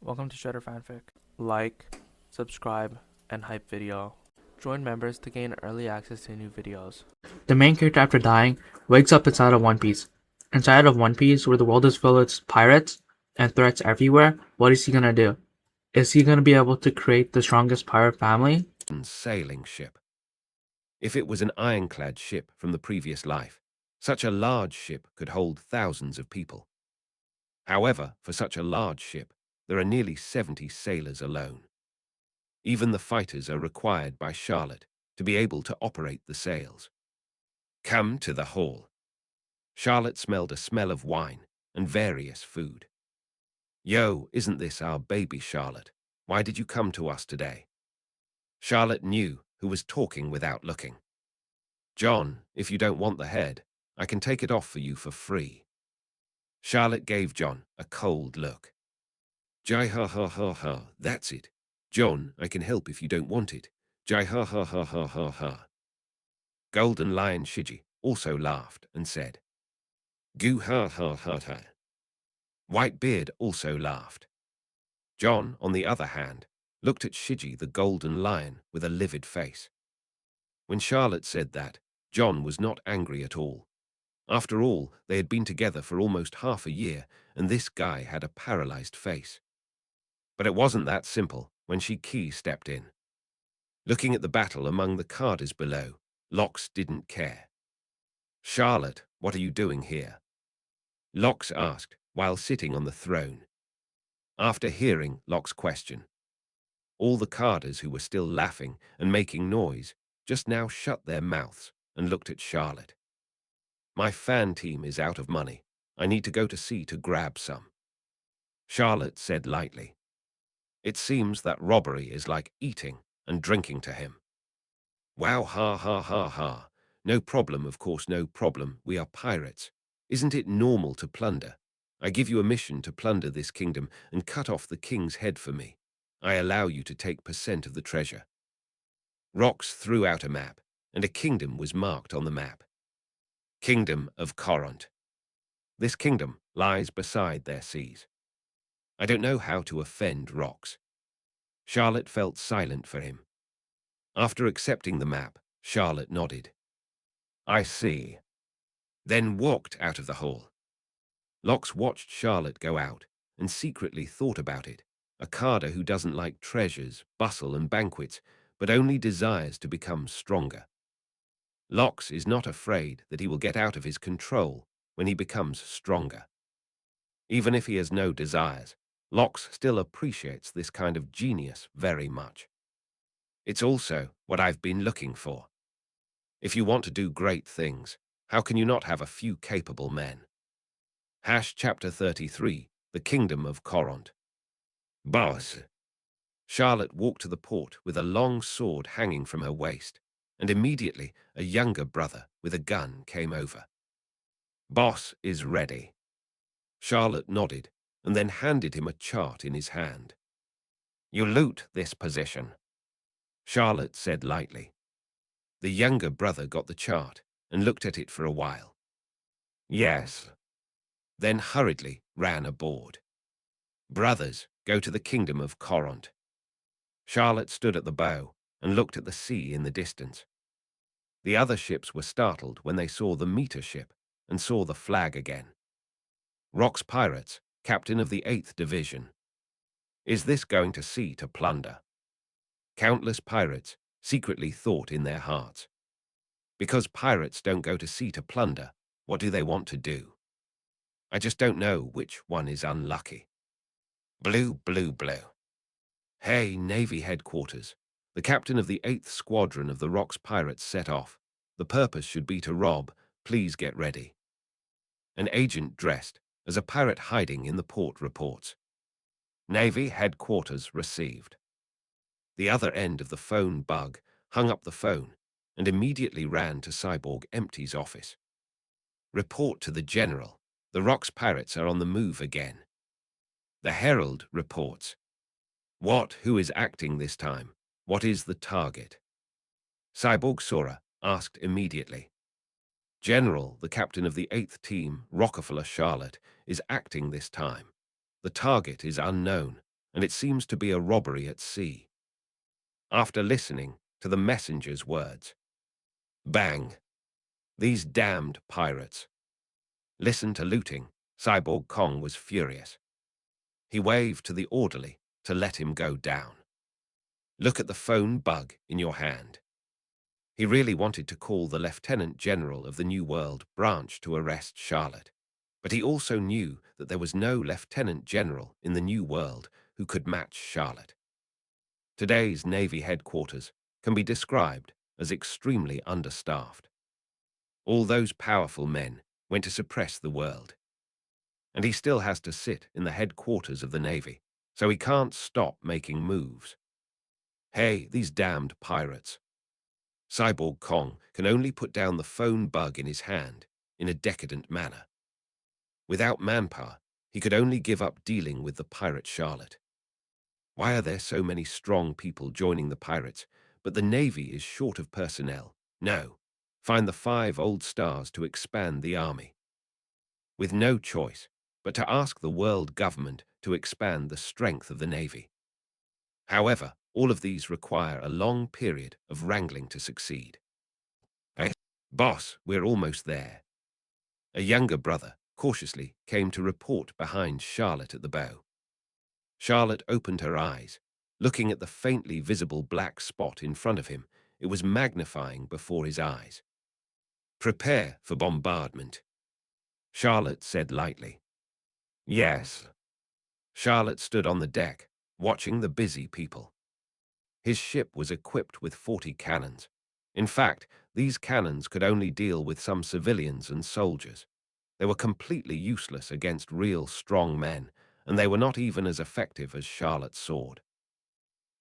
Welcome to Shredder Fanfic. Like, subscribe, and hype video. Join members to gain early access to new videos. The main character, after dying, wakes up inside of One Piece. Inside of One Piece, where the world is filled with pirates and threats everywhere, what is he gonna do? Is he gonna be able to create the strongest pirate family? Sailing ship. If it was an ironclad ship from the previous life, such a large ship could hold thousands of people. However, for such a large ship, there are nearly 70 sailors alone. Even the fighters are required by Charlotte to be able to operate the sails. Come to the hall. Charlotte smelled a smell of wine and various food. Yo, isn't this our baby, Charlotte? Why did you come to us today? Charlotte knew who was talking without looking. John, if you don't want the head, I can take it off for you for free. Charlotte gave John a cold look. Jai ha ha ha ha, that's it. John, I can help if you don't want it. Jai ha ha ha ha ha ha. Golden Lion Shiji also laughed and said, Goo ha ha ha ha. Whitebeard also laughed. John, on the other hand, looked at Shiji the Golden Lion with a livid face. When Charlotte said that, John was not angry at all. After all, they had been together for almost half a year, and this guy had a paralyzed face. But it wasn't that simple when Shiki stepped in. Looking at the battle among the carders below, Lox didn't care. Charlotte, what are you doing here? Lox asked while sitting on the throne. After hearing Lox's question, all the carders who were still laughing and making noise just now shut their mouths and looked at Charlotte. My fan team is out of money. I need to go to sea to grab some. Charlotte said lightly. It seems that robbery is like eating and drinking to him. Wow, ha ha ha ha. No problem, of course, no problem. We are pirates. Isn't it normal to plunder? I give you a mission to plunder this kingdom and cut off the king's head for me. I allow you to take % of the treasure. Rox threw out a map, and a kingdom was marked on the map. Kingdom of Corant. This kingdom lies beside their seas. I don't know how to offend Rox. Charlotte felt silent for him. After accepting the map, Charlotte nodded. I see. Then walked out of the hall. Lox watched Charlotte go out and secretly thought about it. A carder who doesn't like treasures, bustle, and banquets, but only desires to become stronger. Lox is not afraid that he will get out of his control when he becomes stronger. Even if he has no desires, Lox still appreciates this kind of genius very much. It's also what I've been looking for. If you want to do great things, how can you not have a few capable men? Chapter 33, The Kingdom of Corant. Boss. Charlotte walked to the port with a long sword hanging from her waist, and immediately a younger brother with a gun came over. Boss is ready. Charlotte nodded and then handed him a chart in his hand. You loot this position, Charlotte said lightly. The younger brother got the chart and looked at it for a while. Yes. Then hurriedly ran aboard. Brothers, go to the kingdom of Corant. Charlotte stood at the bow and looked at the sea in the distance. The other ships were startled when they saw the meter ship and saw the flag again. Rox Pirates, captain of the 8th Division. Is this going to sea to plunder? Countless pirates secretly thought in their hearts. Because pirates don't go to sea to plunder, what do they want to do? I just don't know which one is unlucky. Blue, blue, blue. Hey, Navy headquarters. The captain of the 8th Squadron of the Rox Pirates set off. The purpose should be to rob. Please get ready. An agent dressed as a pirate hiding in the port reports. Navy headquarters received. The other end of the phone bug hung up the phone and immediately ran to Cyborg Empty's office. Report to the general. The Rox Pirates are on the move again. The Herald reports. What? Who is acting this time? What is the target? Cyborg Sora asked immediately. General, the captain of the 8th team, Rockefeller Charlotte, is acting this time. The target is unknown. and it seems to be a robbery at sea. After listening to the messenger's words, bang! These damned pirates. Listen to looting. Cyborg Kong was furious. He waved to the orderly to let him go down. Look at the phone bug in your hand. He really wanted to call the Lieutenant General of the New World branch to arrest Charlotte. But he also knew that there was no Lieutenant General in the New World who could match Charlotte. Today's Navy headquarters can be described as extremely understaffed. All those powerful men went to suppress the world. And he still has to sit in the headquarters of the Navy, so he can't stop making moves. Hey, these damned pirates. Cyborg Kong can only put down the phone bug in his hand in a decadent manner. Without manpower, he could only give up dealing with the pirate Charlotte. Why are there so many strong people joining the pirates, but the Navy is short of personnel? No. Find the 5 old stars to expand the army. With no choice but to ask the world government to expand the strength of the Navy. However, all of these require a long period of wrangling to succeed. Hey, boss, we're almost there. A younger brother cautiously came to report behind Charlotte at the bow. Charlotte opened her eyes, looking at the faintly visible black spot in front of him. It was magnifying before his eyes. Prepare for bombardment, Charlotte said lightly. Yes. Charlotte stood on the deck, watching the busy people. His ship was equipped with 40 cannons. In fact, these cannons could only deal with some civilians and soldiers. They were completely useless against real strong men, and they were not even as effective as Charlotte's sword.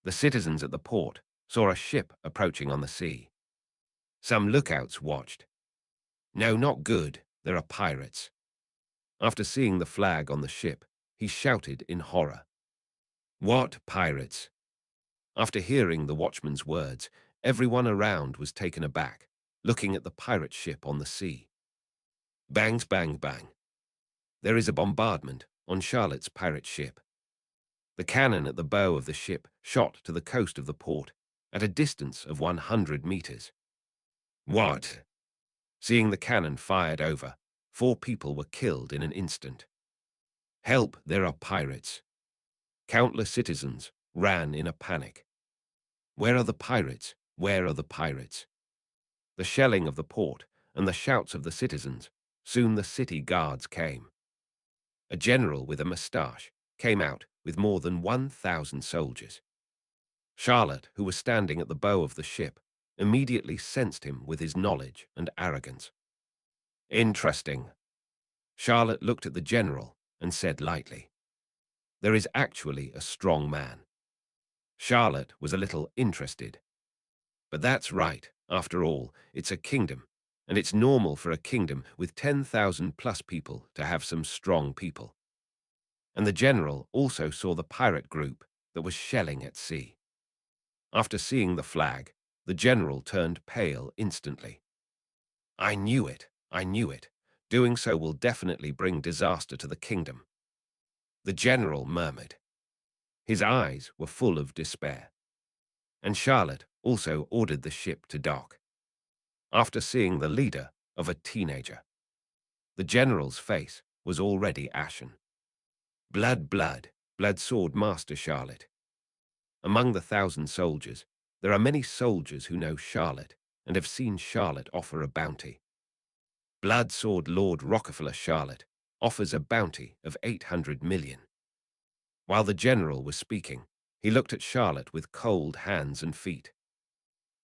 The citizens at the port saw a ship approaching on the sea. Some lookouts watched. No, not good. There are pirates. After seeing the flag on the ship, he shouted in horror. What pirates? After hearing the watchman's words, everyone around was taken aback, looking at the pirate ship on the sea. Bangs, bang, bang. There is a bombardment on Charlotte's pirate ship. The cannon at the bow of the ship shot to the coast of the port at a distance of 100 meters. What? Seeing the cannon fired over, 4 people were killed in an instant. Help, there are pirates. Countless citizens ran in a panic. Where are the pirates? Where are the pirates? The shelling of the port and the shouts of the citizens, soon the city guards came. A general with a moustache came out with more than 1,000 soldiers. Charlotte, who was standing at the bow of the ship, immediately sensed him with his knowledge and arrogance. Interesting. Charlotte looked at the general and said lightly, There is actually a strong man. Charlotte was a little interested. But that's right. After all, it's a kingdom, and it's normal for a kingdom with 10,000 plus people to have some strong people. And the general also saw the pirate group that was shelling at sea. After seeing the flag, the general turned pale instantly. I knew it. I knew it. Doing so will definitely bring disaster to the kingdom. The general murmured. His eyes were full of despair. And Charlotte also ordered the ship to dock. After seeing the leader of a teenager, the general's face was already ashen. Blood, blood, blood sword master Charlotte. Among the 1,000 soldiers, there are many soldiers who know Charlotte and have seen Charlotte offer a bounty. Blood sword Lord Rockefeller Charlotte offers a bounty of 800 million. While the general was speaking, he looked at Charlotte with cold hands and feet.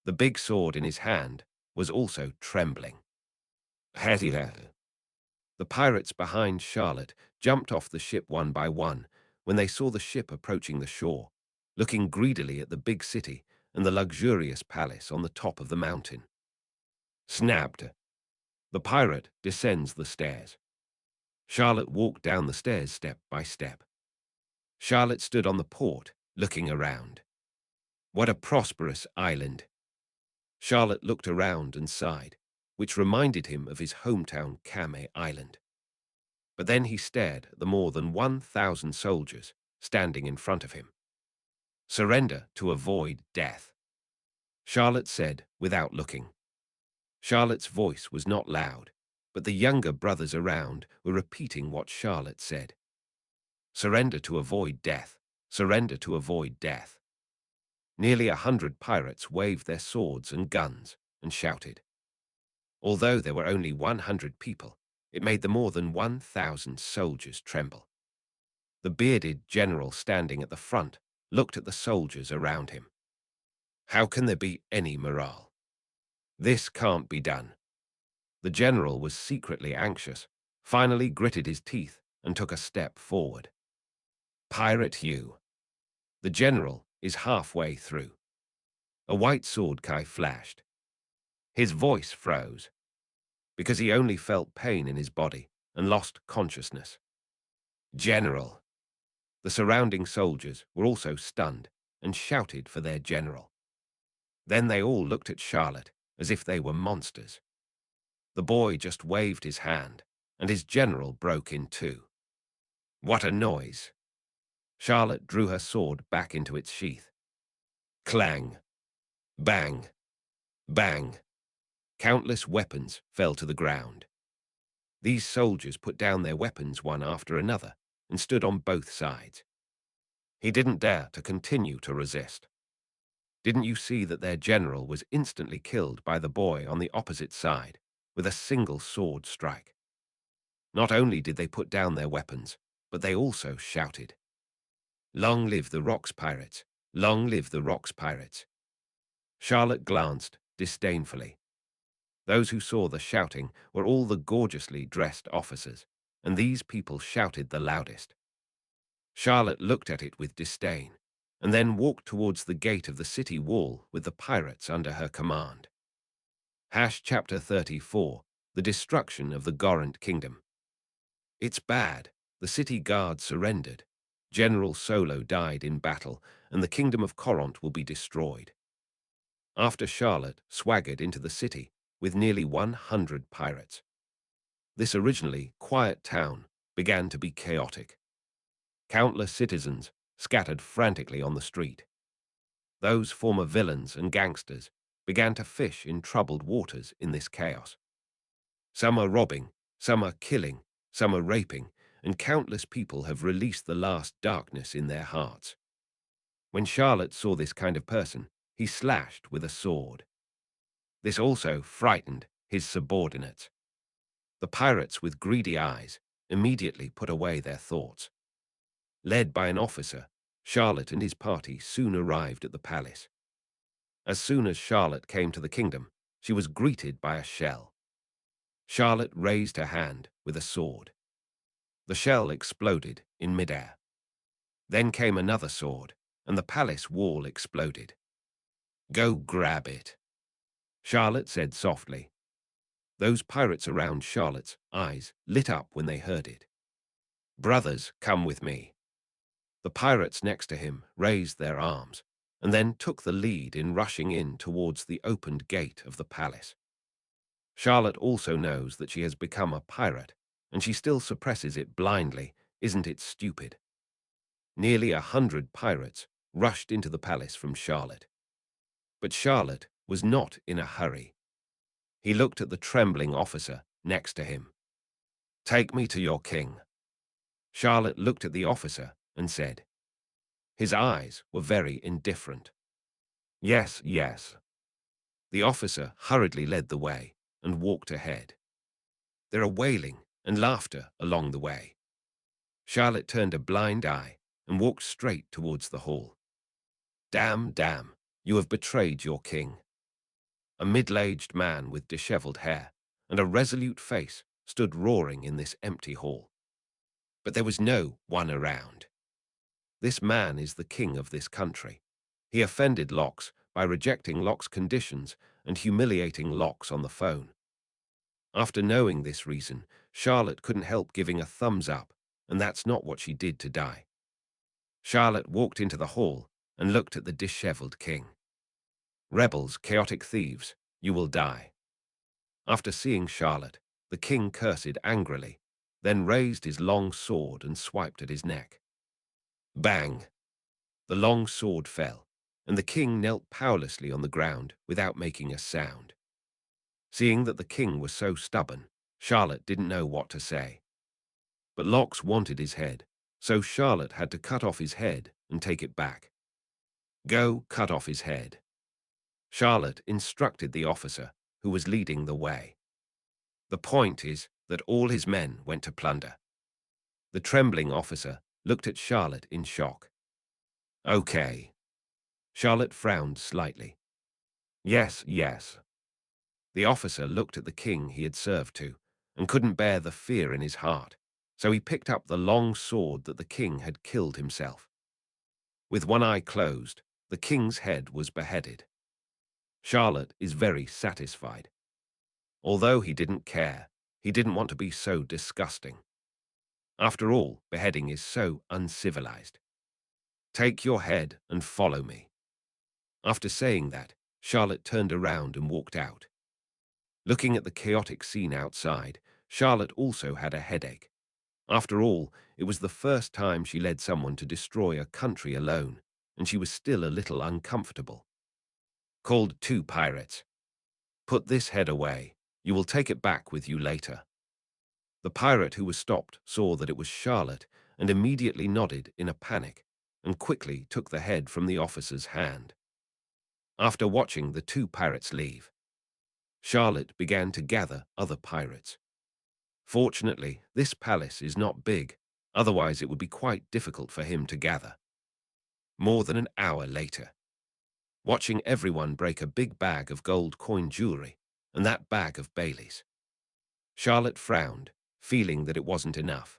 The big sword in his hand was also trembling. The pirates behind Charlotte jumped off the ship one by one when they saw the ship approaching the shore, looking greedily at the big city and the luxurious palace on the top of the mountain. Snapped. The pirate descends the stairs. Charlotte walked down the stairs step by step. Charlotte stood on the port, looking around. What a prosperous island. Charlotte looked around and sighed, which reminded him of his hometown Kame Island. But then he stared at the more than 1,000 soldiers standing in front of him. Surrender to avoid death, Charlotte said without looking. Charlotte's voice was not loud, but the younger brothers around were repeating what Charlotte said. Surrender to avoid death, surrender to avoid death. Nearly 100 pirates waved their swords and guns and shouted. Although there were only 100 people, it made the more than 1,000 soldiers tremble. The bearded general standing at the front looked at the soldiers around him. How can there be any morale? This can't be done. The general was secretly anxious, finally gritted his teeth and took a step forward. Pirate Hugh. The general is halfway through. A white sword kai flashed. His voice froze, because he only felt pain in his body and lost consciousness. General. The surrounding soldiers were also stunned and shouted for their general. Then they all looked at Charlotte as if they were monsters. The boy just waved his hand, and his general broke in two. What a noise! Charlotte drew her sword back into its sheath. Clang! Bang! Bang! Countless weapons fell to the ground. These soldiers put down their weapons one after another and stood on both sides. He didn't dare to continue to resist. Didn't you see that their general was instantly killed by the boy on the opposite side with a single sword strike? Not only did they put down their weapons, but they also shouted, "Long live the Rocks Pirates! Long live the Rocks Pirates!" Charlotte glanced disdainfully. Those who saw the shouting were all the gorgeously dressed officers, and these people shouted the loudest. Charlotte looked at it with disdain, and then walked towards the gate of the city wall with the pirates under her command. Chapter 34, The Destruction of the Corant Kingdom. It's bad. The city guard surrendered. General Solo died in battle, and the kingdom of Corant will be destroyed. After Charlotte swaggered into the city with nearly 100 pirates. This originally quiet town began to be chaotic. Countless citizens scattered frantically on the street. Those former villains and gangsters began to fish in troubled waters in this chaos. Some are robbing, some are killing, some are raping, and countless people have released the last darkness in their hearts. When Charlotte saw this kind of person, he slashed with a sword. This also frightened his subordinates. The pirates with greedy eyes immediately put away their thoughts. Led by an officer, Charlotte and his party soon arrived at the palace. As soon as Charlotte came to the kingdom, she was greeted by a shell. Charlotte raised her hand with a sword. The shell exploded in midair. Then came another sword, and the palace wall exploded. "Go grab it," Charlotte said softly. Those pirates around Charlotte's eyes lit up when they heard it. "Brothers, come with me." The pirates next to him raised their arms, and then took the lead in rushing in towards the opened gate of the palace. Charlotte also knows that she has become a pirate, and she still suppresses it blindly. Isn't it stupid? Nearly 100 pirates rushed into the palace from Charlotte. But Charlotte was not in a hurry. He looked at the trembling officer next to him. "Take me to your king." Charlotte looked at the officer and said. His eyes were very indifferent. "Yes, yes." The officer hurriedly led the way and walked ahead. There are wailing and laughter along the way. Charlotte turned a blind eye and walked straight towards the hall. "Damn, damn, you have betrayed your king." A middle-aged man with disheveled hair and a resolute face stood roaring in this empty hall. But there was no one around. This man is the king of this country. He offended Locks by rejecting Locks' conditions and humiliating Locks on the phone. After knowing this reason, Charlotte couldn't help giving a thumbs up, and that's not what she did to die. Charlotte walked into the hall and looked at the disheveled king. "Rebels, chaotic thieves, you will die." After seeing Charlotte, the king cursed angrily, then raised his long sword and swiped at his neck. Bang! The long sword fell, and the king knelt powerlessly on the ground without making a sound. Seeing that the king was so stubborn, Charlotte didn't know what to say. But Lox wanted his head, so Charlotte had to cut off his head and take it back. Go cut off his head. Charlotte instructed the officer who was leading the way. The point is that all his men went to plunder. The trembling officer looked at Charlotte in shock. Okay. Charlotte frowned slightly. Yes, yes. The officer looked at the king he had served to and couldn't bear the fear in his heart, so he picked up the long sword that the king had killed himself. With one eye closed, the king's head was beheaded. Charlotte is very satisfied. Although he didn't care, he didn't want to be so disgusting. After all, beheading is so uncivilized. Take your head and follow me. After saying that, Charlotte turned around and walked out. Looking at the chaotic scene outside, Charlotte also had a headache. After all, it was the first time she led someone to destroy a country alone, and she was still a little uncomfortable. Called 2 pirates. Put this head away. You will take it back with you later. The pirate who was stopped saw that it was Charlotte and immediately nodded in a panic and quickly took the head from the officer's hand. After watching the 2 pirates leave, Charlotte began to gather other pirates. Fortunately, this palace is not big, otherwise it would be quite difficult for him to gather. More than an hour later, watching everyone break a big bag of gold coin jewelry and that bag of Bailey's, Charlotte frowned, feeling that it wasn't enough.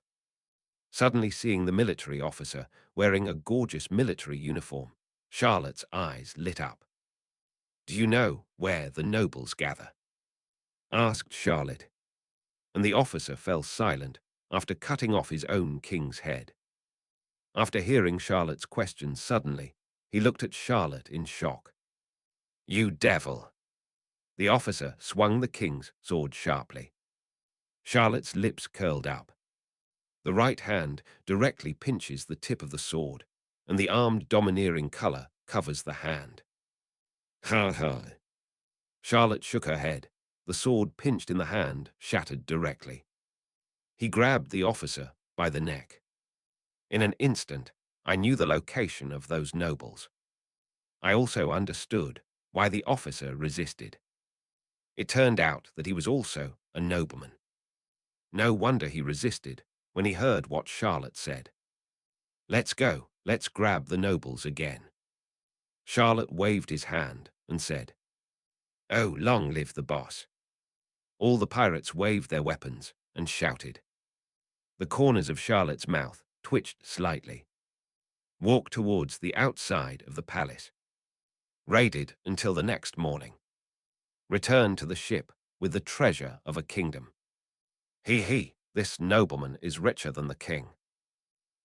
Suddenly seeing the military officer wearing a gorgeous military uniform, Charlotte's eyes lit up. Do you know where the nobles gather? Asked Charlotte, and the officer fell silent after cutting off his own king's head. After hearing Charlotte's question suddenly, he looked at Charlotte in shock. You devil! The officer swung the king's sword sharply. Charlotte's lips curled up. The right hand directly pinches the tip of the sword, and the armed domineering color covers the hand. Ha ha! Charlotte shook her head. The sword pinched in the hand shattered directly. He grabbed the officer by the neck. In an instant, I knew the location of those nobles. I also understood why the officer resisted. It turned out that he was also a nobleman. No wonder he resisted when he heard what Charlotte said. Let's go, let's grab the nobles again. Charlotte waved his hand and said, Oh, long live the boss. All the pirates waved their weapons and shouted. The corners of Charlotte's mouth twitched slightly. Walked towards the outside of the palace. Raided until the next morning. Returned to the ship with the treasure of a kingdom. He, this nobleman is richer than the king.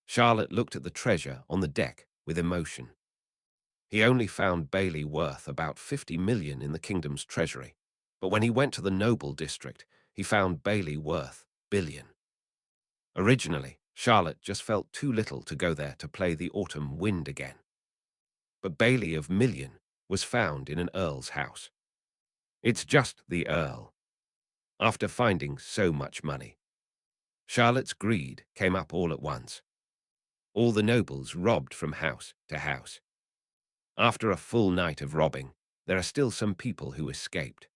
Charlotte looked at the treasure on the deck with emotion. He only found Bailey worth about 50 million in the kingdom's treasury, but when he went to the noble district, he found Bailey worth billion. Originally, Charlotte just felt too little to go there to play the autumn wind again. But Bailey of million was found in an earl's house. It's just the earl. After finding so much money, Charlotte's greed came up all at once. All the nobles robbed from house to house. After a full night of robbing, there are still some people who escaped.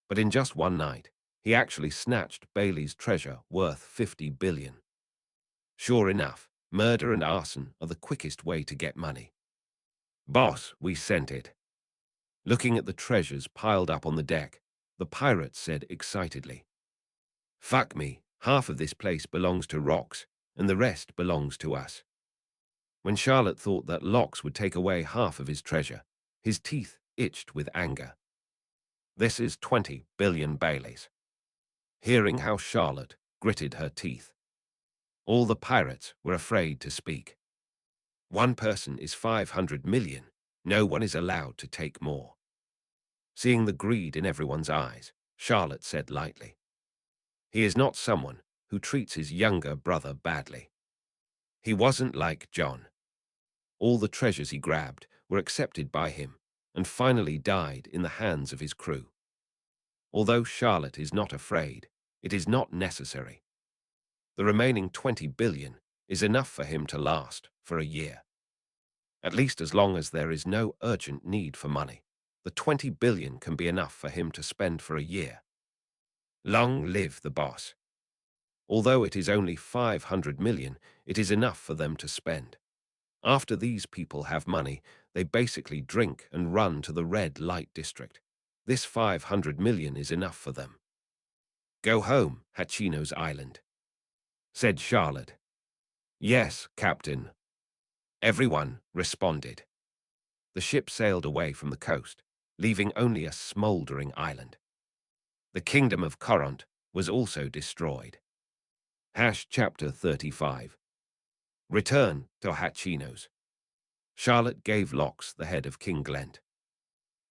But in just one night, he actually snatched Bailey's treasure worth 50 billion. Sure enough, murder and arson are the quickest way to get money. Boss, we sent it. Looking at the treasures piled up on the deck, the pirate said excitedly, Fuck me, half of this place belongs to Rox, and the rest belongs to us. When Charlotte thought that Lox would take away half of his treasure, his teeth itched with anger. This is 20 billion Baileys. Hearing how Charlotte gritted her teeth, all the pirates were afraid to speak. One person is 500 million. No one is allowed to take more. Seeing the greed in everyone's eyes, Charlotte said lightly, He is not someone who treats his younger brother badly. He wasn't like John. All the treasures he grabbed were accepted by him and finally died in the hands of his crew. Although Charlotte is not afraid, it is not necessary. The remaining 20 billion is enough for him to last for a year. At least as long as there is no urgent need for money, the 20 billion can be enough for him to spend for a year. Long live the boss. Although it is only 500 million, it is enough for them to spend. After these people have money, they basically drink and run to the red light district. This 500 million is enough for them. Go home, Hachino's island, said Charlotte. Yes, Captain. Everyone responded. The ship sailed away from the coast, leaving only a smoldering island. The kingdom of Corant was also destroyed. Chapter 35. Return to Hachino's. Charlotte gave Lox the head of King Glent.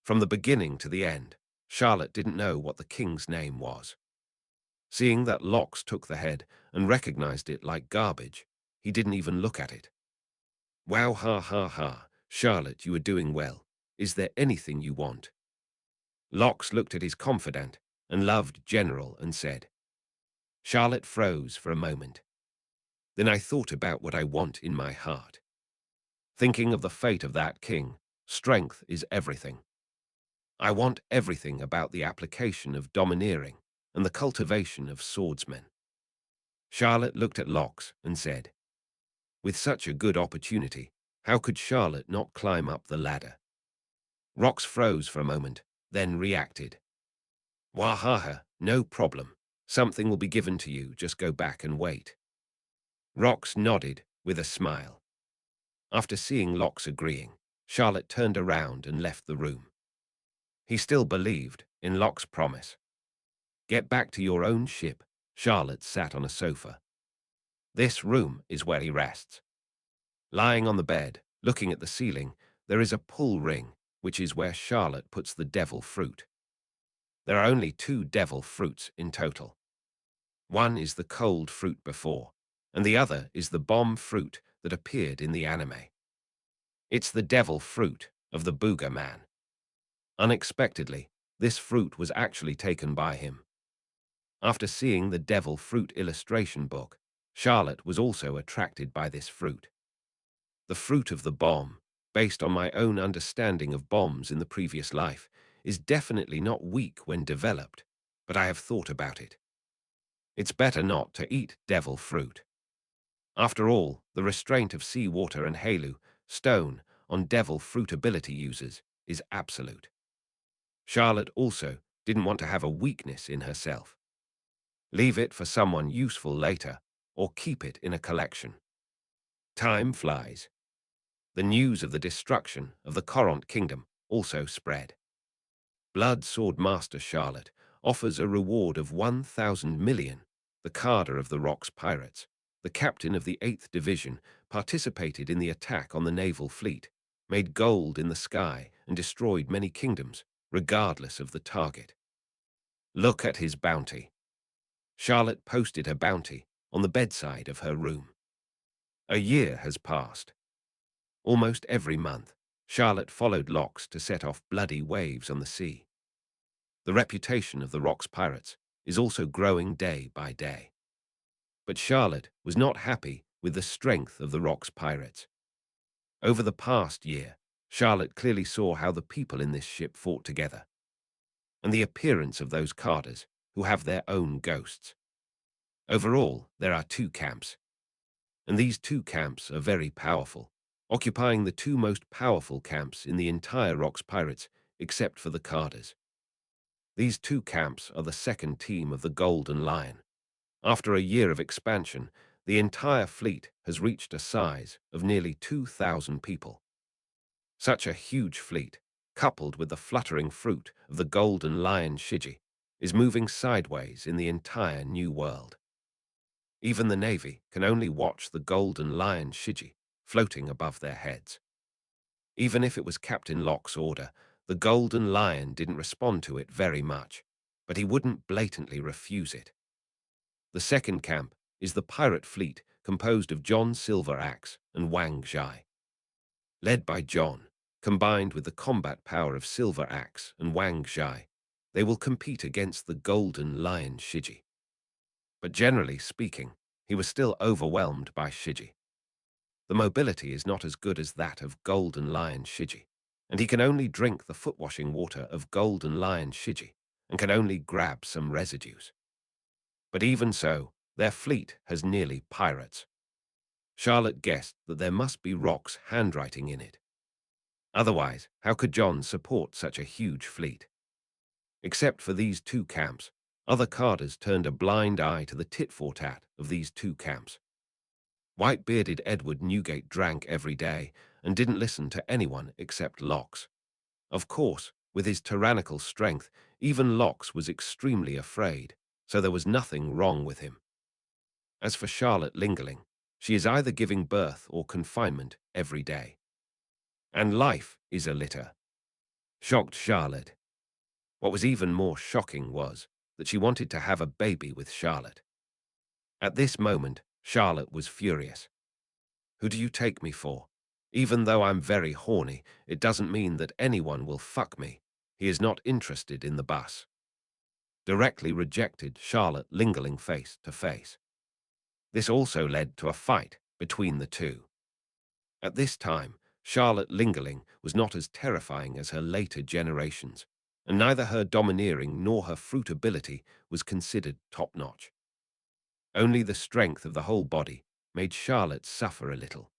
From the beginning to the end, Charlotte didn't know what the king's name was. Seeing that Lox took the head and recognized it like garbage, he didn't even look at it. Wow, ha ha ha, Charlotte, you are doing well. Is there anything you want? Lox looked at his confidant and loved general and said. Charlotte froze for a moment. Then I thought about what I want in my heart. Thinking of the fate of that king, strength is everything. I want everything about the application of domineering and the cultivation of swordsmen. Charlotte looked at Lox and said, with such a good opportunity, how could Charlotte not climb up the ladder? Rox froze for a moment, then reacted. Wahaha, no problem. Something will be given to you, just go back and wait. Rox nodded with a smile. After seeing Lox agreeing, Charlotte turned around and left the room. He still believed in Lox's promise. Get back to your own ship. Charlotte sat on a sofa. This room is where he rests. Lying on the bed, looking at the ceiling, there is a pull ring, which is where Charlotte puts the devil fruit. There are only 2 devil fruits in total. One is the cold fruit before, and the other is the bomb fruit that appeared in the anime. It's the devil fruit of the Booger Man. Unexpectedly, this fruit was actually taken by him. After seeing the devil fruit illustration book, Charlotte was also attracted by this fruit. The fruit of the bomb, based on my own understanding of bombs in the previous life, is definitely not weak when developed, but I have thought about it. It's better not to eat devil fruit. After all, the restraint of seawater and Halu, stone, on devil fruit ability users is absolute. Charlotte also didn't want to have a weakness in herself. Leave it for someone useful later, or keep it in a collection. Time flies. The news of the destruction of the Corant kingdom also spread. Blood Sword Master Charlotte offers a reward of 1,000 million. The Carder of the Rocks pirates, the captain of the 8th Division, participated in the attack on the naval fleet, made gold in the sky, and destroyed many kingdoms, regardless of the target. Look at his bounty. Charlotte posted her bounty on the bedside of her room. A year has passed. Almost every month, Charlotte followed Lox to set off bloody waves on the sea. The reputation of the Rocks pirates is also growing day by day. But Charlotte was not happy with the strength of the Rocks pirates. Over the past year, Charlotte clearly saw how the people in this ship fought together, and the appearance of those carders who have their own ghosts. Overall, there are 2 camps, and these 2 camps are very powerful, occupying the 2 most powerful camps in the entire Rocks pirates except for the carders. These 2 camps are the second team of the Golden Lion. After a year of expansion, the entire fleet has reached a size of nearly 2,000 people. Such a huge fleet, coupled with the fluttering fruit of the Golden Lion Shiji, is moving sideways in the entire new world. Even the Navy can only watch the Golden Lion Shiji floating above their heads. Even if it was Captain Locke's order, the Golden Lion didn't respond to it very much, but he wouldn't blatantly refuse it. The second camp is the pirate fleet composed of John Silver Axe and Wang Zhai. Led by John, combined with the combat power of Silver Axe and Wang Zhai, they will compete against the Golden Lion Shiji. But generally speaking, he was still overwhelmed by Shiji. The mobility is not as good as that of Golden Lion Shiji, and he can only drink the footwashing water of Golden Lion Shiji and can only grab some residues. But even so, their fleet has nearly pirates. Charlotte guessed that there must be Rock's handwriting in it. Otherwise, how could John support such a huge fleet? Except for these two camps, other carders turned a blind eye to the tit-for-tat of these two camps. White-bearded Edward Newgate drank every day and didn't listen to anyone except Locks. Of course, with his tyrannical strength, even Locks was extremely afraid, so there was nothing wrong with him. As for Charlotte Lingerling, she is either giving birth or confinement every day. And life is a litter. Shocked Charlotte. What was even more shocking was that she wanted to have a baby with Charlotte. At this moment, Charlotte was furious. Who do you take me for? Even though I'm very horny, it doesn't mean that anyone will fuck me. He is not interested in the bus. Directly rejected Charlotte Lingerling face to face. This also led to a fight between the two. At this time, Charlotte Lingerling was not as terrifying as her later generations, and neither her domineering nor her fruitability was considered top-notch. Only the strength of the whole body made Charlotte suffer a little.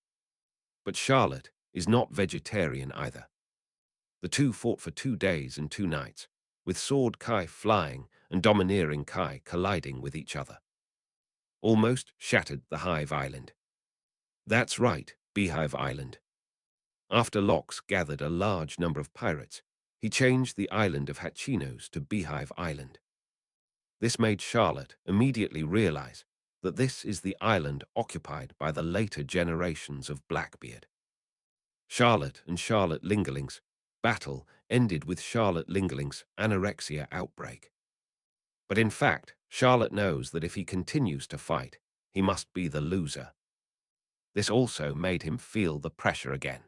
But Charlotte is not vegetarian either. The two fought for 2 days and 2 nights, with Sword Kai flying and Domineering Kai colliding with each other. Almost shattered the Hive Island. That's right, Beehive Island. After Locks gathered a large number of pirates, he changed the island of Hachinos to Beehive Island. This made Charlotte immediately realize that this is the island occupied by the later generations of Blackbeard. Charlotte and Charlotte Lingerling's battle ended with Charlotte Lingerling's anorexia outbreak. But in fact, Charlotte knows that if he continues to fight, he must be the loser. This also made him feel the pressure again.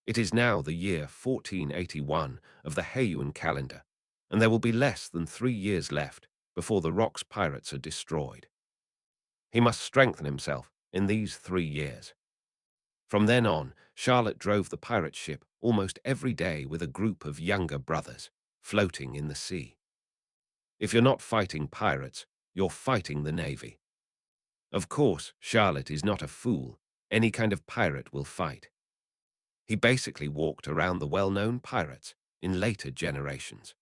It is now the year 1481 of the Heian calendar, and there will be less than 3 years left before the Rock's pirates are destroyed. He must strengthen himself in these 3 years. From then on, Charlotte drove the pirate ship almost every day with a group of younger brothers, floating in the sea. If you're not fighting pirates, you're fighting the navy. Of course, Charlotte is not a fool. Any kind of pirate will fight. He basically walked around the well-known pirates in later generations.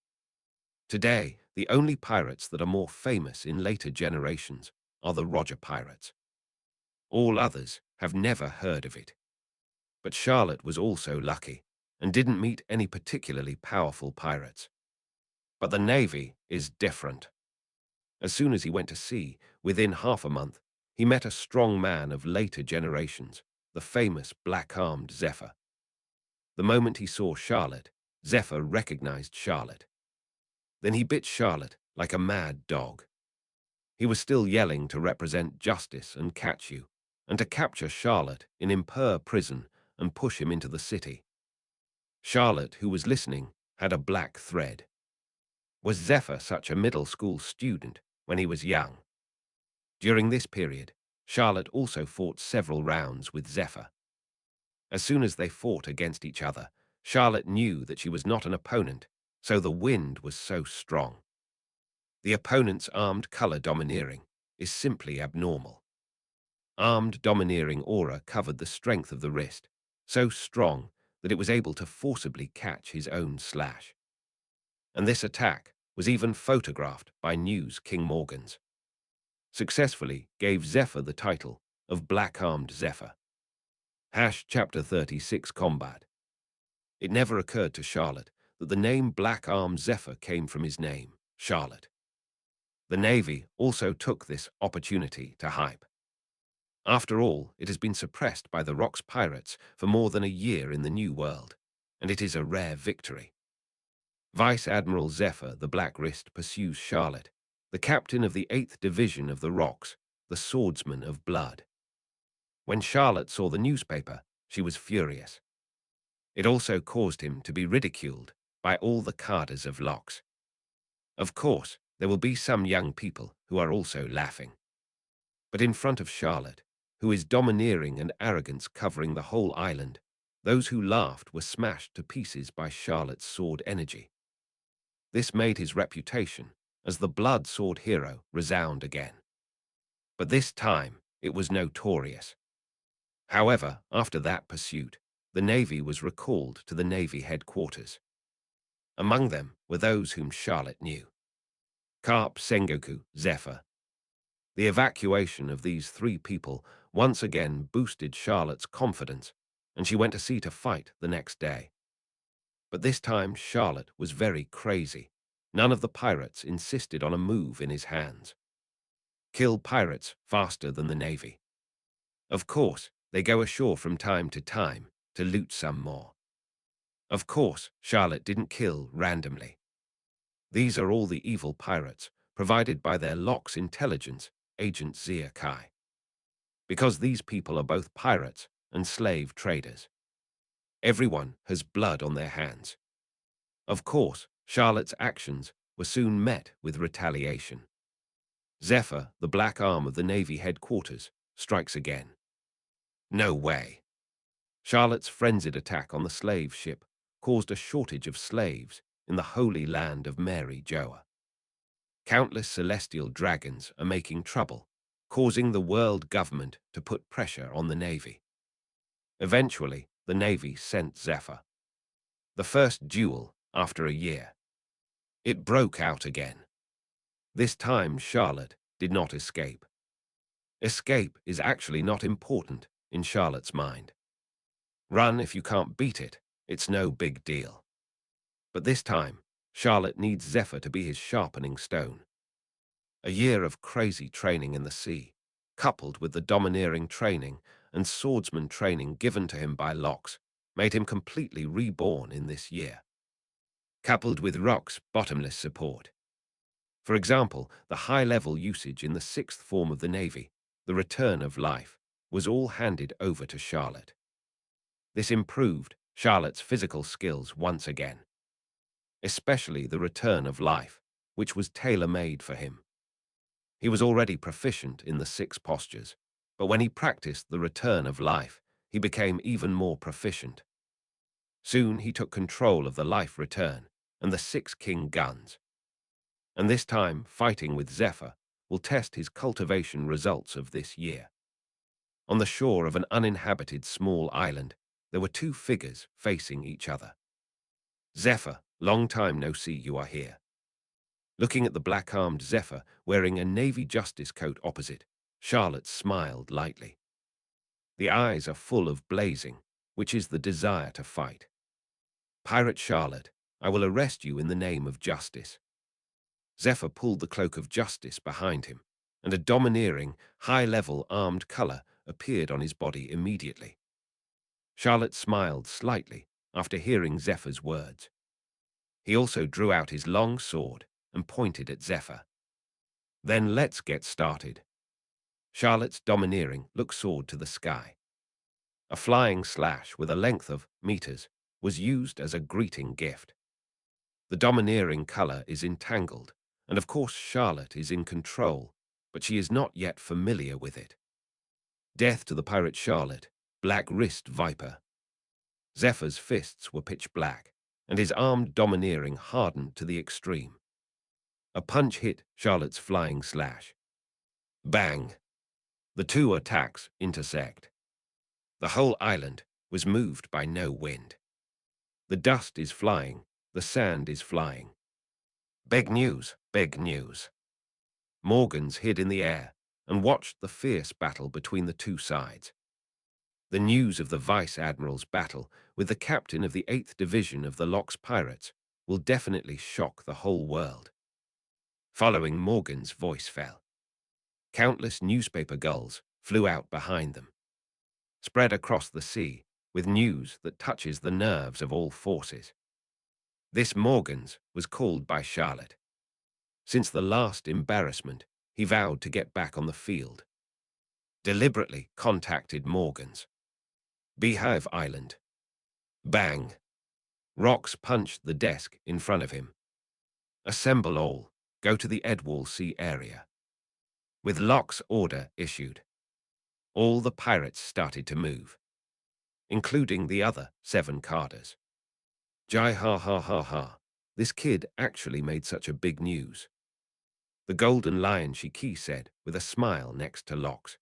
Today, the only pirates that are more famous in later generations are the Roger pirates. All others have never heard of it. But Charlotte was also lucky and didn't meet any particularly powerful pirates. But the navy is different. As soon as he went to sea, within half a month, he met a strong man of later generations, the famous black-armed Zephr. The moment he saw Charlotte, Zephr recognized Charlotte. Then he bit Charlotte like a mad dog. He was still yelling to represent justice and catch you, and to capture Charlotte in Imper prison and push him into the city. Charlotte, who was listening, had a black thread. Was Zephr such a middle school student when he was young? During this period, Charlotte also fought several rounds with Zephr. As soon as they fought against each other, Charlotte knew that she was not an opponent, so the wind was so strong. The opponent's armed color domineering is simply abnormal. Armed domineering aura covered the strength of the wrist, so strong that it was able to forcibly catch his own slash. And this attack was even photographed by News King Morgans. Successfully gave Zephr the title of Black-Armed Zephr. Chapter 36 Combat. It never occurred to Charlotte that the name Black-Armed Zephr came from his name, Charlotte. The Navy also took this opportunity to hype. After all, it has been suppressed by the Rock's pirates for more than a year in the New World, and it is a rare victory. Vice Admiral Zephr the Black Wrist pursues Charlotte, the captain of the 8th Division of the Rocks, the swordsman of blood. When Charlotte saw the newspaper, she was furious. It also caused him to be ridiculed by all the carders of locks. Of course, there will be some young people who are also laughing. But in front of Charlotte, who is domineering and arrogance covering the whole island, those who laughed were smashed to pieces by Charlotte's sword energy. This made his reputation as the blood sword hero resound again. But this time, it was notorious. However, after that pursuit, the Navy was recalled to the Navy headquarters. Among them were those whom Charlotte knew: Carp, Sengoku, Zephyr. The evacuation of these three people once again boosted Charlotte's confidence, and she went to sea to fight the next day. But this time Charlotte was very crazy. None of the pirates insisted on a move in his hands. Kill pirates faster than the Navy. Of course, they go ashore from time to loot some more. Of course, Charlotte didn't kill randomly. These are all the evil pirates provided by their Lock's intelligence agent Zia Kai. Because these people are both pirates and slave traders. Everyone has blood on their hands. Of course, Charlotte's actions were soon met with retaliation. Zephyr, the black arm of the Navy headquarters, strikes again. No way. Charlotte's frenzied attack on the slave ship caused a shortage of slaves in the holy land of Mary Joa. Countless celestial dragons are making trouble, causing the world government to put pressure on the Navy. Eventually, the Navy sent Zephyr. The first duel after a year. It broke out again. This time Charlotte did not escape. Escape is actually not important in Charlotte's mind. Run if you can't beat it, it's no big deal. But this time, Charlotte needs Zephyr to be his sharpening stone. A year of crazy training in the sea, coupled with the domineering training and swordsman training given to him by Locks, made him completely reborn in this year. Coupled with Rock's bottomless support. For example, the high-level usage in the sixth form of the Navy, the return of life, was all handed over to Charlotte. This improved Charlotte's physical skills once again, especially the return of life, which was tailor-made for him. He was already proficient in the 6 postures, but when he practiced the return of life, he became even more proficient. Soon he took control of the life return and the 6 king guns. And this time, fighting with Zephyr will test his cultivation results of this year. On the shore of an uninhabited small island, there were 2 figures facing each other. Zephyr, long time no see you are here. Looking at the black-armed Zephyr wearing a Navy Justice coat opposite, Charlotte smiled lightly. The eyes are full of blazing, which is the desire to fight. Pirate Charlotte, I will arrest you in the name of justice. Zephyr pulled the cloak of justice behind him, and a domineering, high-level armed color appeared on his body immediately. Charlotte smiled slightly after hearing Zephyr's words. He also drew out his long sword and pointed at Zephyr. Then let's get started. Charlotte's domineering look soared to the sky. A flying slash with a length of meters was used as a greeting gift. The domineering color is entangled, and of course Charlotte is in control, but she is not yet familiar with it. Death to the pirate Charlotte, black wrist viper. Zephyr's fists were pitch black, and his armed domineering hardened to the extreme. A punch hit Charlotte's flying slash. Bang! The 2 attacks intersect. The whole island was moved by no wind. The dust is flying, the sand is flying. Big news, big news. Morgans hid in the air and watched the fierce battle between the 2 sides. The news of the Vice Admiral's battle with the captain of the 8th Division of the Lock's Pirates will definitely shock the whole world. Following Morgan's voice fell. Countless newspaper gulls flew out behind them, spread across the sea with news that touches the nerves of all forces. This Morgan's was called by Charlotte. Since the last embarrassment, he vowed to get back on the field. deliberately contacted Morgan's. Beehive Island. Bang! Rocks punched the desk in front of him. Assemble all. Go to the Edwall Sea area. With Locke's order issued, all the pirates started to move, including the other 7 carders. Jai ha ha ha ha. This kid actually made such a big news. The Golden Lion Shiki said with a smile next to Locke's.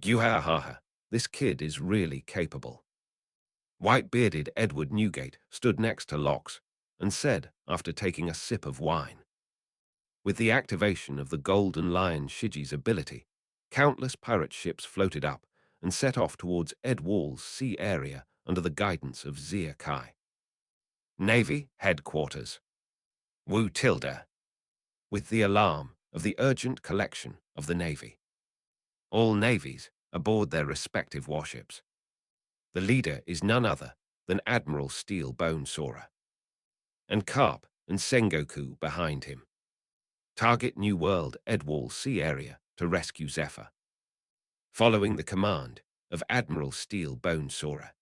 You ha ha ha. This kid is really capable. White-bearded Edward Newgate stood next to Locke's and said after taking a sip of wine. With the activation of the Golden Lion Shiji's ability, countless pirate ships floated up and set off towards Edwall's sea area under the guidance of Zia Kai. Navy Headquarters. Wu Tilda. With the alarm of the urgent collection of the Navy. All navies aboard their respective warships. The leader is none other than Admiral Steel Bone Sora. And Carp and Sengoku behind him. Target New World Edwall Sea area to rescue Zephr. Following the command of Admiral Steel Bone Sora,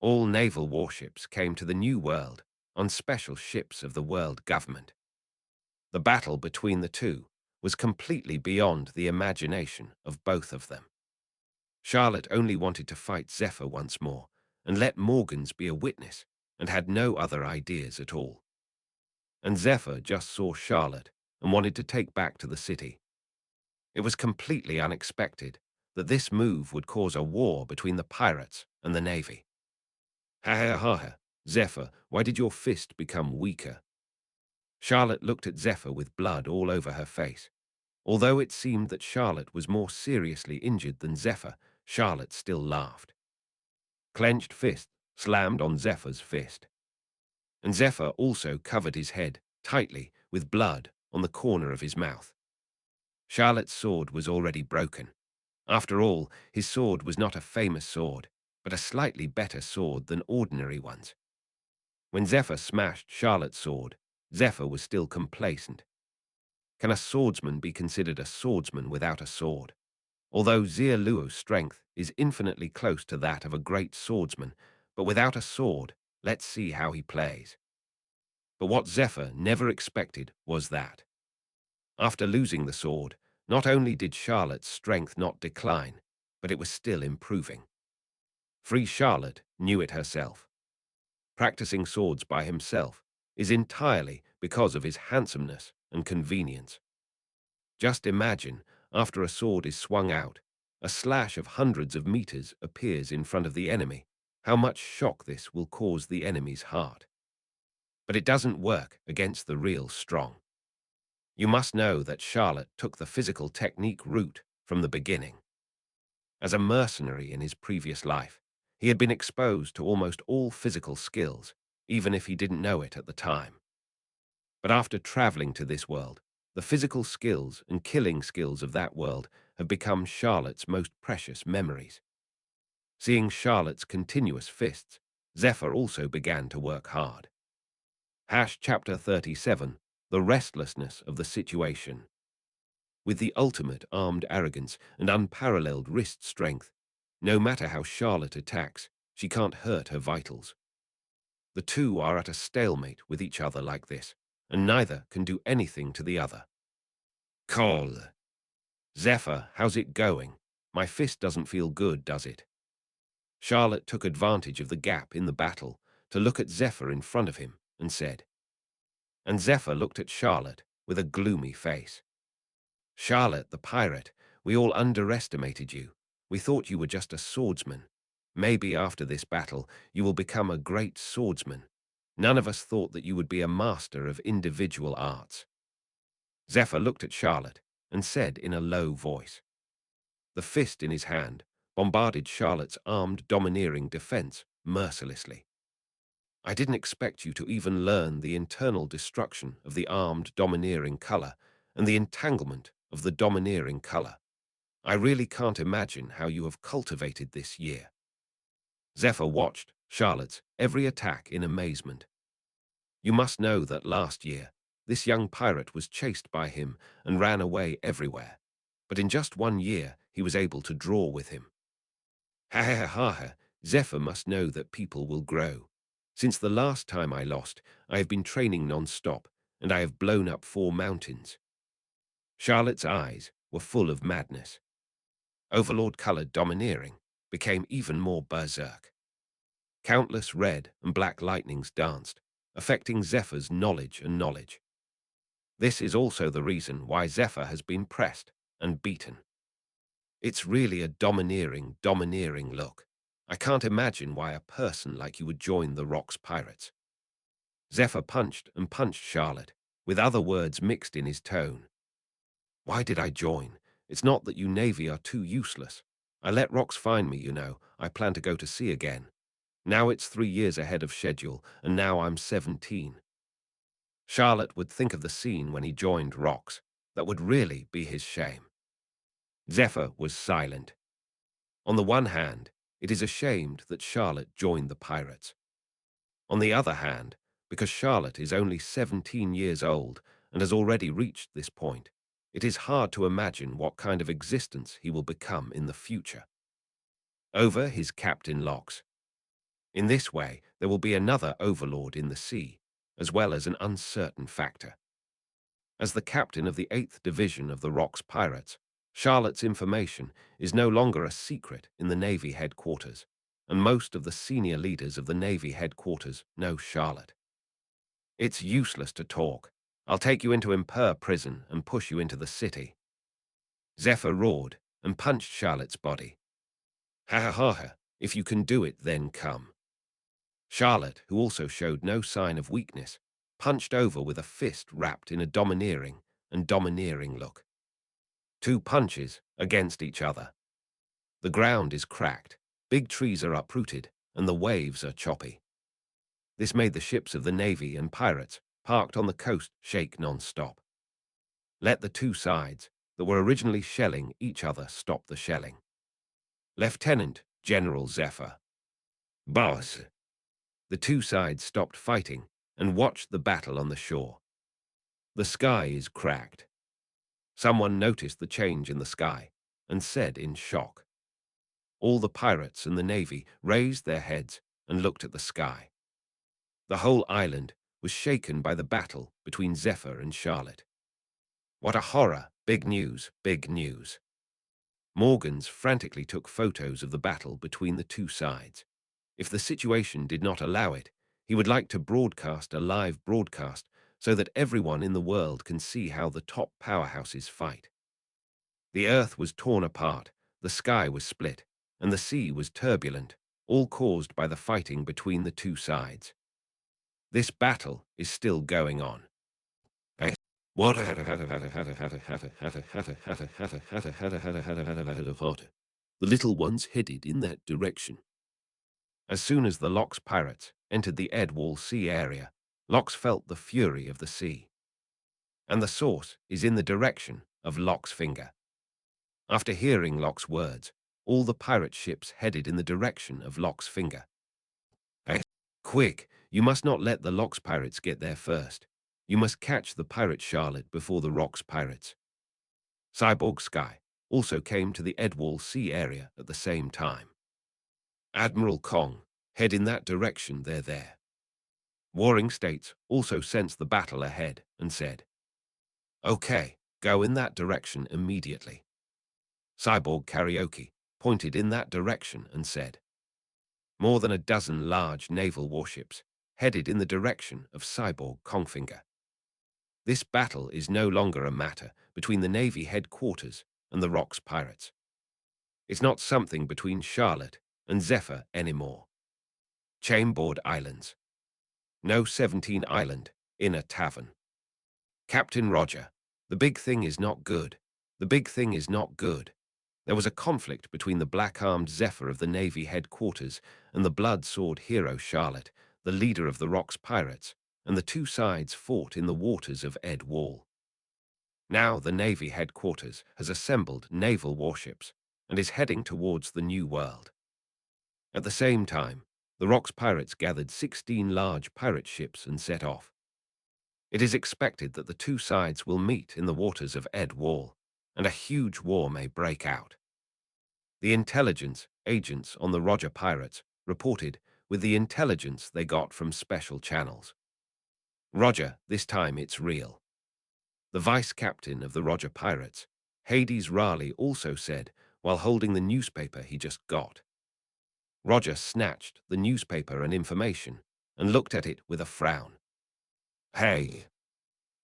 all naval warships came to the New World on special ships of the world government. The battle between the two was completely beyond the imagination of both of them. Charlotte only wanted to fight Zephr once more and let Morgans be a witness and had no other ideas at all. And Zephr just saw Charlotte and wanted to take back to the city. It was completely unexpected that this move would cause a war between the pirates and the Navy. Ha ha ha ha, Zephr, why did your fist become weaker? Charlotte looked at Zephr with blood all over her face. Although it seemed that Charlotte was more seriously injured than Zephr, Charlotte still laughed. Clenched fist slammed on Zephyr's fist. And Zephr also covered his head tightly with blood on the corner of his mouth. Charlotte's sword was already broken. After all, his sword was not a famous sword, but a slightly better sword than ordinary ones. When Zephr smashed Charlotte's sword, Zephr was still complacent. Can a swordsman be considered a swordsman without a sword? Although Zia Luo's strength is infinitely close to that of a great swordsman, but without a sword, let's see how he plays. But what Zephr never expected was that. After losing the sword, not only did Charlotte's strength not decline, but it was still improving. Free Charlotte knew it herself. Practicing swords by himself is entirely because of his handsomeness and convenience. Just imagine, after a sword is swung out, a slash of hundreds of meters appears in front of the enemy, how much shock this will cause the enemy's heart. But it doesn't work against the real strong. You must know that Charlotte took the physical technique route from the beginning. As a mercenary in his previous life, he had been exposed to almost all physical skills, even if he didn't know it at the time. But after traveling to this world, the physical skills and killing skills of that world have become Charlotte's most precious memories. Seeing Charlotte's continuous fists, Zephr also began to work hard. Chapter 37, The Restlessness of the Situation. With the ultimate armed arrogance and unparalleled wrist strength, no matter how Charlotte attacks, she can't hurt her vitals. The two are at a stalemate with each other like this, and neither can do anything to the other. Call. Zephr, how's it going? My fist doesn't feel good, does it? Charlotte took advantage of the gap in the battle to look at Zephr in front of him and said. And Zephr looked at Charlotte with a gloomy face. Charlotte, the pirate, we all underestimated you. We thought you were just a swordsman. Maybe after this battle you will become a great swordsman. None of us thought that you would be a master of individual arts. Zephr looked at Charlotte and said in a low voice. The fist in his hand bombarded Charlotte's armed domineering defense mercilessly. I didn't expect you to even learn the internal destruction of the armed domineering color and the entanglement of the domineering color. I really can't imagine how you have cultivated this year. Zephr watched Charlotte's every attack in amazement. You must know that last year, this young pirate was chased by him and ran away everywhere. But in just 1 year, he was able to draw with him. Ha ha ha ha, Zephyr must know that people will grow. Since the last time I lost, I have been training non-stop, and I have blown up 4 mountains. Charlotte's eyes were full of madness. Overlord-colored domineering became even more berserk. Countless red and black lightnings danced, affecting Zephyr's knowledge and knowledge. This is also the reason why Zephyr has been pressed and beaten. It's really a domineering look. I can't imagine why a person like you would join the Rocks Pirates. Zephyr punched and punched Charlotte, with other words mixed in his tone. Why did I join? It's not that you Navy are too useless. I let Rocks find me, you know. I plan to go to sea again. Now it's 3 years ahead of schedule, and now I'm 17. Charlotte would think of the scene when he joined Rocks. That would really be his shame. Zephyr was silent. On the one hand, it is ashamed that Charlotte joined the pirates. On the other hand, because Charlotte is only 17 years old and has already reached this point, it is hard to imagine what kind of existence he will become in the future. Over his captain locks. In this way, there will be another overlord in the sea, as well as an uncertain factor. As the captain of the 8th Division of the Rocks Pirates, Charlotte's information is no longer a secret in the Navy headquarters, and most of the senior leaders of the Navy headquarters know Charlotte. It's useless to talk. I'll take you into Imper prison and push you into the city. Zephyr roared and punched Charlotte's body. Ha ha ha ha, if you can do it, then come. Charlotte, who also showed no sign of weakness, punched over with a fist wrapped in a domineering look. 2 punches against each other. The ground is cracked, big trees are uprooted, and the waves are choppy. This made the ships of the Navy and pirates parked on the coast shake non-stop. Let the 2 sides that were originally shelling each other stop the shelling. Lieutenant General Zephyr. Boss. The 2 sides stopped fighting and watched the battle on the shore. The sky is cracked. Someone noticed the change in the sky and said in shock. All the pirates and the Navy raised their heads and looked at the sky. The whole island was shaken by the battle between Zephyr and Charlotte. What a horror! Big news, big news. Morgans frantically took photos of the battle between the 2 sides. If the situation did not allow it, he would like to broadcast a live broadcast so that everyone in the world can see how the top powerhouses fight. The earth was torn apart, the sky was split, and the sea was turbulent, all caused by the fighting between the 2 sides. This battle is still going on. What? The little ones headed in that direction. As soon as the Lox pirates entered the Edwall Sea area, Lox felt the fury of the sea. And the source is in the direction of Lox's finger. After hearing Lox's words, all the pirate ships headed in the direction of Lox's finger. Quick, you must not let the Lox pirates get there first. You must catch the pirate Charlotte before the Rocks pirates. Cyborg Sky also came to the Edwall Sea area at the same time. Admiral Kong, head in that direction, they're there. Warring States also sensed the battle ahead and said, okay, go in that direction immediately. Cyborg Karaoke pointed in that direction and said, more than a dozen large naval warships headed in the direction of Cyborg Kongfinger. This battle is no longer a matter between the Navy headquarters and the Rocks pirates. It's not something between Charlotte and Zephyr anymore. Chainboard Islands. No 17 Island in a tavern. Captain Roger, the big thing is not good. The big thing is not good. There was a conflict between the black-armed Zephyr of the Navy headquarters and the blood-sword hero Charlotte, the leader of the Rocks pirates, and the 2 sides fought in the waters of Edwall. Now the Navy headquarters has assembled naval warships and is heading towards the New World. At the same time, the Rocks pirates gathered 16 large pirate ships and set off. It is expected that the 2 sides will meet in the waters of Edwall, and a huge war may break out. The intelligence agents on the Roger pirates reported with the intelligence they got from special channels. Roger, this time it's real. The vice captain of the Roger pirates, Hades Raleigh, also said while holding the newspaper he just got. Roger snatched the newspaper and information and looked at it with a frown. Hey!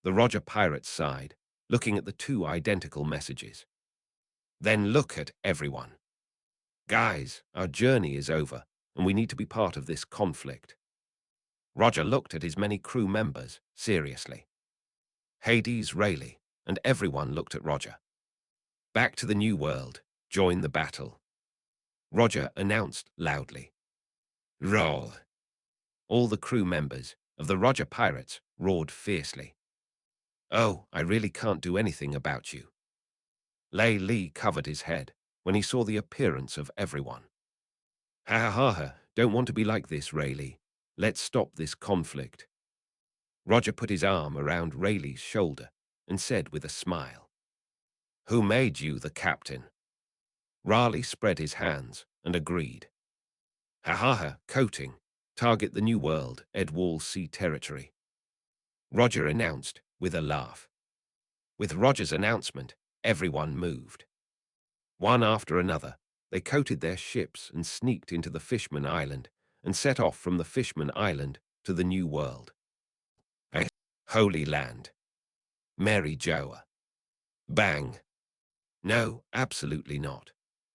The Roger pirates sighed, looking at the two identical messages. Then look at everyone. Guys, our journey is over, and we need to be part of this conflict. Roger looked at his many crew members seriously. Hades, Raleigh, and everyone looked at Roger. Back to the New World, join the battle. Roger announced loudly. Roll! All the crew members of the Roger pirates roared fiercely. Oh, I really can't do anything about you. Lei Li covered his head when he saw the appearance of everyone. Ha ha ha, don't want to be like this, Rayleigh. Let's stop this conflict. Roger put his arm around Rayleigh's shoulder and said with a smile, Who made you the captain? Raleigh spread his hands and agreed. Ha ha ha, coating. Target the New World, Edwall Sea territory. Roger announced with a laugh. With Roger's announcement, everyone moved. One after another, they coated their ships and sneaked into the Fishman Island and set off from the Fishman Island to the New World. Holy Land. Mary Joa. Bang. No, absolutely not.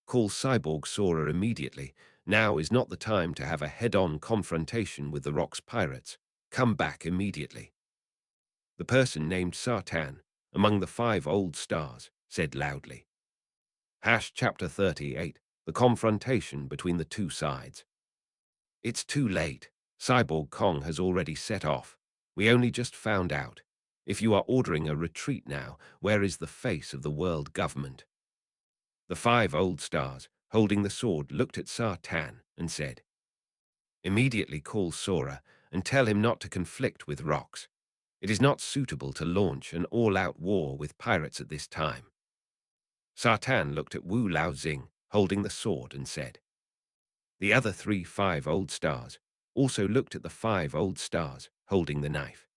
Call Cyborg Sora immediately. Now is not the time to have a head-on confrontation with the Rock's pirates. Come back immediately. The person named Sartan, among the 5 old stars, said loudly. Chapter 38, the confrontation between the two sides. It's too late. Cyborg Kong has already set off. We only just found out. If you are ordering a retreat now, where is the face of the world government? The 5 old stars, holding the sword, looked at Sartan and said, Immediately call Sora and tell him not to conflict with rocks. It is not suitable to launch an all-out war with pirates at this time. Sartan looked at Wu Lao Xing, holding the sword, and said. The other 5 old stars also looked at the 5 old stars, holding the knife.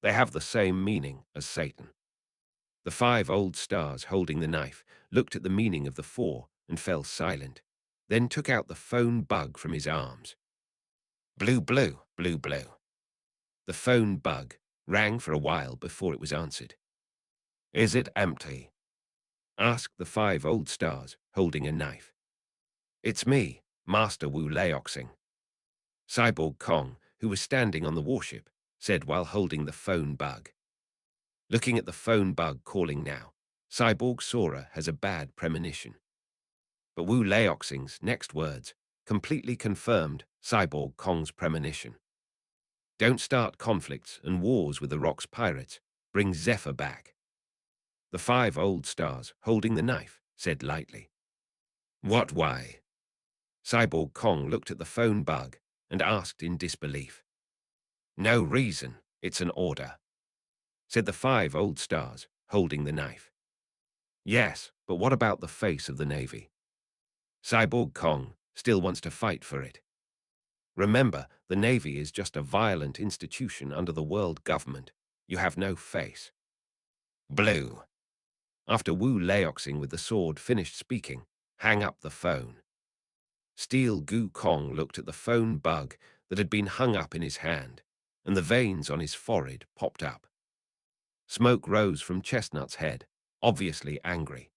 They have the same meaning as Satan. The 5 old stars holding the knife looked at the meaning of the 4 and fell silent, then took out the phone bug from his arms. Blue, blue, blue, blue. The phone bug rang for a while before it was answered. Is it empty? Asked the 5 old stars, holding a knife. It's me, Master Wu Laoxing. Cyborg Kong, who was standing on the warship, said while holding the phone bug. Looking at the phone bug calling now, Cyborg Sora has a bad premonition. But Wu Laoxing's next words completely confirmed Cyborg Kong's premonition. Don't start conflicts and wars with the Rock's pirates. Bring Zephr back. The 5 old stars, holding the knife, said lightly. What, why? Cyborg Kong looked at the phone bug and asked in disbelief. No reason, it's an order, said the 5 old stars, holding the knife. Yes, but what about the face of the Navy? Cyborg Kong still wants to fight for it. Remember, the Navy is just a violent institution under the world government. You have no face. Blue. After Wu Laoxing with the sword finished speaking, hang up the phone. Steel Gu Kong looked at the phone bug that had been hung up in his hand, and the veins on his forehead popped up. Smoke rose from Chestnut's head, obviously angry.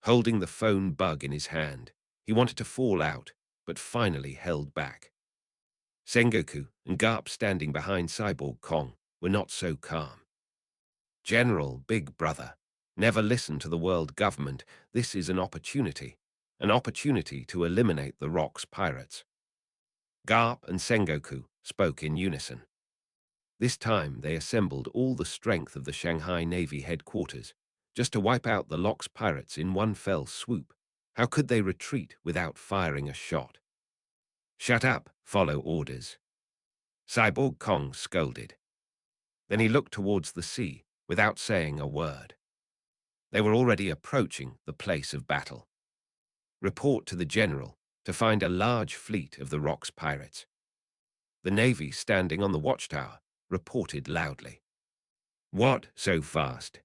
Holding the phone bug in his hand, he wanted to fall out, but finally held back. Sengoku and Garp, standing behind Cyborg Kong, were not so calm. General, big brother, never listen to the world government. This is an opportunity to eliminate the Rock's pirates. Garp and Sengoku spoke in unison. This time they assembled all the strength of the Shanghai Navy headquarters, just to wipe out the Rock's pirates in one fell swoop. How could they retreat without firing a shot? Shut up, follow orders. Cyborg Kong scolded. Then he looked towards the sea without saying a word. They were already approaching the place of battle. Report to the general to find a large fleet of the Rocks pirates. The Navy, standing on the watchtower, reported loudly. What, so fast?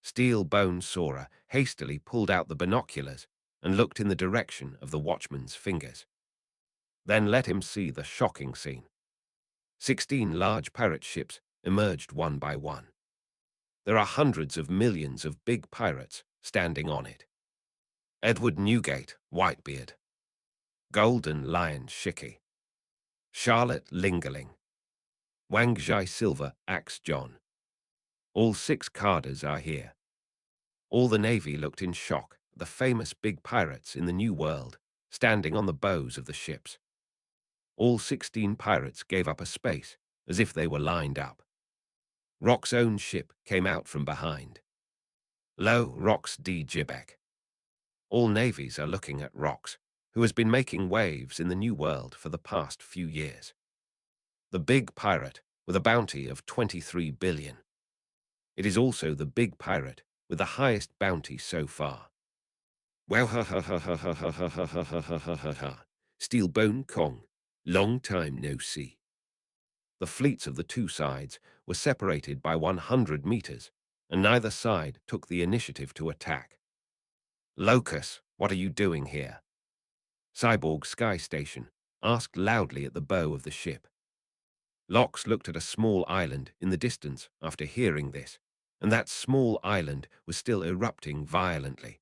Steel-Bone Sora hastily pulled out the binoculars and looked in the direction of the watchman's fingers. Then let him see the shocking scene. 16 large pirate ships emerged one by one. There are hundreds of millions of big pirates standing on it. Edward Newgate, Whitebeard. Golden Lion Shiki. Charlotte Lingerling. Wang Zhai Silver Axe John. All 6 carders are here. All the Navy looked in shock at the famous big pirates in the New World standing on the bows of the ships. All 16 pirates gave up a space as if they were lined up. Rock's own ship came out from behind. Lo, Rock's D. Gibek. All navies are looking at Rock's, who has been making waves in the New World for the past few years. The big pirate with a bounty of 23 billion. It is also the big pirate with the highest bounty so far. Well, ha ha ha ha ha ha ha ha ha ha ha ha ha ha. Steel-Bone Kong, long time no see. The fleets of the 2 sides were separated by 100 meters, and neither side took the initiative to attack. Locus, what are you doing here? Cyborg Sky Station asked loudly at the bow of the ship. Lox looked at a small island in the distance after hearing this, and that small island was still erupting violently.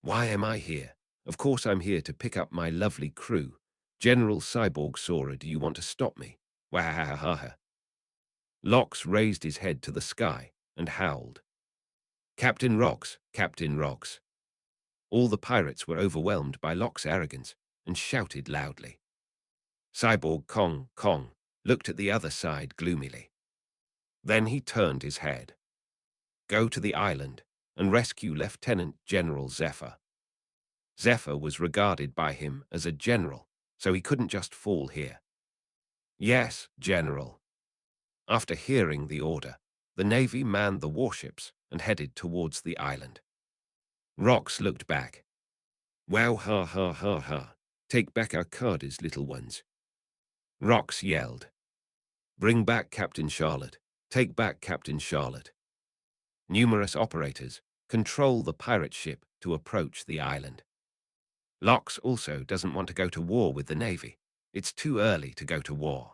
Why am I here? Of course I'm here to pick up my lovely crew. General Cyborg Sora, do you want to stop me? Wahahaha. Lox raised his head to the sky and howled. Captain Rocks, Captain Rocks. All the pirates were overwhelmed by Lox's arrogance and shouted loudly. Cyborg Kong looked at the other side gloomily. Then he turned his head. Go to the island and rescue Lieutenant General Zephr. Zephr was regarded by him as a general, so he couldn't just fall here. Yes, General. After hearing the order, the Navy manned the warships and headed towards the island. Rox looked back. Wow, ha ha ha ha. Take back our carders, little ones. Rox yelled. Bring back Captain Charlotte. Take back Captain Charlotte. Numerous operators control the pirate ship to approach the island. Lox also doesn't want to go to war with the Navy. It's too early to go to war.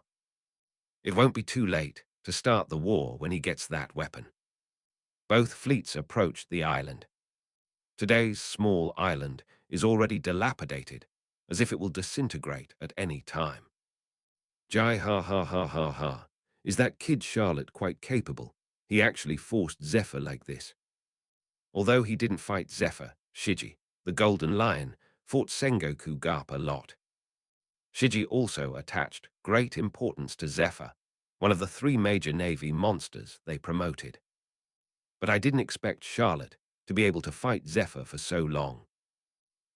It won't be too late to start the war when he gets that weapon. Both fleets approached the island. Today's small island is already dilapidated, as if it will disintegrate at any time. Jai ha ha ha ha ha. Is that kid Charlotte quite capable? He actually forced Zephr like this. Although he didn't fight Zephr, Shiji, the Golden Lion, fought Sengoku Garp a lot. Shiji also attached great importance to Zephr, one of the 3 major Navy monsters they promoted. But I didn't expect Charlotte to be able to fight Zephr for so long.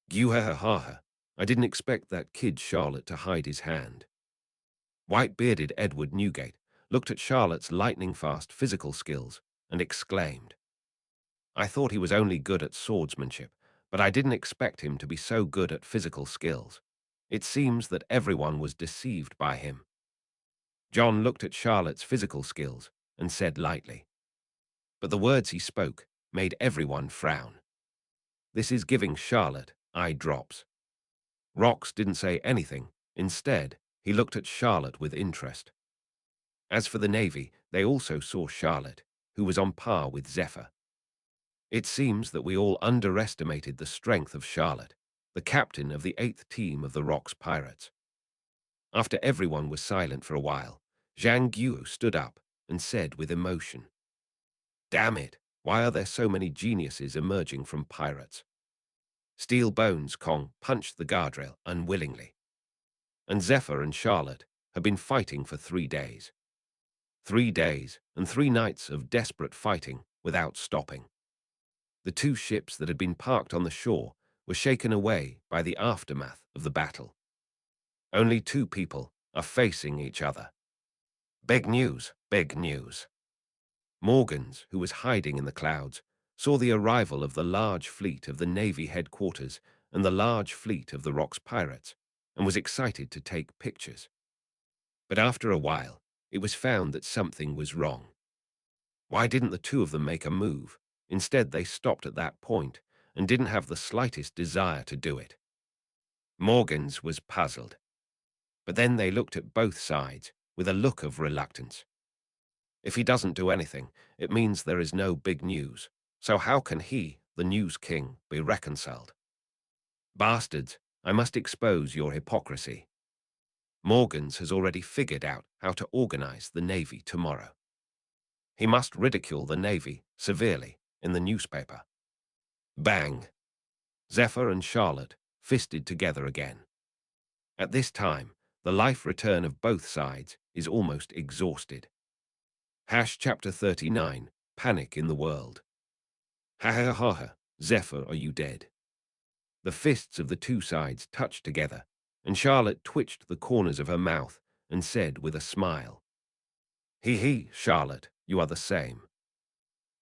Gyuhahaha, I didn't expect that kid Charlotte to hide his hand. White-bearded Edward Newgate looked at Charlotte's lightning-fast physical skills and exclaimed. I thought he was only good at swordsmanship, but I didn't expect him to be so good at physical skills. It seems that everyone was deceived by him. John looked at Charlotte's physical skills and said lightly. But the words he spoke made everyone frown. This is giving Charlotte eye drops. Rox didn't say anything. Instead, he looked at Charlotte with interest. As for the Navy, they also saw Charlotte, who was on par with Zephr. It seems that we all underestimated the strength of Charlotte, the captain of the 8th team of the Rocks Pirates. After everyone was silent for a while, Zhang Guo stood up and said with emotion, Damn it, why are there so many geniuses emerging from pirates? Steel Bones Kong punched the guardrail unwillingly. And Zephr and Charlotte had been fighting for 3 days. 3 days and 3 nights of desperate fighting without stopping. The 2 ships that had been parked on the shore were shaken away by the aftermath of the battle. Only 2 people are facing each other. Big news, big news. Morgans, who was hiding in the clouds, saw the arrival of the large fleet of the Navy headquarters and the large fleet of the Rock's pirates and was excited to take pictures. But after a while, it was found that something was wrong. Why didn't the two of them make a move? Instead, they stopped at that point and didn't have the slightest desire to do it. Morgans was puzzled. But then they looked at both sides with a look of reluctance. If he doesn't do anything, it means there is no big news. So how can he, the news king, be reconciled? Bastards, I must expose your hypocrisy. Morgans has already figured out how to organize the Navy tomorrow. He must ridicule the Navy severely in the newspaper. Bang! Zephyr and Charlotte fisted together again. At this time, the life return of both sides is almost exhausted. Chapter 39, Panic in the World. Ha ha ha ha, Zephyr, are you dead? The fists of the two sides touched together, and Charlotte twitched the corners of her mouth and said with a smile, He, Charlotte, you are the same.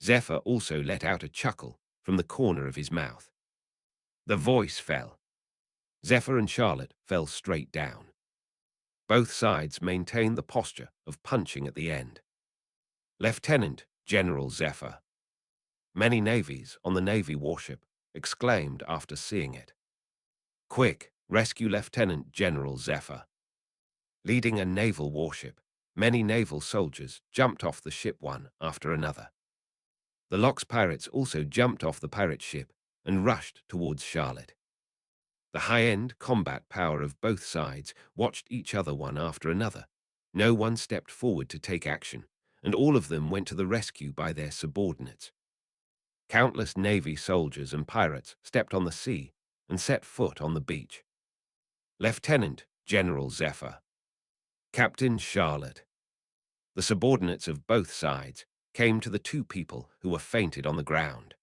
Zephyr also let out a chuckle from the corner of his mouth. The voice fell. Zephyr and Charlotte fell straight down. Both sides maintained the posture of punching at the end. Lieutenant General Zephyr. Many navies on the Navy warship exclaimed after seeing it. Quick, rescue Lieutenant General Zephyr. Leading a naval warship, many naval soldiers jumped off the ship one after another. The Lock's pirates also jumped off the pirate ship and rushed towards Charlotte. The high-end combat power of both sides watched each other one after another. No one stepped forward to take action, and all of them went to the rescue by their subordinates. Countless Navy soldiers and pirates stepped on the sea and set foot on the beach. Lieutenant General Zephyr. Captain Charlotte. The subordinates of both sides came to the two people who were fainted on the ground.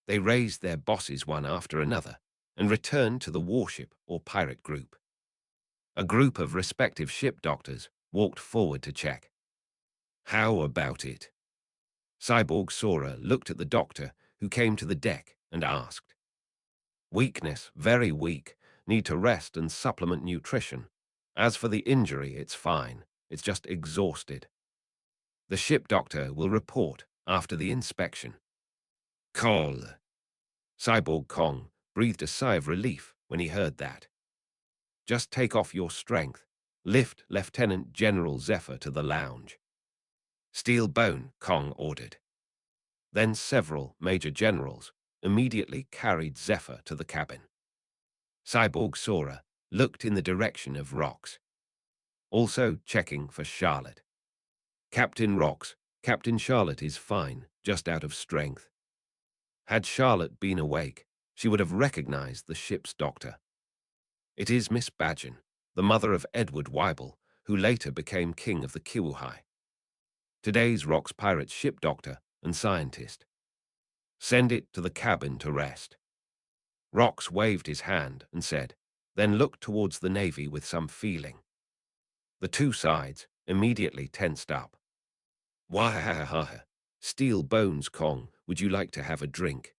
They raised their bosses one after another and returned to the warship or pirate group. A group of respective ship doctors walked forward to check. How about it? Cyborg Sora looked at the doctor who came to the deck and asked. Weakness, very weak, need to rest and supplement nutrition. As for the injury, it's fine. It's just exhausted. The ship doctor will report after the inspection. Call. Cyborg Kong breathed a sigh of relief when he heard that. Just take off your strength. Lift Lieutenant General Zephyr to the lounge. Steel Bone, Kong ordered. Then several major generals immediately carried Zephyr to the cabin. Cyborg Sora looked in the direction of Rox, also checking for Charlotte. Captain Rox, Captain Charlotte is fine, just out of strength. Had Charlotte been awake, she would have recognized the ship's doctor. It is Miss Badgen, the mother of Edward Weibel, who later became king of the Kiwuhai. Today's Rox pirate ship doctor and scientist. Send it to the cabin to rest. Rox waved his hand and said, then looked towards the Navy with some feeling. The two sides immediately tensed up. Wahahaha, Steel Bones Kong, would you like to have a drink?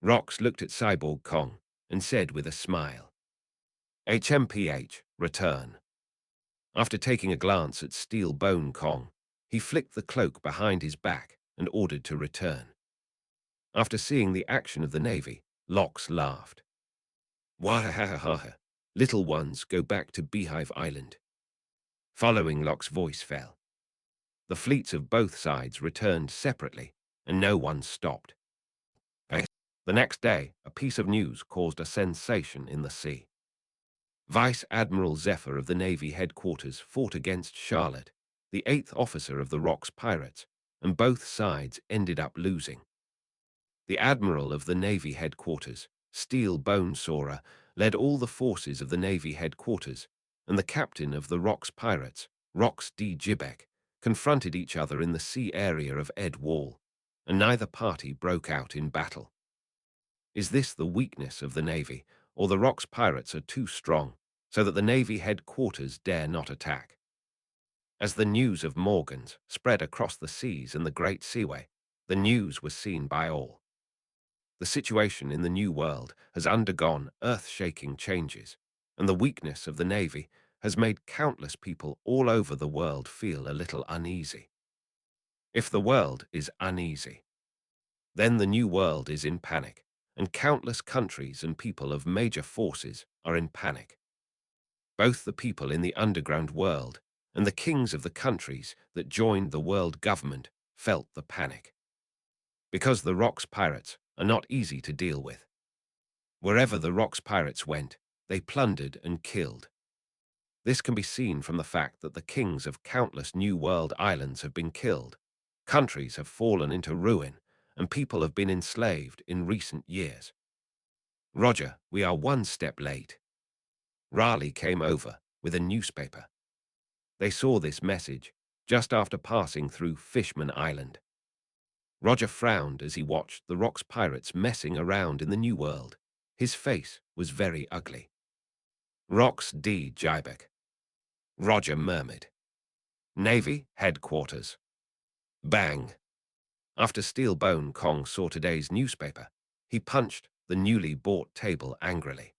Rox looked at Cyborg Kong and said with a smile. HMPH, return. After taking a glance at Steel Bone Kong, he flicked the cloak behind his back and ordered to return. After seeing the action of the Navy, Lox laughed. Wahahaha, little ones go back to Beehive Island. Following Lox's voice fell. The fleets of both sides returned separately, and no one stopped. The next day, a piece of news caused a sensation in the sea. Vice Admiral Zephyr of the Navy headquarters fought against Charlotte, the 8th officer of the Rox pirates, and both sides ended up losing. The Admiral of the Navy headquarters, Steel Bone Sora, led all the forces of the Navy headquarters, and the captain of the Rox pirates, Rox D. Gibek, confronted each other in the sea area of Ed Wall, and neither party broke out in battle. Is this the weakness of the Navy, or the Rox pirates are too strong, so that the Navy headquarters dare not attack? As the news of Morgans spread across the seas and the Great Seaway, the news was seen by all. The situation in the New World has undergone earth-shaking changes, and the weakness of the Navy has made countless people all over the world feel a little uneasy. If the world is uneasy, then the New World is in panic, and countless countries and people of major forces are in panic. Both the people in the underground world and the kings of the countries that joined the world government felt the panic. Because the Rocks pirates are not easy to deal with. Wherever the Rocks pirates went, they plundered and killed. This can be seen from the fact that the kings of countless New World islands have been killed, countries have fallen into ruin, and people have been enslaved in recent years. Roger, we are one step late. Raleigh came over with a newspaper. They saw this message just after passing through Fishman Island. Roger frowned as he watched the Rocks pirates messing around in the New World. His face was very ugly. Rocks D. Jibek. Roger murmured. Navy headquarters. Bang. After Steelbone Kong saw today's newspaper, he punched the newly bought table angrily.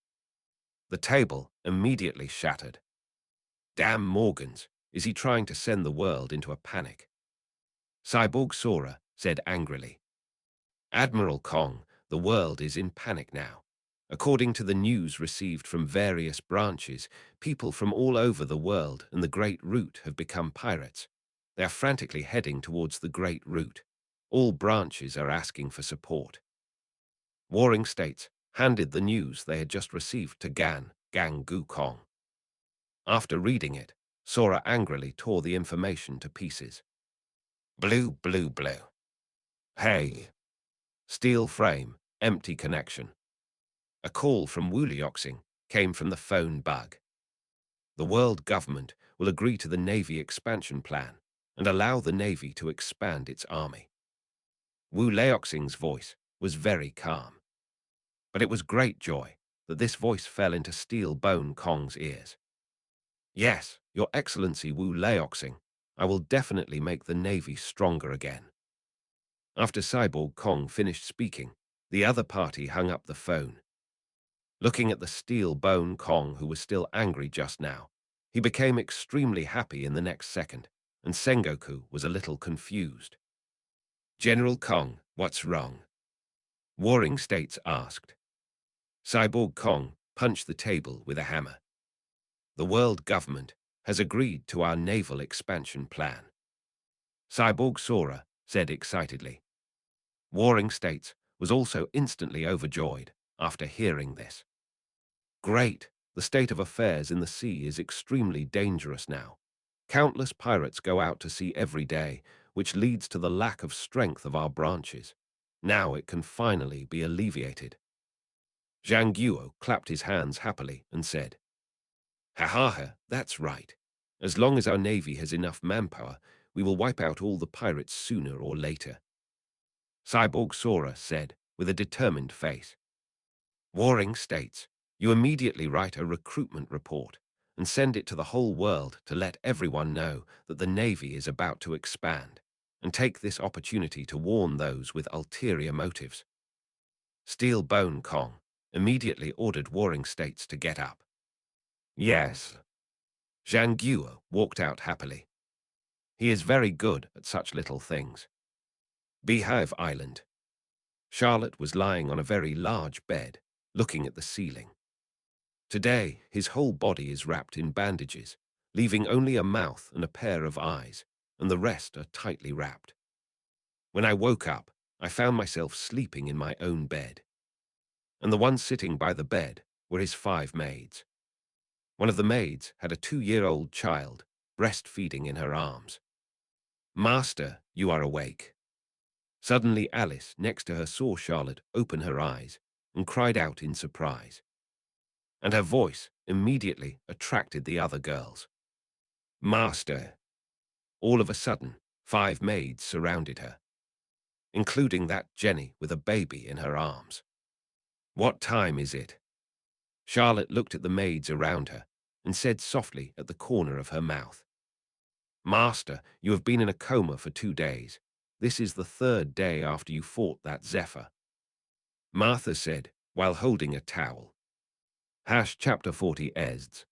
The table immediately shattered. Damn Morgans, is he trying to send the world into a panic? Cyborg Sora said angrily. Admiral Kong, the world is in panic now. According to the news received from various branches, people from all over the world and the Great Route have become pirates. They are frantically heading towards the Great Route. All branches are asking for support. Warring states handed the news they had just received to Gang Gu Kong. After reading it, Sora angrily tore the information to pieces. Blue, blue, blue. Hey. Steel frame, empty connection. A call from Wulioxing came from the phone bug. The world government will agree to the Navy expansion plan and allow the Navy to expand its army. Wulioxing's voice was very calm. But it was great joy that this voice fell into Steelbone Kong's ears. Yes, Your Excellency Wulioxing, I will definitely make the Navy stronger again. After Cyborg Kong finished speaking, the other party hung up the phone. Looking at the Steelbone Kong, who was still angry just now, he became extremely happy in the next second, and Sengoku was a little confused. General Kong, what's wrong? Warring States asked. Cyborg Kong punched the table with a hammer. The world government has agreed to our naval expansion plan. Cyborg Sora said excitedly. Warring States was also instantly overjoyed after hearing this. Great! The state of affairs in the sea is extremely dangerous now. Countless pirates go out to sea every day, which leads to the lack of strength of our branches. Now it can finally be alleviated. Zhang Guo clapped his hands happily and said, "Ha ha ha, that's right. As long as our navy has enough manpower, we will wipe out all the pirates sooner or later." Cyborg Sora said with a determined face. Warring States, you immediately write a recruitment report and send it to the whole world to let everyone know that the Navy is about to expand, and take this opportunity to warn those with ulterior motives. Steelbone Kong immediately ordered Warring States to get up. Yes. Zhang Guo walked out happily. He is very good at such little things. Beehive Island. Charlotte was lying on a very large bed, looking at the ceiling. Today, his whole body is wrapped in bandages, leaving only a mouth and a pair of eyes, and the rest are tightly wrapped. When I woke up, I found myself sleeping in my own bed. And the ones sitting by the bed were his 5 maids. One of the maids had a 2-year-old child, breastfeeding in her arms. "Master, you are awake." Suddenly Alice, next to her, saw Charlotte open her eyes and cried out in surprise. And her voice immediately attracted the other girls. "Master." All of a sudden, 5 maids surrounded her, including that Jenny with a baby in her arms. "What time is it?" Charlotte looked at the maids around her and said softly at the corner of her mouth, "Master, you have been in a coma for 2 days. This is the 3rd day after you fought that Zephr." Martha said, while holding a towel. Chapter 40 Esds.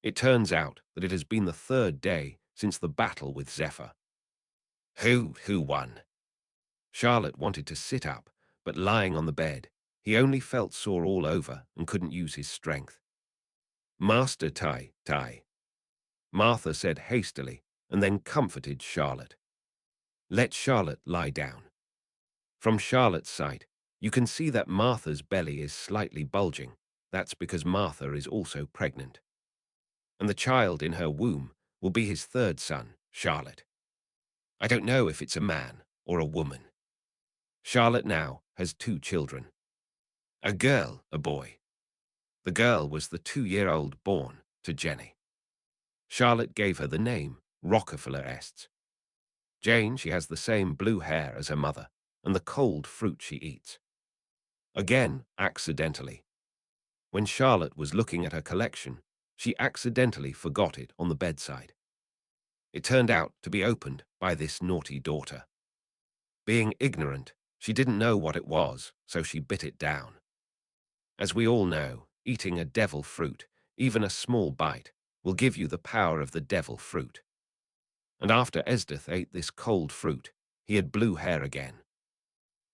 It turns out that it has been the third day since the battle with Zephr. Who won? Charlotte wanted to sit up, but lying on the bed, he only felt sore all over and couldn't use his strength. Master Tai. Martha said hastily, and then comforted Charlotte. Let Charlotte lie down. From Charlotte's sight, you can see that Martha's belly is slightly bulging. That's because Martha is also pregnant. And the child in her womb will be his third son, Charlotte. I don't know if it's a man or a woman. Charlotte now has 2 children. A girl, a boy. The girl was the 2-year-old born to Jenny. Charlotte gave her the name Rockefeller Estes. Jane, she has the same blue hair as her mother and the cold fruit she eats. Again, accidentally. When Charlotte was looking at her collection, she accidentally forgot it on the bedside. It turned out to be opened by this naughty daughter. Being ignorant, she didn't know what it was, so she bit it down. As we all know, eating a devil fruit, even a small bite, will give you the power of the devil fruit. And after Esdith ate this cold fruit, he had blue hair again.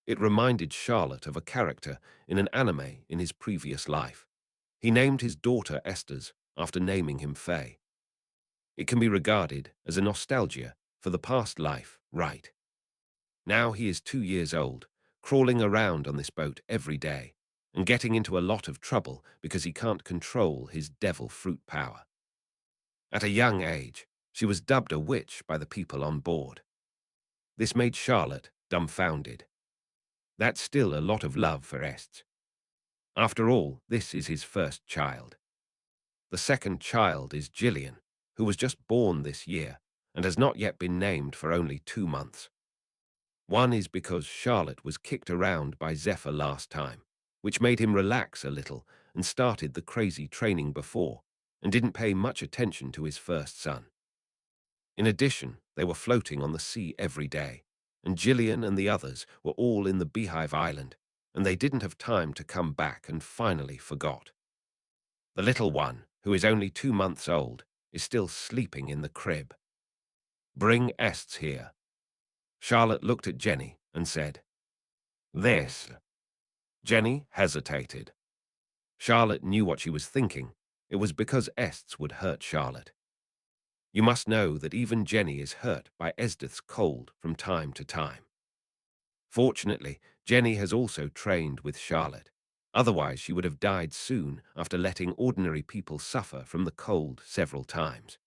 It reminded Charlotte of a character in an anime in his previous life. He named his daughter Estes after naming him Faye. It can be regarded as a nostalgia for the past life, right? Now he is 2 years old, crawling around on this boat every day, and getting into a lot of trouble because he can't control his devil fruit power. At a young age, she was dubbed a witch by the people on board. This made Charlotte dumbfounded. That's still a lot of love for Estes. After all, this is his first child. The second child is Gillian, who was just born this year and has not yet been named for only 2 months. One is because Charlotte was kicked around by Zephr last time, which made him relax a little and started the crazy training before, and didn't pay much attention to his first son. In addition, they were floating on the sea every day, and Gillian and the others were all in the Beehive Island, and they didn't have time to come back and finally forgot. The little one, who is only 2 months old, is still sleeping in the crib. Bring Estes here. Charlotte looked at Jenny and said, This. Jenny hesitated. Charlotte knew what she was thinking. It was because Estes would hurt Charlotte. You must know that even Jenny is hurt by Esdith's cold from time to time. Fortunately, Jenny has also trained with Charlotte. Otherwise, she would have died soon after letting ordinary people suffer from the cold several times.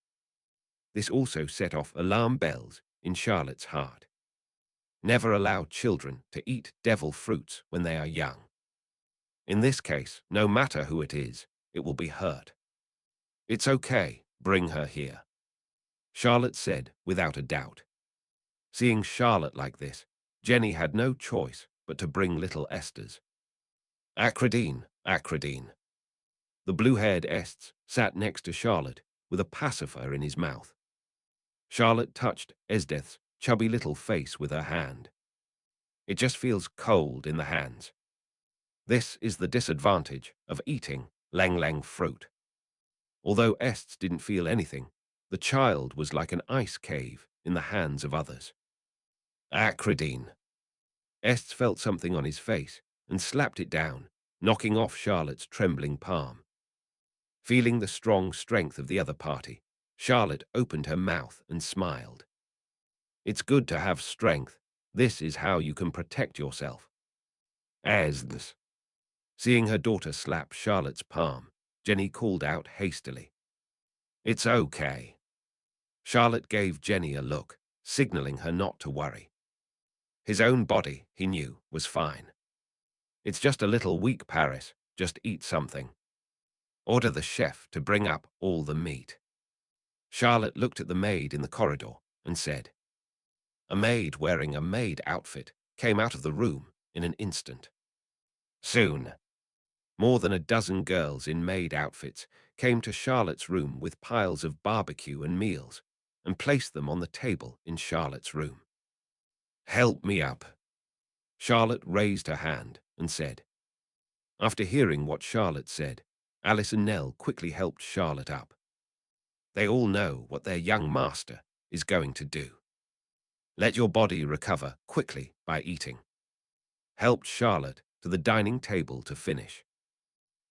This also set off alarm bells in Charlotte's heart. Never allow children to eat devil fruits when they are young. In this case, no matter who it is, it will be hurt. It's okay, bring her here. Charlotte said without a doubt. Seeing Charlotte like this, Jenny had no choice but to bring little Estes. Acridine. The blue-haired Estes sat next to Charlotte with a pacifier in his mouth. Charlotte touched Esdith's chubby little face with her hand. It just feels cold in the hands. This is the disadvantage of eating lang fruit. Although Estes didn't feel anything, the child was like an ice cave in the hands of others. Acridine. Estes felt something on his face and slapped it down, knocking off Charlotte's trembling palm. Feeling the strong strength of the other party, Charlotte opened her mouth and smiled. It's good to have strength. This is how you can protect yourself. Estes. Seeing her daughter slap Charlotte's palm, Jenny called out hastily. It's okay. Charlotte gave Jenny a look, signaling her not to worry. His own body, he knew, was fine. It's just a little weak, Paris. Just eat something. Order the chef to bring up all the meat. Charlotte looked at the maid in the corridor and said. A maid wearing a maid outfit came out of the room in an instant. Soon, more than a dozen girls in maid outfits came to Charlotte's room with piles of barbecue and meals and placed them on the table in Charlotte's room. Help me up. Charlotte raised her hand and said. After hearing what Charlotte said, Alice and Nell quickly helped Charlotte up. They all know what their young master is going to do. Let your body recover quickly by eating. Helped Charlotte to the dining table to finish.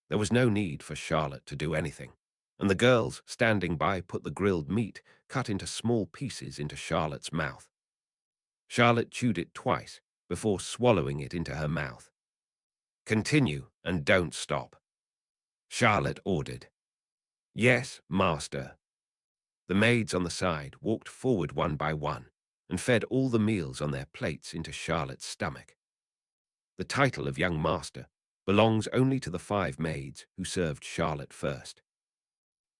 There was no need for Charlotte to do anything, and the girls standing by put the grilled meat cut into small pieces into Charlotte's mouth. Charlotte chewed it twice before swallowing it into her mouth. Continue and don't stop, Charlotte ordered. Yes, master. The maids on the side walked forward one by one and fed all the meals on their plates into Charlotte's stomach. The title of young master belongs only to the 5 maids who served Charlotte first.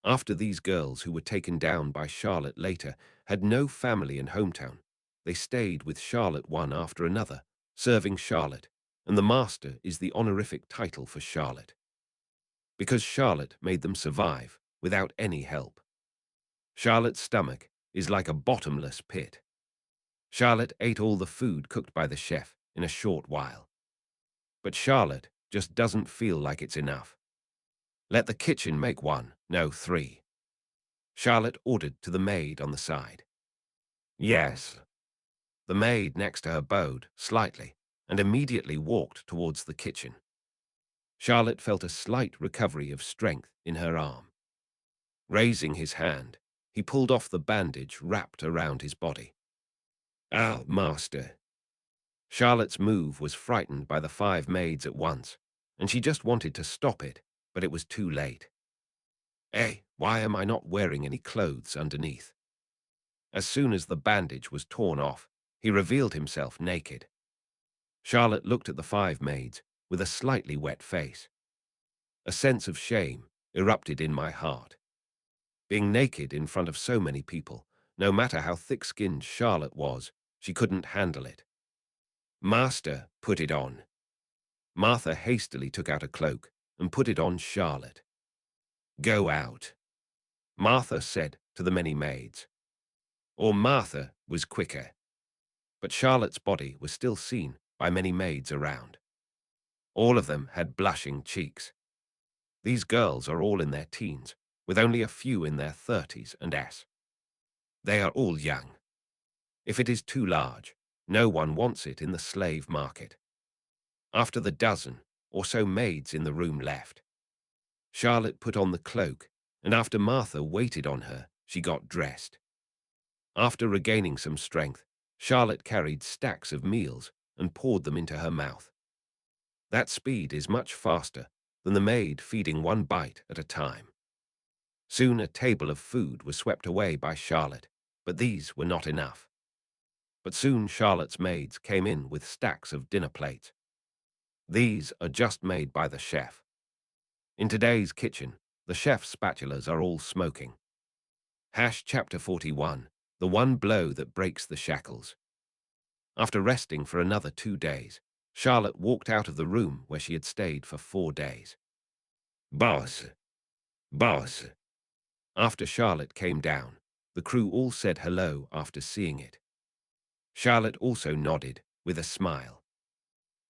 After these girls, who were taken down by Charlotte later, had no family and hometown, they stayed with Charlotte one after another, serving Charlotte, and the master is the honorific title for Charlotte. Because Charlotte made them survive without any help. Charlotte's stomach is like a bottomless pit. Charlotte ate all the food cooked by the chef in a short while. But Charlotte just doesn't feel like it's enough. Let the kitchen make 1, no 3. Charlotte ordered to the maid on the side. Yes. The maid next to her bowed slightly and immediately walked towards the kitchen. Charlotte felt a slight recovery of strength in her arm. Raising his hand, he pulled off the bandage wrapped around his body. Ah, master. Charlotte's move was frightened by the 5 maids at once, and she just wanted to stop it, but it was too late. Why am I not wearing any clothes underneath? As soon as the bandage was torn off, he revealed himself naked. Charlotte looked at the 5 maids with a slightly wet face. A sense of shame erupted in my heart. Being naked in front of so many people, no matter how thick-skinned Charlotte was, she couldn't handle it. Master, put it on. Martha hastily took out a cloak and put it on Charlotte. Go out, Martha said to the many maids. Or Martha was quicker. But Charlotte's body was still seen by many maids around. All of them had blushing cheeks. These girls are all in their teens, with only a few in their 30s and s. They are all young. If it is too large, no one wants it in the slave market. After the dozen or so maids in the room left, Charlotte put on the cloak, and after Martha waited on her, she got dressed. After regaining some strength, Charlotte carried stacks of meals and poured them into her mouth. That speed is much faster than the maid feeding 1 bite at a time. Soon a table of food was swept away by Charlotte, but these were not enough. But soon Charlotte's maids came in with stacks of dinner plates. These are just made by the chef. In today's kitchen, the chef's spatulas are all smoking. Chapter 41, the one blow that breaks the shackles. After resting for another 2 days, Charlotte walked out of the room where she had stayed for 4 days. Boss. Boss. After Charlotte came down, the crew all said hello after seeing it. Charlotte also nodded with a smile.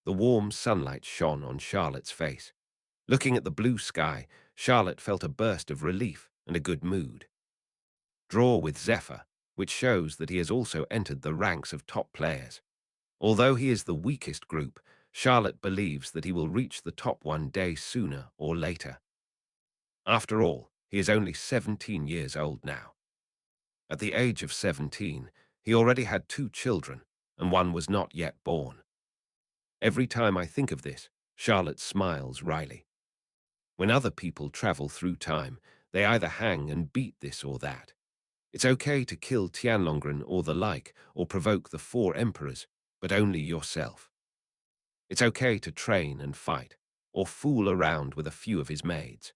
The warm sunlight shone on Charlotte's face. Looking at the blue sky, Charlotte felt a burst of relief and a good mood. Draw with Zephr, which shows that he has also entered the ranks of top players. Although he is the weakest group, Charlotte believes that he will reach the top one day sooner or later. After all, he is only 17 years old now. At the age of 17, he already had 2 children, and one was not yet born. Every time I think of this, Charlotte smiles wryly. When other people travel through time, they either hang and beat this or that. It's okay to kill Tianlongren or the like, or provoke the 4 emperors, but only yourself. It's okay to train and fight, or fool around with a few of his maids.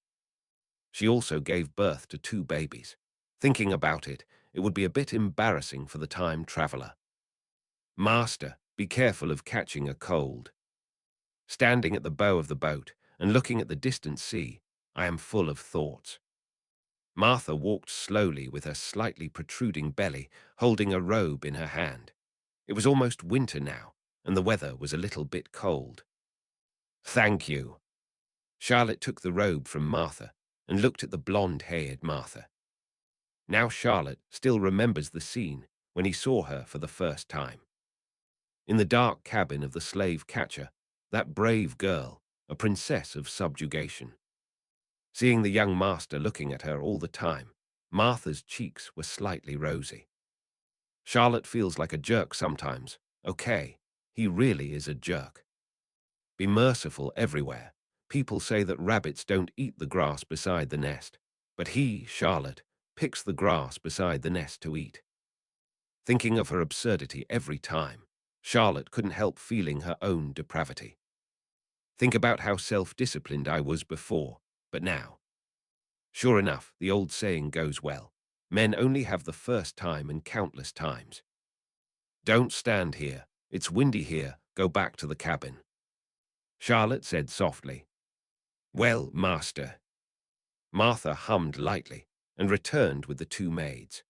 She also gave birth to 2 babies. Thinking about it, it would be a bit embarrassing for the time traveler. Master, be careful of catching a cold. Standing at the bow of the boat and looking at the distant sea, I am full of thoughts. Martha walked slowly with her slightly protruding belly, holding a robe in her hand. It was almost winter now, and the weather was a little bit cold. "Thank you." Charlotte took the robe from Martha and looked at the blonde-haired Martha. Now Charlotte still remembers the scene when he saw her for the first time. In the dark cabin of the slave catcher, that brave girl, a princess of subjugation. Seeing the young master looking at her all the time, Martha's cheeks were slightly rosy. Charlotte feels like a jerk sometimes. Okay, he really is a jerk. Be merciful everywhere. People say that rabbits don't eat the grass beside the nest, but he, Charlotte, picks the grass beside the nest to eat. Thinking of her absurdity every time, Charlotte couldn't help feeling her own depravity. Think about how self-disciplined I was before, but now. Sure enough, the old saying goes well. Men only have the first time and countless times. "Don't stand here. It's windy here. Go back to the cabin," Charlotte said softly. "Well, master." Martha hummed lightly and returned with the two maids.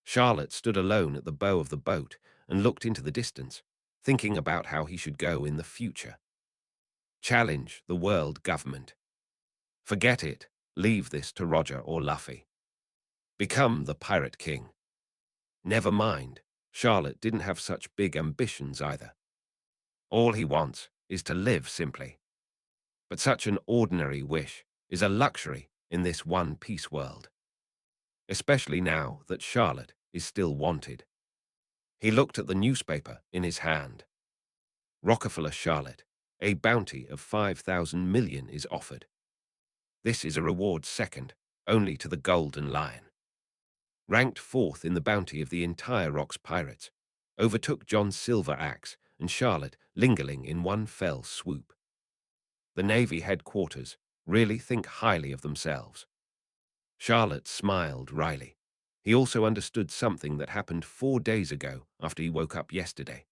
Charlotte stood alone at the bow of the boat and looked into the distance, thinking about how he should go in the future. Challenge the world government. Forget it. Leave this to Roger or Luffy. Become the Pirate King. Never mind, Charlotte didn't have such big ambitions either. All he wants is to live simply. But such an ordinary wish is a luxury in this one-piece world. Especially now that Charlotte is still wanted. He looked at the newspaper in his hand. Rockefeller Charlotte, a bounty of 5,000 million is offered. This is a reward second only to the Golden Lion. Ranked fourth in the bounty of the entire Rocks pirates, overtook John's silver axe and Charlotte Lingerling in one fell swoop. The Navy headquarters really think highly of themselves. Charlotte smiled wryly. He also understood something that happened 4 days ago after he woke up yesterday.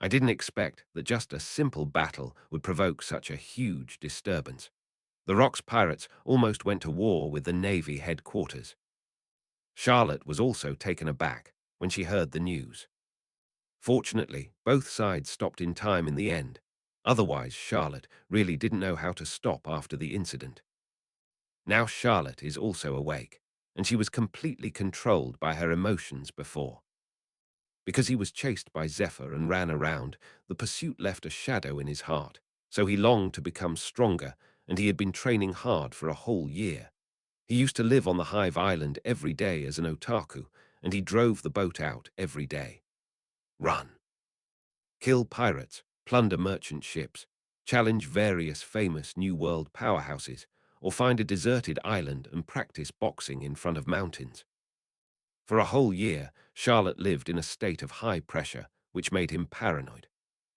I didn't expect that just a simple battle would provoke such a huge disturbance. The Rocks pirates almost went to war with the Navy headquarters. Charlotte was also taken aback when she heard the news. Fortunately, both sides stopped in time in the end. Otherwise, Charlotte really didn't know how to stop after the incident. Now Charlotte is also awake, and she was completely controlled by her emotions before. Because he was chased by Zephr and ran around, the pursuit left a shadow in his heart, so he longed to become stronger, and he had been training hard for a whole year. He used to live on the Hive Island every day as an otaku, and he drove the boat out every day. Run. Kill pirates, plunder merchant ships, challenge various famous New World powerhouses, or find a deserted island and practice boxing in front of mountains. For a whole year, Charlotte lived in a state of high pressure, which made him paranoid.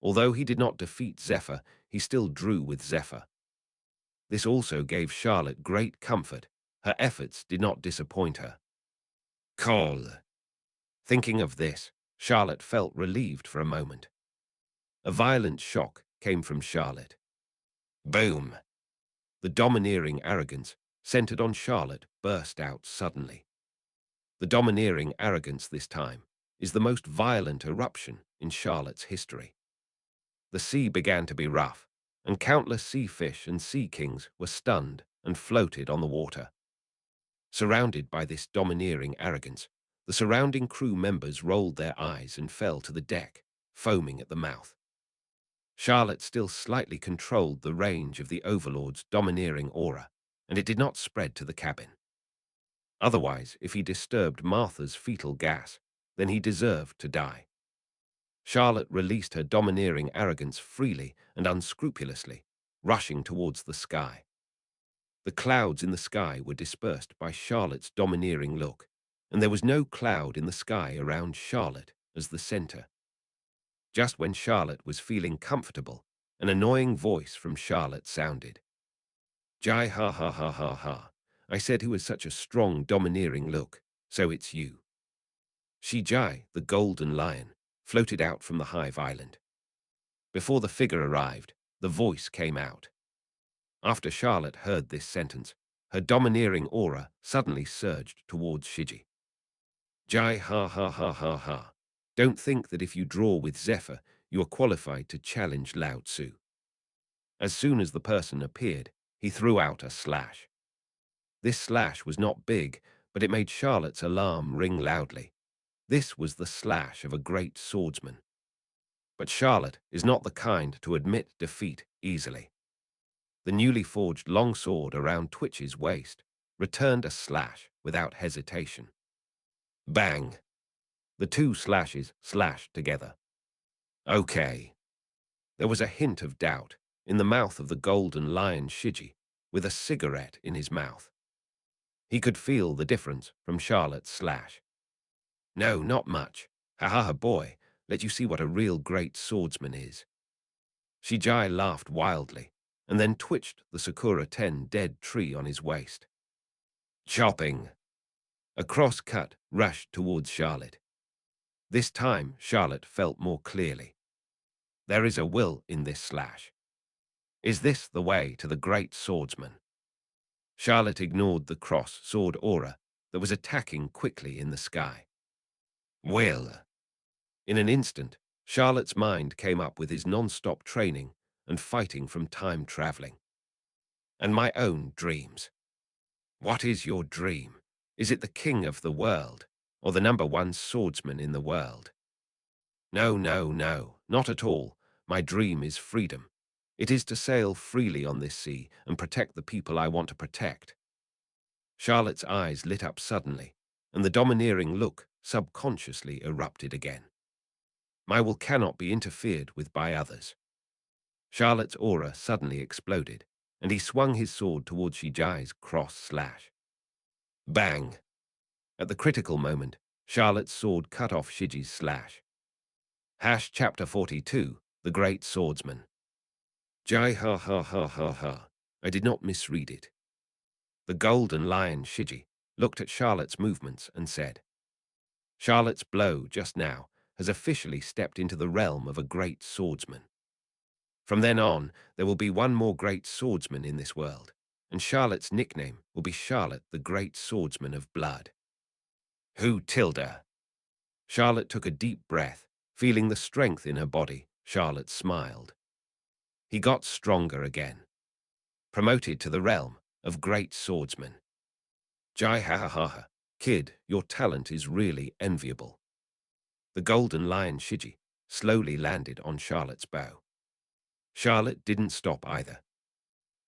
Although he did not defeat Zephr, he still drew with Zephr. This also gave Charlotte great comfort. Her efforts did not disappoint her. Call. Thinking of this, Charlotte felt relieved for a moment. A violent shock came from Charlotte. Boom! The domineering arrogance centered on Charlotte burst out suddenly. The domineering arrogance this time is the most violent eruption in Charlotte's history. The sea began to be rough, and countless sea fish and sea kings were stunned and floated on the water. Surrounded by this domineering arrogance, the surrounding crew members rolled their eyes and fell to the deck, foaming at the mouth. Charlotte still slightly controlled the range of the Overlord's domineering aura, and it did not spread to the cabin. Otherwise, if he disturbed Martha's fetal gas, then he deserved to die. Charlotte released her domineering arrogance freely and unscrupulously, rushing towards the sky. The clouds in the sky were dispersed by Charlotte's domineering look, and there was no cloud in the sky around Charlotte as the center. Just when Charlotte was feeling comfortable, an annoying voice from Charlotte sounded. Jai ha ha ha ha ha. I said who has such a strong domineering look, so it's you. Shijai, the golden lion, floated out from the Hive Island. Before the figure arrived, the voice came out. After Charlotte heard this sentence, her domineering aura suddenly surged towards Shiji. Jai ha ha ha ha ha. Don't think that if you draw with Zephr, you are qualified to challenge Lao Tzu. As soon as the person appeared, he threw out a slash. This slash was not big, but it made Charlotte's alarm ring loudly. This was the slash of a great swordsman. But Charlotte is not the kind to admit defeat easily. The newly forged longsword around Twitch's waist returned a slash without hesitation. Bang! The two slashes slashed together. Okay. There was a hint of doubt in the mouth of the golden lion Shiji, with a cigarette in his mouth. He could feel the difference from Charlotte's slash. No, not much. Ha ha ha, boy, let you see what a real great swordsman is. Shijai laughed wildly, and then twitched the Sakura 10 dead tree on his waist. Chopping! A cross-cut rushed towards Charlotte. This time Charlotte felt more clearly. There is a will in this slash. Is this the way to the great swordsman? Charlotte ignored the cross-sword aura that was attacking quickly in the sky. Will! In an instant, Charlotte's mind came up with his non-stop training and fighting from time traveling. And my own dreams. What is your dream? Is it the king of the world, or the #1 swordsman in the world? No, no, no, not at all. My dream is freedom. It is to sail freely on this sea and protect the people I want to protect. Charlotte's eyes lit up suddenly, and the domineering look subconsciously erupted again. My will cannot be interfered with by others. Charlotte's aura suddenly exploded, and he swung his sword towards Shijai's cross slash. Bang! At the critical moment, Charlotte's sword cut off Shiji's slash. Chapter 42, The Great Swordsman. Jai ha ha ha ha ha. I did not misread it. The golden lion Shiji looked at Charlotte's movements and said, Charlotte's blow just now has officially stepped into the realm of a great swordsman. From then on, there will be one more great swordsman in this world, and Charlotte's nickname will be Charlotte the Great Swordsman of Blood. Who Tilda? Charlotte took a deep breath, feeling the strength in her body. Charlotte smiled. He got stronger again. Promoted to the realm of great swordsman. Jai ha ha ha ha. Kid, your talent is really enviable. The golden lion Shiji slowly landed on Charlotte's bow. Charlotte didn't stop either.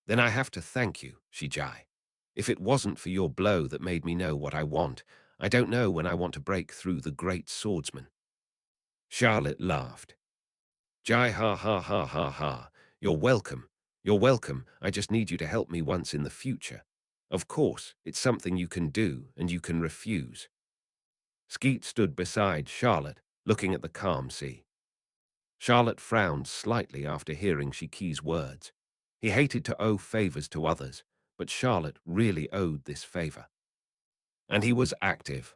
Then I have to thank you, Shijai. If it wasn't for your blow that made me know what I want, I don't know when I want to break through the great swordsman. Charlotte laughed. Jai ha ha ha ha ha. You're welcome. You're welcome. I just need you to help me once in the future. Of course, it's something you can do and you can refuse. Skeet stood beside Charlotte, looking at the calm sea. Charlotte frowned slightly after hearing Shiki's words. He hated to owe favors to others, but Charlotte really owed this favor. And he was active.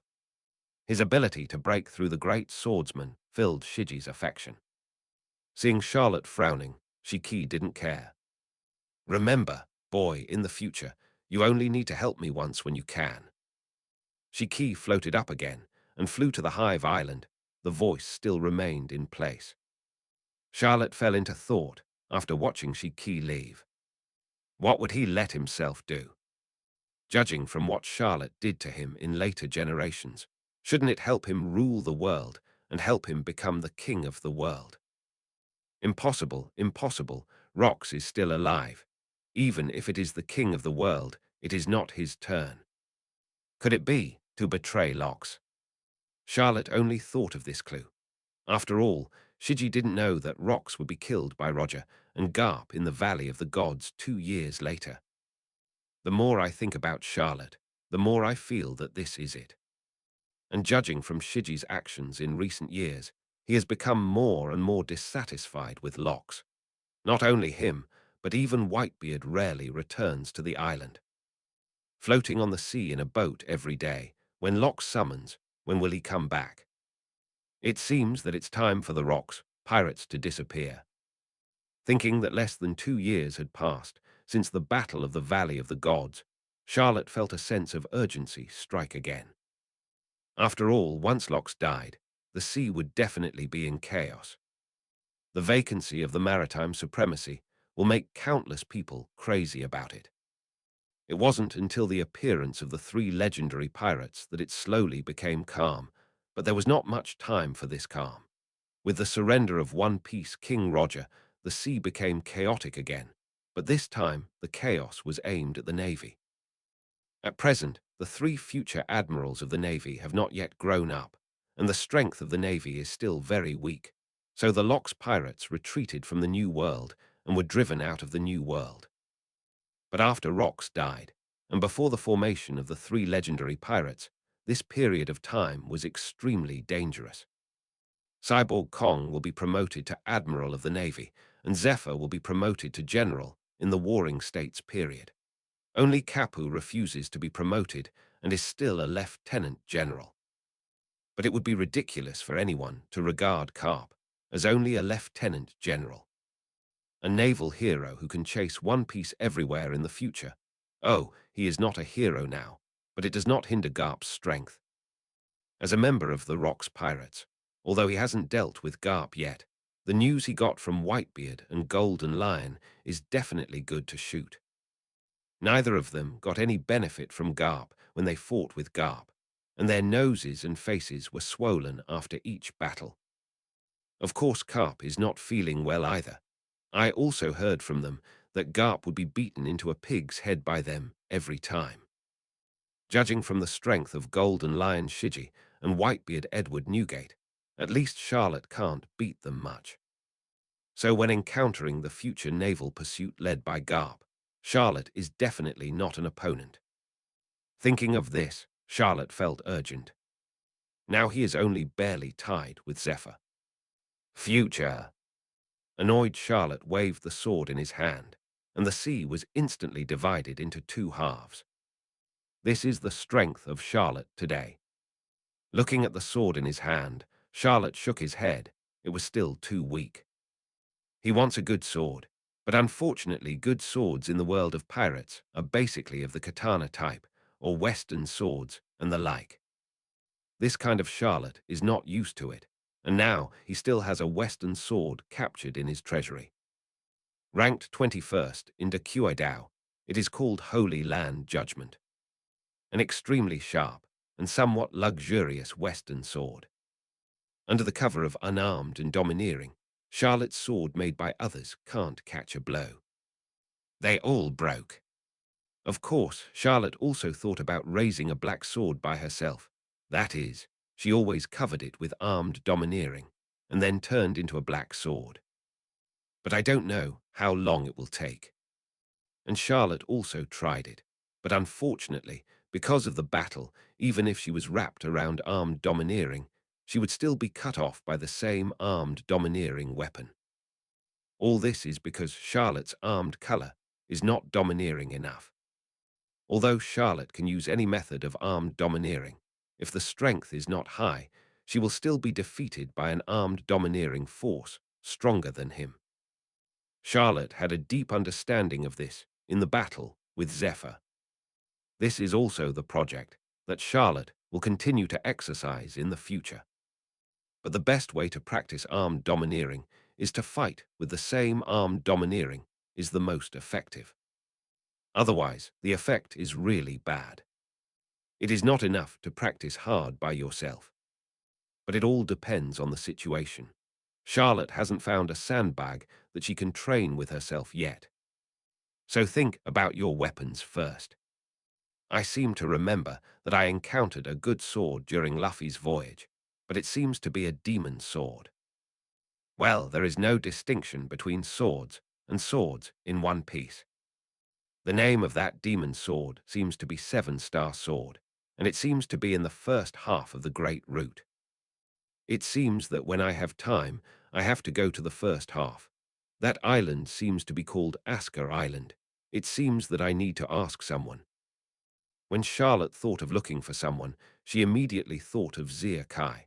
His ability to break through the great swordsman filled Shiji's affection. Seeing Charlotte frowning, Shiki didn't care. Remember, boy, in the future, you only need to help me once when you can. Shiki floated up again and flew to the Hive Island. The voice still remained in place. Charlotte fell into thought after watching Shiki leave. What would he let himself do? Judging from what Charlotte did to him in later generations, shouldn't it help him rule the world and help him become the king of the world? Impossible, impossible. Rox is still alive. Even if it is the king of the world, it is not his turn. Could it be to betray Lox? Charlotte only thought of this clue. After all, Shiji didn't know that Rox would be killed by Roger and Garp in the Valley of the Gods 2 years later. The more I think about Charlotte, the more I feel that this is it. And judging from Shiji's actions in recent years, he has become more and more dissatisfied with Lox. Not only him, but even Whitebeard rarely returns to the island. Floating on the sea in a boat every day, when Lox summons, when will he come back? It seems that it's time for the Rox pirates to disappear. Thinking that less than 2 years had passed since the Battle of the Valley of the Gods, Charlotte felt a sense of urgency strike again. After all, once Lox died, the sea would definitely be in chaos. The vacancy of the maritime supremacy will make countless people crazy about it. It wasn't until the appearance of the three legendary pirates that it slowly became calm, but there was not much time for this calm. With the surrender of One Piece King Roger, the sea became chaotic again, but this time the chaos was aimed at the Navy. At present, the three future admirals of the Navy have not yet grown up, and the strength of the Navy is still very weak. So the Lox pirates retreated from the New World and were driven out of the New World. But after Rox died, and before the formation of the three legendary pirates, this period of time was extremely dangerous. Cyborg Kong will be promoted to Admiral of the Navy, and Zephyr will be promoted to General in the Warring States period. Only Kapu refuses to be promoted and is still a Lieutenant General. But it would be ridiculous for anyone to regard Carp as only a Lieutenant General. A naval hero who can chase One Piece everywhere in the future. Oh, he is not a hero now, but it does not hinder Garp's strength. As a member of the Rox Pirates, although he hasn't dealt with Garp yet, the news he got from Whitebeard and Golden Lion is definitely good to shoot. Neither of them got any benefit from Garp when they fought with Garp, and their noses and faces were swollen after each battle. Of course, Garp is not feeling well either. I also heard from them that Garp would be beaten into a pig's head by them every time. Judging from the strength of Golden Lion Shiji and Whitebeard Edward Newgate, at least Charlotte can't beat them much. So when encountering the future naval pursuit led by Garp, Charlotte is definitely not an opponent. Thinking of this, Charlotte felt urgent. Now he is only barely tied with Zephyr. Future! Annoyed, Charlotte waved the sword in his hand, and the sea was instantly divided into two halves. This is the strength of Charlotte today. Looking at the sword in his hand, Charlotte shook his head. It was still too weak. He wants a good sword, but unfortunately good swords in the world of pirates are basically of the katana type, or western swords, and the like. This kind of Charlotte is not used to it, and now he still has a western sword captured in his treasury. Ranked 21st in the Kuaidao, it is called Holy Land Judgment. An extremely sharp and somewhat luxurious western sword. Under the cover of unarmed and domineering, Charlotte's sword made by others can't catch a blow. They all broke. Of course, Charlotte also thought about raising a black sword by herself. That is, she always covered it with armed domineering, and then turned into a black sword. But I don't know how long it will take. And Charlotte also tried it, but unfortunately, because of the battle, even if she was wrapped around armed domineering, she would still be cut off by the same armed domineering weapon. All this is because Charlotte's armed color is not domineering enough. Although Charlotte can use any method of armed domineering, if the strength is not high, she will still be defeated by an armed domineering force stronger than him. Charlotte had a deep understanding of this in the battle with Zephyr. This is also the project that Charlotte will continue to exercise in the future. But the best way to practice armed domineering is to fight with the same armed domineering is the most effective. Otherwise, the effect is really bad. It is not enough to practice hard by yourself. But it all depends on the situation. Charlotte hasn't found a sandbag that she can train with herself yet. So think about your weapons first. I seem to remember that I encountered a good sword during Luffy's voyage, but it seems to be a demon sword. Well, there is no distinction between swords and swords in One Piece. The name of that demon sword seems to be 7-Star Sword, and it seems to be in the first half of the Great Route. It seems that when I have time, I have to go to the first half. That island seems to be called Asker Island. It seems that I need to ask someone. When Charlotte thought of looking for someone, she immediately thought of Zia Kai.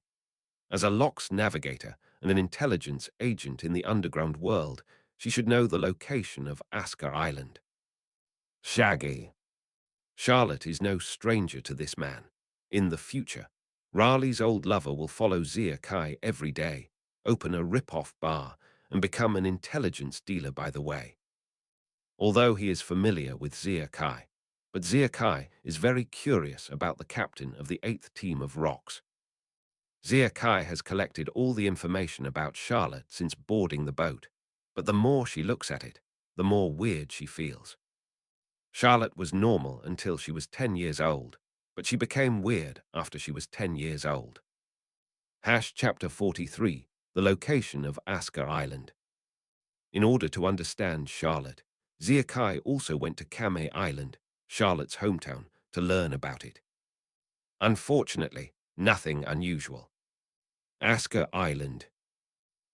As a Lox navigator and an intelligence agent in the underground world, she should know the location of Asker Island. Shaggy. Charlotte is no stranger to this man. In the future, Raleigh's old lover will follow Zia Kai every day, open a rip-off bar, and become an intelligence dealer by the way. Although he is familiar with Zephr, but Zephr is very curious about the captain of the 8th team of rocks. Zephr has collected all the information about Charlotte since boarding the boat, but the more she looks at it, the more weird she feels. Charlotte was normal until she was 10 years old, but she became weird after she was 10 years old. Chapter 43, the location of Asker Island. In order to understand Charlotte, Zephr also went to Kame Island, Charlotte's hometown, to learn about it. Unfortunately, nothing unusual. Asker Island.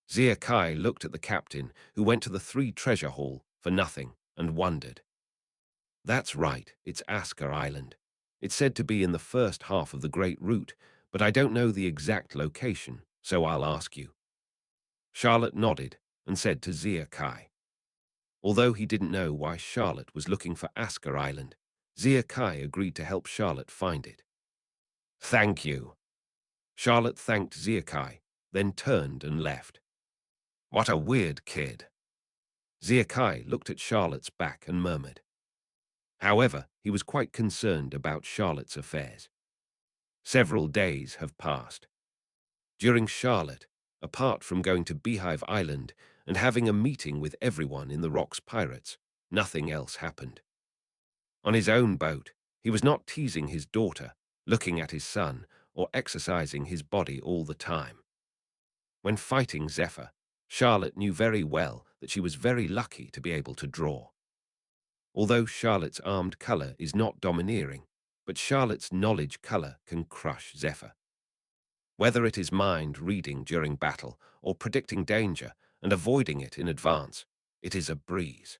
Zephr looked at the captain, who went to the 3 treasure hall for nothing, and wondered. That's right, it's Asker Island. It's said to be in the first half of the Great Route, but I don't know the exact location, so I'll ask you. Charlotte nodded and said to Zephr. Although he didn't know why Charlotte was looking for Asker Island, Zephr agreed to help Charlotte find it. Thank you. Charlotte thanked Zephr, then turned and left. What a weird kid. Zephr looked at Charlotte's back and murmured. However, he was quite concerned about Charlotte's affairs. Several days have passed. During Charlotte, apart from going to Beehive Island and having a meeting with everyone in the Rocks Pirates, nothing else happened. On his own boat, he was not teasing his daughter, looking at his son, or exercising his body all the time. When fighting Zephr, Charlotte knew very well that she was very lucky to be able to draw. Although Charlotte's armed color is not domineering, but Charlotte's knowledge color can crush Zephr. Whether it is mind reading during battle or predicting danger and avoiding it in advance, it is a breeze.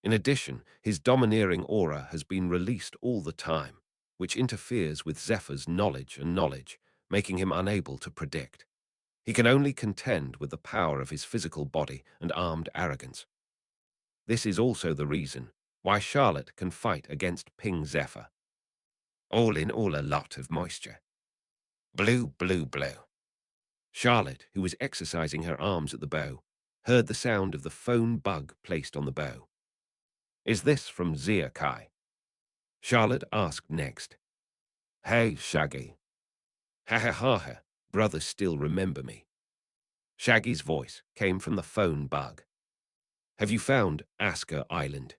In addition, his domineering aura has been released all the time, which interferes with Zephyr's knowledge, making him unable to predict. He can only contend with the power of his physical body and armed arrogance. This is also the reason why Charlotte can fight against Ping Zephr. All in all, a lot of moisture. Blue, blue, blue. Charlotte, who was exercising her arms at the bow, heard the sound of the phone bug placed on the bow. Is this from Zephr? Charlotte asked next. Hey, Shaggy. Ha ha ha ha, brother still remember me. Shaggy's voice came from the phone bug. Have you found Asker Island?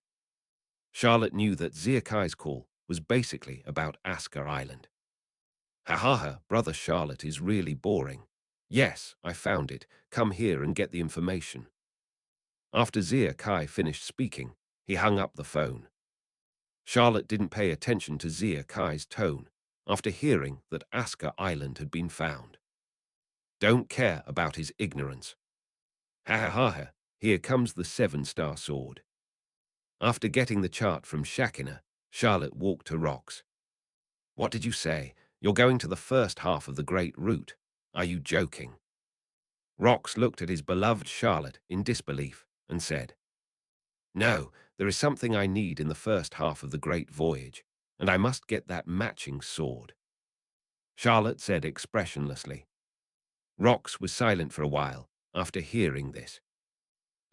Charlotte knew that Zephyr's call was basically about Asker Island. Ha ha ha, brother Charlotte is really boring. Yes, I found it. Come here and get the information. After Zephr finished speaking, he hung up the phone. Charlotte didn't pay attention to Zephr's tone after hearing that Asker Island had been found. Don't care about his ignorance. Ha ha ha ha, here comes the 7-star sword. After getting the chart from Shakina, Charlotte walked to Rocks. What did you say? You're going to the first half of the Great Route. Are you joking? Rocks looked at his beloved Charlotte in disbelief and said, No, there is something I need in the first half of the Great Voyage, and I must get that matching sword. Charlotte said expressionlessly. Rocks was silent for a while after hearing this.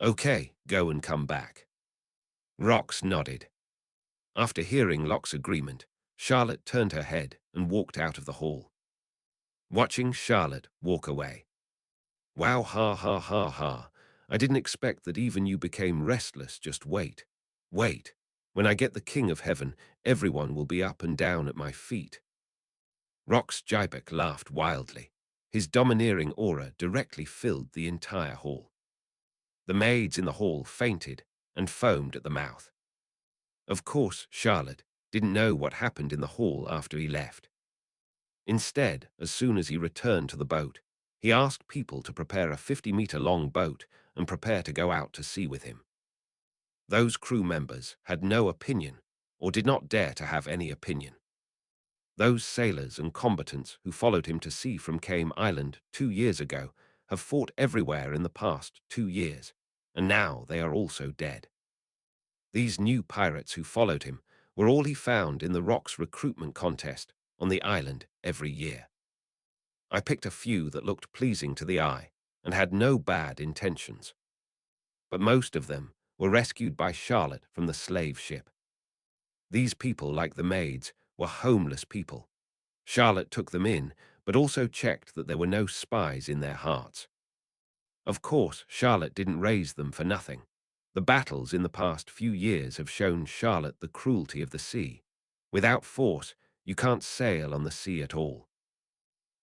Okay, go and come back. Rocks nodded. After hearing Locke's agreement, Charlotte turned her head and walked out of the hall. Watching Charlotte walk away. Wow, ha ha ha ha. I didn't expect that even you became restless. Just wait. Wait. When I get the King of Heaven, everyone will be up and down at my feet. Rox Jibek laughed wildly. His domineering aura directly filled the entire hall. The maids in the hall fainted and foamed at the mouth. Of course, Charlotte didn't know what happened in the hall after he left. Instead, as soon as he returned to the boat, he asked people to prepare a 50-meter-long boat and prepare to go out to sea with him. Those crew members had no opinion or did not dare to have any opinion. Those sailors and combatants who followed him to sea from Kame Island 2 years ago have fought everywhere in the past 2 years, and now they are also dead. These new pirates who followed him were all he found in the Rocks recruitment contest on the island every year. I picked a few that looked pleasing to the eye and had no bad intentions. But most of them were rescued by Charlotte from the slave ship. These people, like the maids, were homeless people. Charlotte took them in, but also checked that there were no spies in their hearts. Of course, Charlotte didn't raise them for nothing. The battles in the past few years have shown Charlotte the cruelty of the sea. Without force, you can't sail on the sea at all,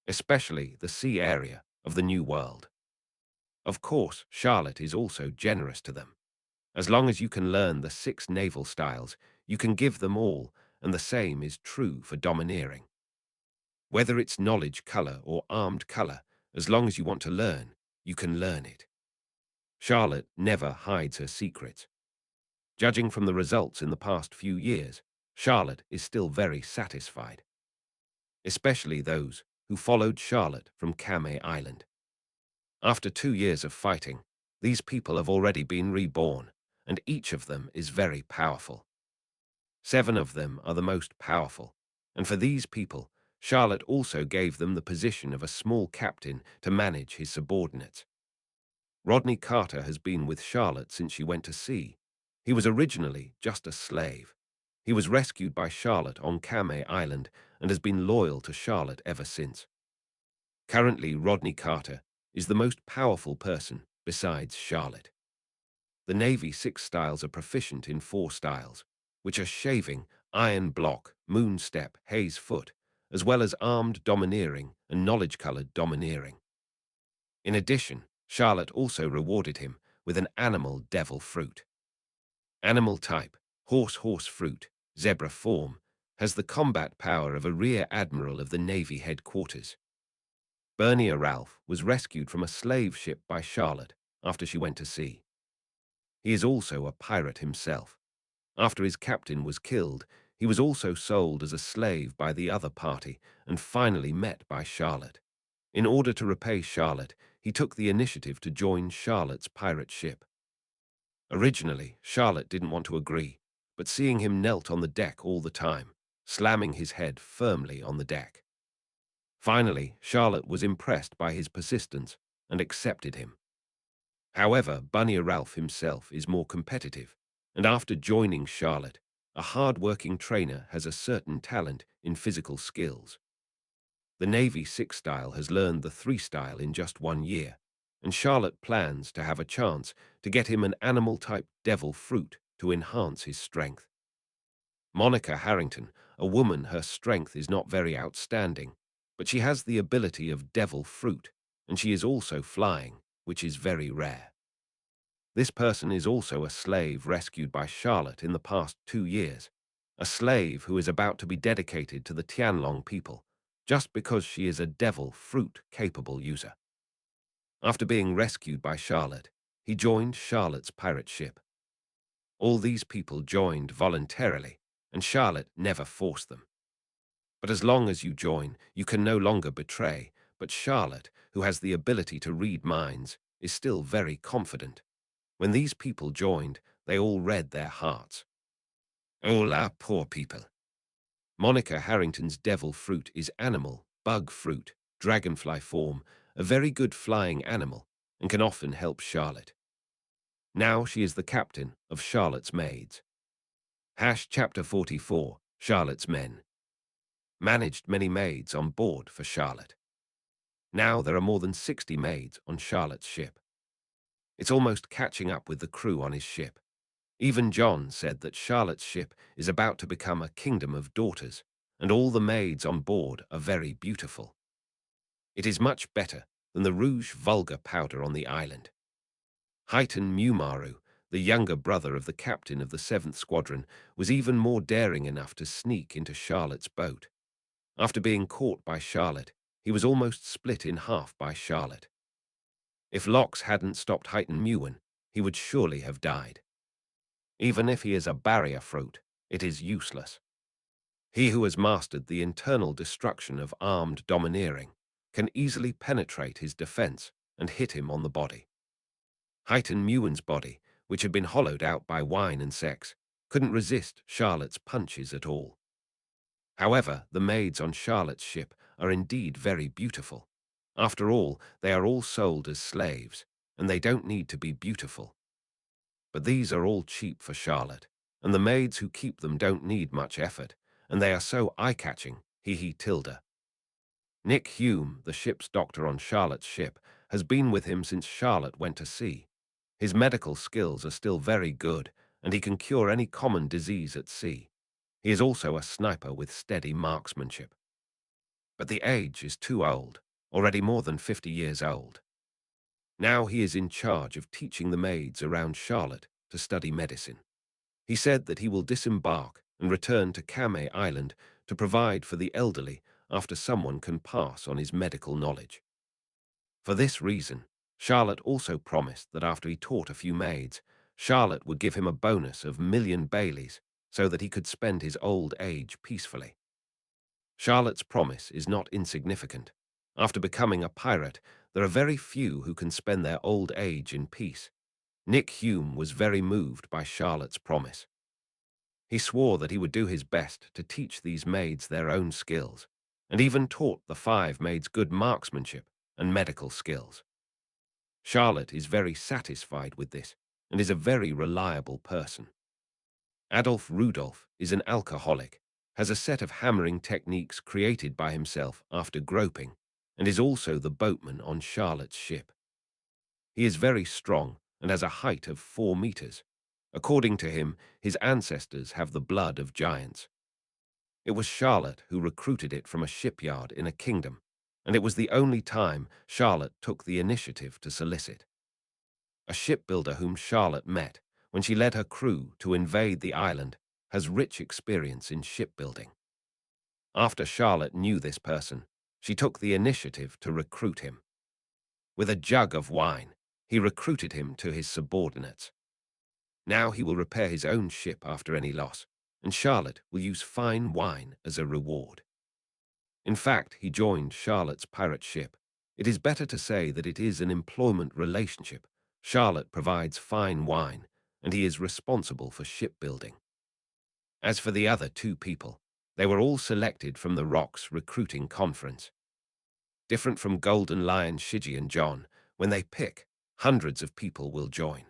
especially the sea area of the New World. Of course, Charlotte is also generous to them. As long as you can learn the 6 naval styles, you can give them all, and the same is true for domineering. Whether it's knowledge color or armed color, as long as you want to learn, you can learn it. Charlotte never hides her secrets. Judging from the results in the past few years, Charlotte is still very satisfied. Especially those who followed Charlotte from Kame Island. After 2 years of fighting, these people have already been reborn, and each of them is very powerful. 7 of them are the most powerful, and for these people, Charlotte also gave them the position of a small captain to manage his subordinates. Rodney Carter has been with Charlotte since she went to sea. He was originally just a slave. He was rescued by Charlotte on Kame Island and has been loyal to Charlotte ever since. Currently, Rodney Carter is the most powerful person besides Charlotte. The Navy 6 styles are proficient in 4 styles, which are shaving, iron block, moon step, haze foot, as well as armed domineering and knowledge-colored domineering. In addition, Charlotte also rewarded him with an animal devil fruit. Animal type, horse fruit, zebra form, has the combat power of a rear admiral of the Navy headquarters. Bernier Ralph was rescued from a slave ship by Charlotte after she went to sea. He is also a pirate himself. After his captain was killed, he was also sold as a slave by the other party and finally met by Charlotte. In order to repay Charlotte, he took the initiative to join Charlotte's pirate ship. Originally, Charlotte didn't want to agree, but seeing him knelt on the deck all the time, slamming his head firmly on the deck. Finally, Charlotte was impressed by his persistence and accepted him. However, Bernier Ralph himself is more competitive, and after joining Charlotte, a hard-working trainer has a certain talent in physical skills. The Navy 6 style has learned the 3 style in just 1 year, and Charlotte plans to have a chance to get him an animal-type devil fruit to enhance his strength. Monica Harrington, a woman, her strength is not very outstanding, but she has the ability of devil fruit, and she is also flying, which is very rare. This person is also a slave rescued by Charlotte in the past 2 years, a slave who is about to be dedicated to the Tianlong people, just because she is a devil fruit-capable user. After being rescued by Charlotte, he joined Charlotte's pirate ship. All these people joined voluntarily, and Charlotte never forced them. But as long as you join, you can no longer betray, but Charlotte, who has the ability to read minds, is still very confident. When these people joined, they all read their hearts. All are poor people. Monica Harrington's devil fruit is animal, bug fruit, dragonfly form, a very good flying animal, and can often help Charlotte. Now she is the captain of Charlotte's maids. Chapter 44, Charlotte's men. Managed many maids on board for Charlotte. Now there are more than 60 maids on Charlotte's ship. It's almost catching up with the crew on his ship. Even John said that Charlotte's ship is about to become a kingdom of daughters, and all the maids on board are very beautiful. It is much better than the rouge vulgar powder on the island. Highton Mumaru, the younger brother of the captain of the 7th Squadron, was even more daring enough to sneak into Charlotte's boat. After being caught by Charlotte, he was almost split in half by Charlotte. If Lox hadn't stopped Highton Muin, he would surely have died. Even if he is a barrier fruit, it is useless. He who has mastered the internal destruction of armed domineering can easily penetrate his defense and hit him on the body. Highton Muin's body, which had been hollowed out by wine and sex, couldn't resist Charlotte's punches at all. However, the maids on Charlotte's ship are indeed very beautiful. After all, they are all sold as slaves, and they don't need to be beautiful. But these are all cheap for Charlotte, and the maids who keep them don't need much effort, and they are so eye-catching, hee tilde. Nick Hume, the ship's doctor on Charlotte's ship, has been with him since Charlotte went to sea. His medical skills are still very good, and he can cure any common disease at sea. He is also a sniper with steady marksmanship. But the age is too old, already more than 50 years old. Now he is in charge of teaching the maids around Charlotte to study medicine. He said that he will disembark and return to Kame Island to provide for the elderly after someone can pass on his medical knowledge. For this reason, Charlotte also promised that after he taught a few maids, Charlotte would give him a bonus of 1,000,000 Baileys so that he could spend his old age peacefully. Charlotte's promise is not insignificant. After becoming a pirate, there are very few who can spend their old age in peace. Nick Hume was very moved by Charlotte's promise. He swore that he would do his best to teach these maids their own skills, and even taught the 5 maids good marksmanship and medical skills. Charlotte is very satisfied with this and is a very reliable person. Adolf Rudolph is an alcoholic, has a set of hammering techniques created by himself after groping, and is also the boatman on Charlotte's ship. He is very strong and has a height of 4 meters. According to him, his ancestors have the blood of giants. It was Charlotte who recruited it from a shipyard in a kingdom, and it was the only time Charlotte took the initiative to solicit. A shipbuilder whom Charlotte met when she led her crew to invade the island has rich experience in shipbuilding. After Charlotte knew this person, she took the initiative to recruit him. With a jug of wine, he recruited him to his subordinates. Now he will repair his own ship after any loss, and Charlotte will use fine wine as a reward. In fact, he joined Charlotte's pirate ship. It is better to say that it is an employment relationship. Charlotte provides fine wine, and he is responsible for shipbuilding. As for the other 2 people, they were all selected from the Rock's recruiting conference. Different from Golden Lion, Shiji, and John, when they pick, hundreds of people will join.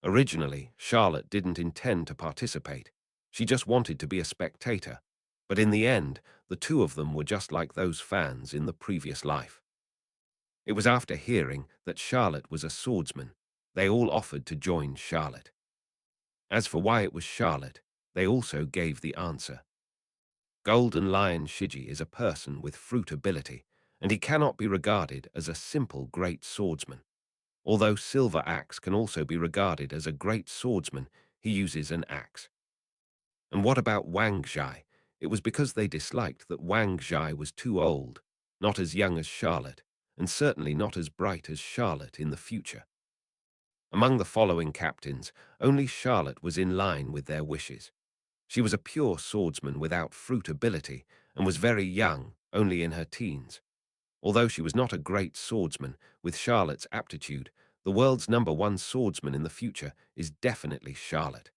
Originally, Charlotte didn't intend to participate. She just wanted to be a spectator. But in the end, the 2 of them were just like those fans in the previous life. It was after hearing that Charlotte was a swordsman, they all offered to join Charlotte. As for why it was Charlotte, they also gave the answer. Golden Lion Shiji is a person with fruit ability, and he cannot be regarded as a simple great swordsman. Although Silver Axe can also be regarded as a great swordsman, he uses an axe. And what about Wang Zhai? It was because they disliked that Wang Zhai was too old, not as young as Charlotte, and certainly not as bright as Charlotte in the future. Among the following captains, only Charlotte was in line with their wishes. She was a pure swordsman without fruit ability and was very young, only in her teens. Although she was not a great swordsman, with Charlotte's aptitude, the world's #1 swordsman in the future is definitely Charlotte.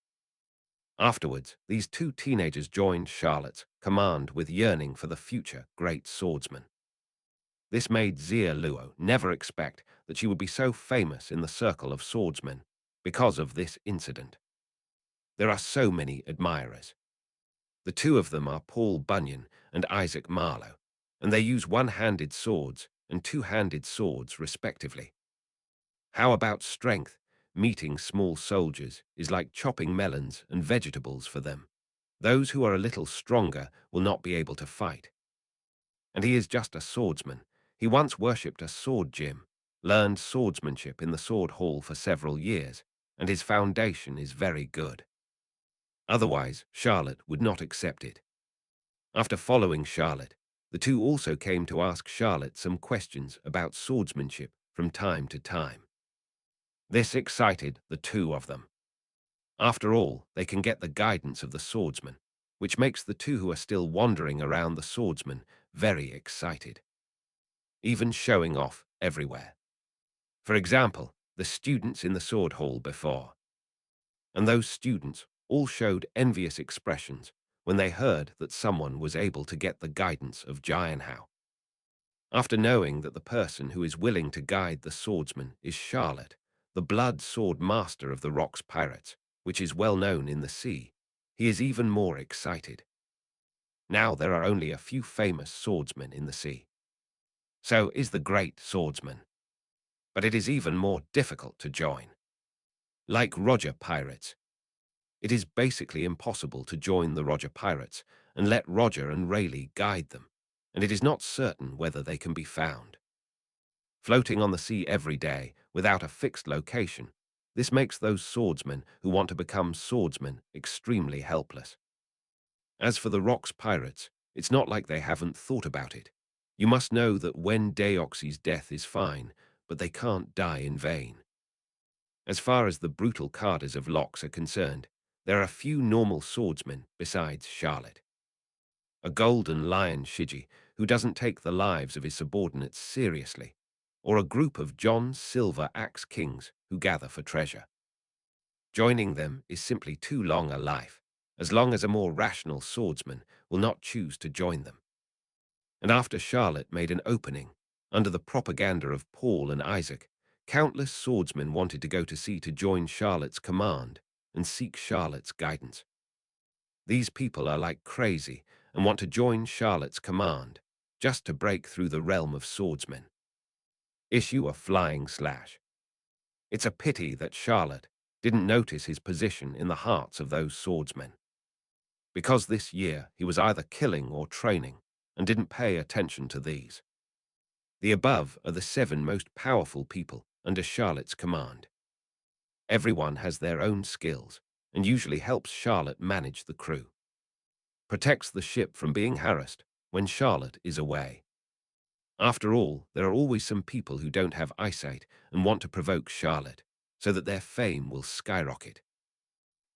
Afterwards, these 2 teenagers joined Charlotte's command with yearning for the future great swordsman. This made Zia Luo never expect that she would be so famous in the circle of swordsmen because of this incident. There are so many admirers. The 2 of them are Paul Bunyan and Isaac Marlowe, and they use one-handed swords and two-handed swords respectively. How about strength? Meeting small soldiers is like chopping melons and vegetables for them. Those who are a little stronger will not be able to fight. And he is just a swordsman. He once worshipped a sword gym, learned swordsmanship in the sword hall for several years, and his foundation is very good. Otherwise, Charlotte would not accept it. After following Charlotte, the 2 also came to ask Charlotte some questions about swordsmanship from time to time. This excited the 2 of them. After all, they can get the guidance of the swordsman, which makes the 2 who are still wandering around the swordsman very excited, even showing off everywhere. For example, the students in the sword hall before. And those students all showed envious expressions when they heard that someone was able to get the guidance of Jianhao. After knowing that the person who is willing to guide the swordsman is Charlotte, the blood sword master of the Rocks pirates, which is well known in the sea, he is even more excited. Now there are only a few famous swordsmen in the sea. So is the great swordsman. But it is even more difficult to join. Like Roger pirates, it is basically impossible to join the Roger pirates and let Roger and Rayleigh guide them, and it is not certain whether they can be found. Floating on the sea every day without a fixed location, this makes those swordsmen who want to become swordsmen extremely helpless. As for the Rocks pirates, it's not like they haven't thought about it. You must know that when Deoxy's death is fine, but they can't die in vain. As far as the brutal carders of Locks are concerned, there are few normal swordsmen besides Charlotte. A golden lion Shiji who doesn't take the lives of his subordinates seriously, or a group of John Silver Axe Kings who gather for treasure. Joining them is simply too long a life, as long as a more rational swordsman will not choose to join them. And after Charlotte made an opening, under the propaganda of Paul and Isaac, countless swordsmen wanted to go to sea to join Charlotte's command and seek Charlotte's guidance. These people are like crazy and want to join Charlotte's command, just to break through the realm of swordsmen. Issue a flying slash. It's a pity that Charlotte didn't notice his position in the hearts of those swordsmen. Because this year he was either killing or training, and didn't pay attention to these. The above are the 7 most powerful people under Charlotte's command. Everyone has their own skills, and usually helps Charlotte manage the crew. Protects the ship from being harassed when Charlotte is away. After all, there are always some people who don't have eyesight and want to provoke Charlotte, so that their fame will skyrocket.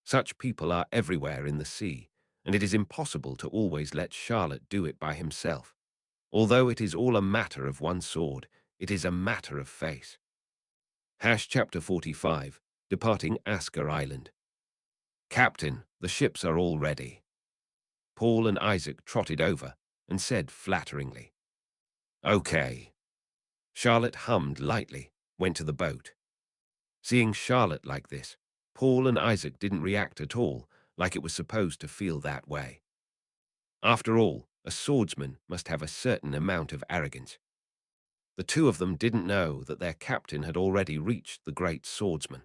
Such people are everywhere in the sea, and it is impossible to always let Charlotte do it by himself. Although it is all a matter of one sword, it is a matter of face. Chapter 45, Departing Asker Island. Captain, the ships are all ready. Paul and Isaac trotted over and said flatteringly, "Okay." Charlotte hummed lightly, went to the boat. Seeing Charlotte like this, Paul and Isaac didn't react at all, like it was supposed to feel that way. After all, a swordsman must have a certain amount of arrogance. The two of them didn't know that their captain had already reached the great swordsman.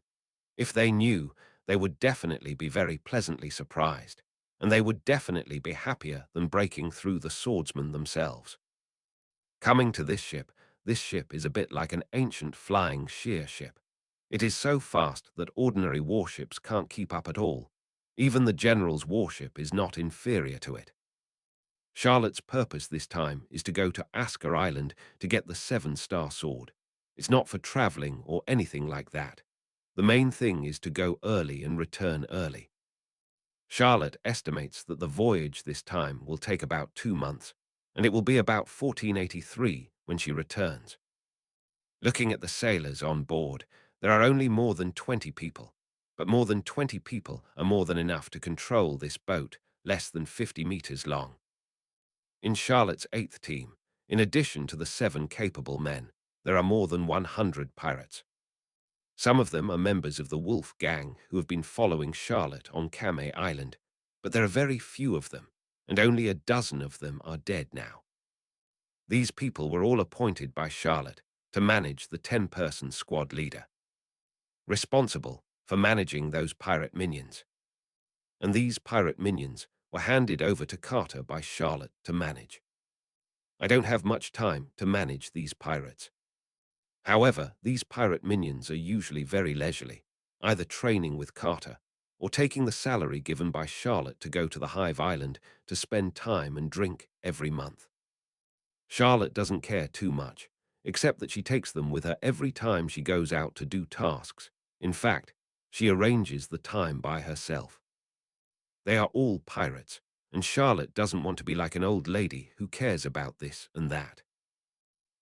If they knew, they would definitely be very pleasantly surprised, and they would definitely be happier than breaking through the swordsman themselves. Coming to this ship is a bit like an ancient flying shear ship. It is so fast that ordinary warships can't keep up at all. Even the general's warship is not inferior to it. Charlotte's purpose this time is to go to Asker Island to get the 7-star sword. It's not for traveling or anything like that. The main thing is to go early and return early. Charlotte estimates that the voyage this time will take about 2 months, and it will be about 1483 when she returns. Looking at the sailors on board, there are only more than 20 people, but more than 20 people are more than enough to control this boat, less than 50 meters long. In Charlotte's 8th team, in addition to the 7 capable men, there are more than 100 pirates. Some of them are members of the Wolf Gang who have been following Charlotte on Kame Island, but there are very few of them, and only a dozen of them are dead now. These people were all appointed by Charlotte to manage the 10-person squad leader, responsible for managing those pirate minions. And these pirate minions were handed over to Carter by Charlotte to manage. I don't have much time to manage these pirates. However, these pirate minions are usually very leisurely, either training with Carter or taking the salary given by Charlotte to go to the Hive Island to spend time and drink every month. Charlotte doesn't care too much, except that she takes them with her every time she goes out to do tasks. In fact, she arranges the time by herself. They are all pirates, and Charlotte doesn't want to be like an old lady who cares about this and that.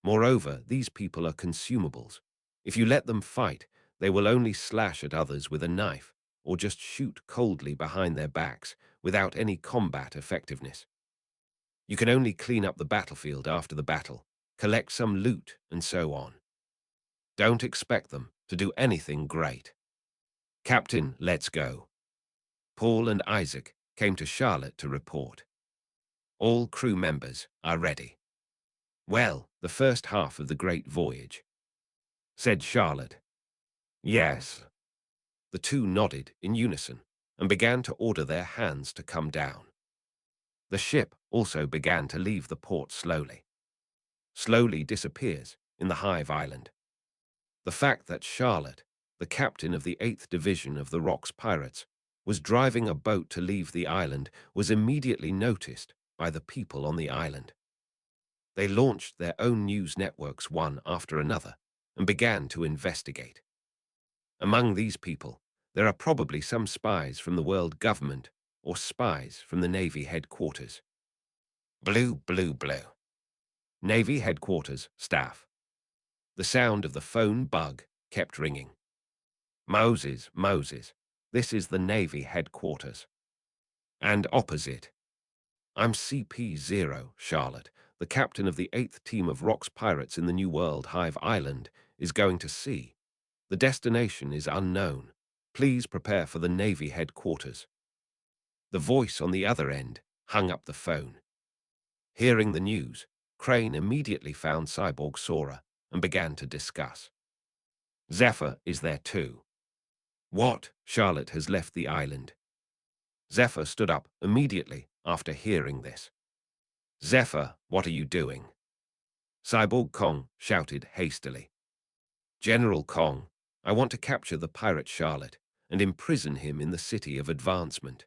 Moreover, these people are consumables. If you let them fight, they will only slash at others with a knife, or just shoot coldly behind their backs, without any combat effectiveness. You can only clean up the battlefield after the battle, collect some loot, and so on. Don't expect them to do anything great. Captain, let's go. Paul and Isaac came to Charlotte to report. All crew members are ready. Well, the first half of the great voyage, said Charlotte. Yes. The two nodded in unison and began to order their hands to come down. The ship also began to leave the port slowly. Slowly disappears in the Hive Island. The fact that Charlotte, the captain of the 8th Division of the Rocks Pirates, was driving a boat to leave the island was immediately noticed by the people on the island. They launched their own news networks one after another and began to investigate. Among these people, there are probably some spies from the world government or spies from the Navy headquarters. Blue, blue, blue. Navy headquarters staff. The sound of the phone bug kept ringing. Moses, Moses, this is the Navy headquarters. And opposite. I'm CP0, Charlotte, the captain of the 8th team of Rocks Pirates in the New World Hive Island, is going to sea. The destination is unknown. Please prepare for the Navy headquarters. The voice on the other end hung up the phone. Hearing the news, Crane immediately found Cyborg Sora and began to discuss. Zephr is there too. What? Charlotte has left the island. Zephr stood up immediately after hearing this. Zephr, what are you doing? Cyborg Kong shouted hastily. General Kong, I want to capture the pirate Charlotte and imprison him in the city of advancement.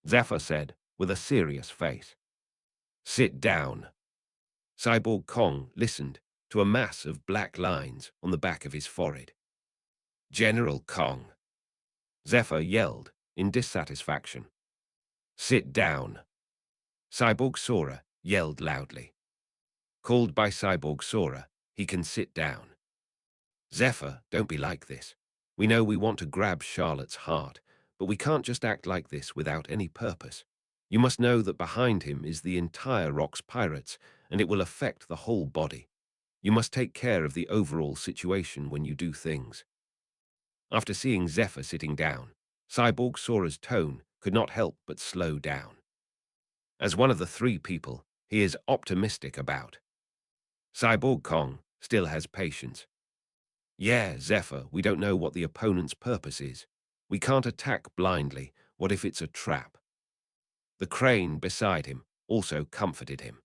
Zephr said with a serious face. Sit down. Cyborg Kong listened to a mass of black lines on the back of his forehead. General Kong. Zephr yelled in dissatisfaction. Sit down. Cyborg Sora yelled loudly. Called by Cyborg Sora, he can sit down. Zephr, don't be like this. We know we want to grab Charlotte's heart, but we can't just act like this without any purpose. You must know that behind him is the entire Rocks Pirates, and it will affect the whole body. You must take care of the overall situation when you do things. After seeing Zephr sitting down, Cyborg Sora's tone could not help but slow down. As one of the three people he is optimistic about. Cyborg Kong still has patience. Yeah, Zephr, we don't know what the opponent's purpose is. We can't attack blindly. What if it's a trap? The crane beside him also comforted him.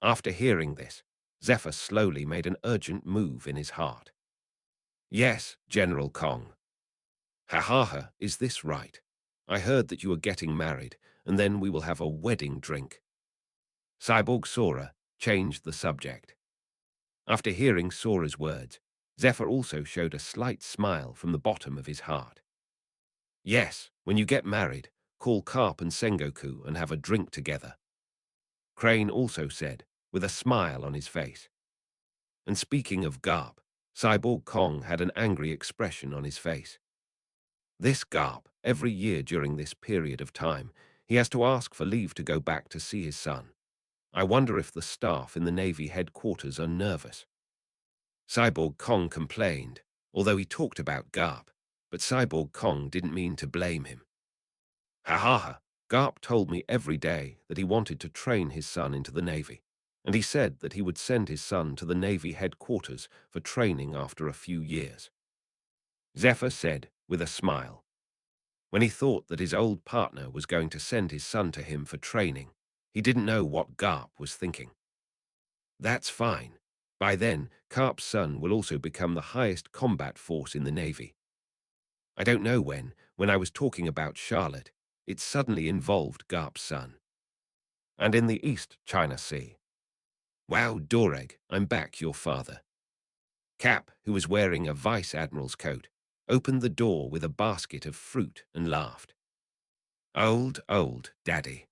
After hearing this, Zephr slowly made an urgent move in his heart. Yes, General Kong. Ha, is this right? I heard that you are getting married, and then we will have a wedding drink. Cyborg Sora changed the subject. After hearing Sora's words, Zephr also showed a slight smile from the bottom of his heart. Yes, when you get married, call Carp and Sengoku and have a drink together. Crane also said, with a smile on his face. And speaking of Garp, Cyborg Kong had an angry expression on his face. This Garp, every year during this period of time, he has to ask for leave to go back to see his son. I wonder if the staff in the Navy headquarters are nervous. Cyborg Kong complained, although he talked about Garp, but Cyborg Kong didn't mean to blame him. Ha, Garp told me every day that he wanted to train his son into the Navy, and he said that he would send his son to the Navy headquarters for training after a few years. Zephr said with a smile. When he thought that his old partner was going to send his son to him for training, he didn't know what Garp was thinking. That's fine. By then, Garp's son will also become the highest combat force in the Navy. I don't know when I was talking about Charlotte, it suddenly involved Garp's son. And in the East China Sea. Wow, Doreg, I'm back, your father. Cap, who was wearing a vice admiral's coat, opened the door with a basket of fruit and laughed. Old, daddy.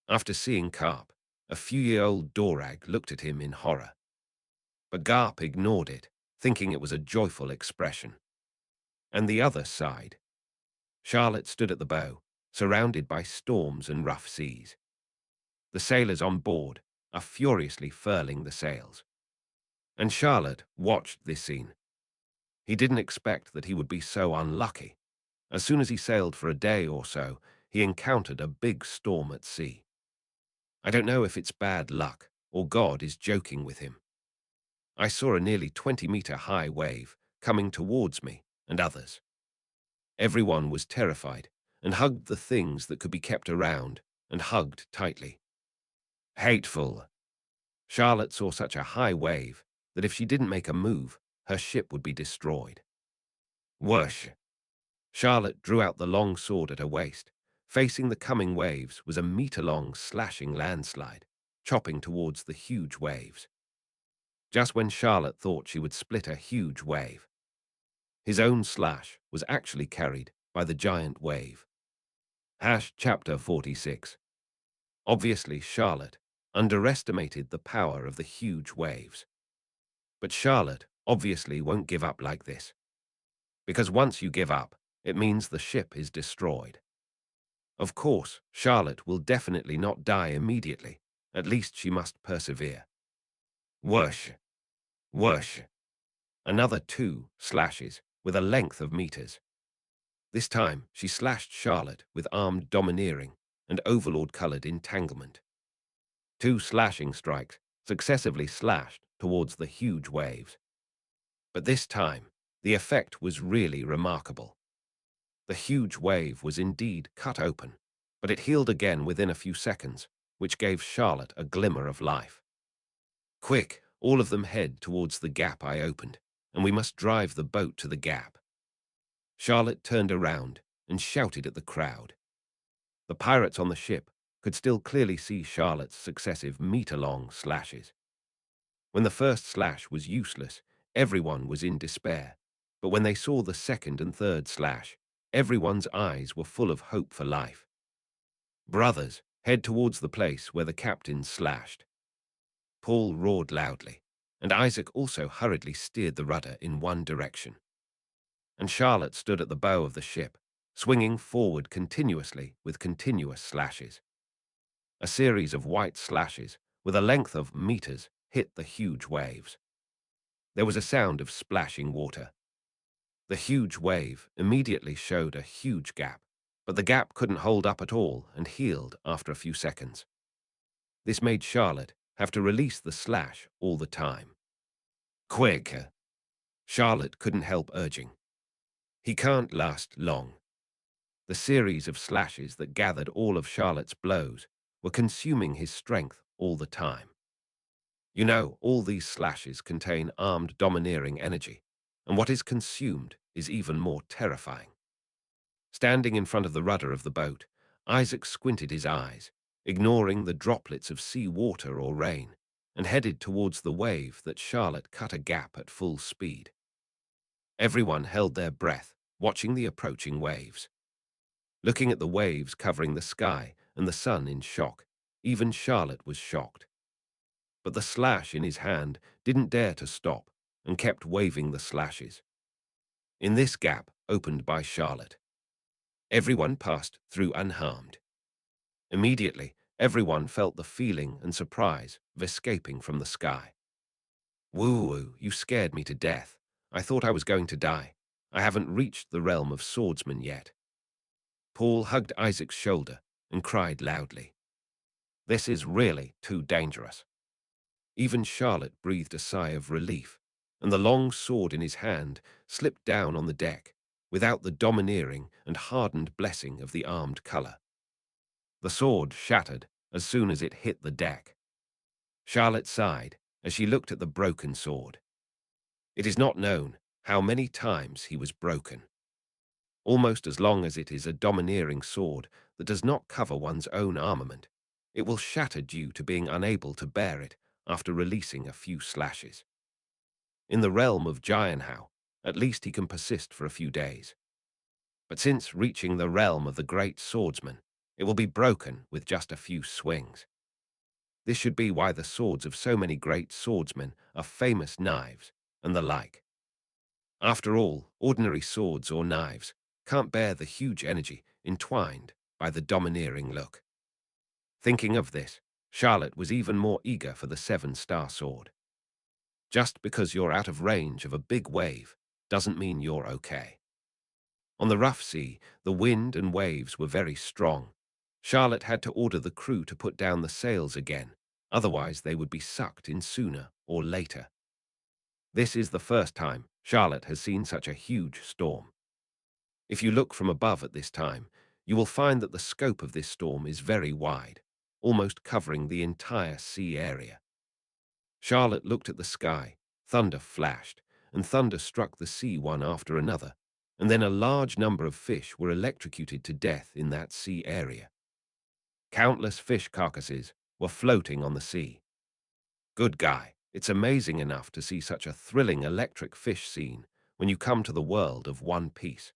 After seeing Garp, a few-year-old Dorag looked at him in horror. But Garp ignored it, thinking it was a joyful expression. And the other sighed. Charlotte stood at the bow, surrounded by storms and rough seas. The sailors on board are furiously furling the sails. And Charlotte watched this scene. He didn't expect that he would be so unlucky. As soon as he sailed for a day or so, he encountered a big storm at sea. I don't know if it's bad luck or God is joking with him. I saw a nearly 20-meter high wave coming towards me and others. Everyone was terrified and hugged the things that could be kept around and hugged tightly. Hateful. Charlotte saw such a high wave that if she didn't make a move, her ship would be destroyed. Whoosh! Charlotte drew out the long sword at her waist. Facing the coming waves was a meter-long slashing landslide, chopping towards the huge waves. Just when Charlotte thought she would split a huge wave, his own slash was actually carried by the giant wave. Chapter 46. Obviously, Charlotte underestimated the power of the huge waves. But Charlotte obviously won't give up like this. Because once you give up, it means the ship is destroyed. Of course, Charlotte will definitely not die immediately. At least she must persevere. Whoosh! Whoosh! Another 2 slashes with a length of meters. This time, she slashed Charlotte with armed domineering and overlord-colored entanglement. 2 slashing strikes successively slashed towards the huge waves. But this time, the effect was really remarkable. The huge wave was indeed cut open, but it healed again within a few seconds, which gave Charlotte a glimmer of life. Quick, all of them head towards the gap I opened, and we must drive the boat to the gap. Charlotte turned around and shouted at the crowd. The pirates on the ship could still clearly see Charlotte's successive meter-long slashes. When the first slash was useless, everyone was in despair, but when they saw the second and third slash, everyone's eyes were full of hope for life. Brothers, head towards the place where the captain slashed. Paul roared loudly, and Isaac also hurriedly steered the rudder in one direction. And Charlotte stood at the bow of the ship, swinging forward continuously with continuous slashes. A series of white slashes, with a length of meters, hit the huge waves. There was a sound of splashing water. The huge wave immediately showed a huge gap, but the gap couldn't hold up at all and healed after a few seconds. This made Charlotte have to release the slash all the time. Quick! Charlotte couldn't help urging. He can't last long. The series of slashes that gathered all of Charlotte's blows were consuming his strength all the time. You know, all these slashes contain armed domineering energy, and what is consumed is even more terrifying. Standing in front of the rudder of the boat, Isaac squinted his eyes, ignoring the droplets of sea water or rain, and headed towards the wave that Charlotte cut a gap at full speed. Everyone held their breath, watching the approaching waves. Looking at the waves covering the sky and the sun in shock, even Charlotte was shocked. But the slash in his hand didn't dare to stop and kept waving the slashes. In this gap opened by Charlotte, everyone passed through unharmed. Immediately, everyone felt the feeling and surprise of escaping from the sky. Woo-woo, you scared me to death. I thought I was going to die. I haven't reached the realm of swordsman yet. Paul hugged Isaac's shoulder and cried loudly. This is really too dangerous. Even Charlotte breathed a sigh of relief, and the long sword in his hand slipped down on the deck without the domineering and hardened blessing of the armed color. The sword shattered as soon as it hit the deck. Charlotte sighed as she looked at the broken sword. It is not known how many times he was broken. Almost as long as it is a domineering sword that does not cover one's own armament, it will shatter due to being unable to bear it after releasing a few slashes. In the realm of Jianhao, at least he can persist for a few days. But since reaching the realm of the great swordsman, it will be broken with just a few swings. This should be why the swords of so many great swordsmen are famous knives and the like. After all, ordinary swords or knives can't bear the huge energy entwined by the domineering look. Thinking of this, Charlotte was even more eager for the 7-star sword. Just because you're out of range of a big wave doesn't mean you're okay. On the rough sea, the wind and waves were very strong. Charlotte had to order the crew to put down the sails again, otherwise they would be sucked in sooner or later. This is the first time Charlotte has seen such a huge storm. If you look from above at this time, you will find that the scope of this storm is very wide, almost covering the entire sea area. Charlotte looked at the sky, thunder flashed, and thunder struck the sea one after another, and then a large number of fish were electrocuted to death in that sea area. Countless fish carcasses were floating on the sea. Good guy, it's amazing enough to see such a thrilling electric fish scene when you come to the world of One Piece.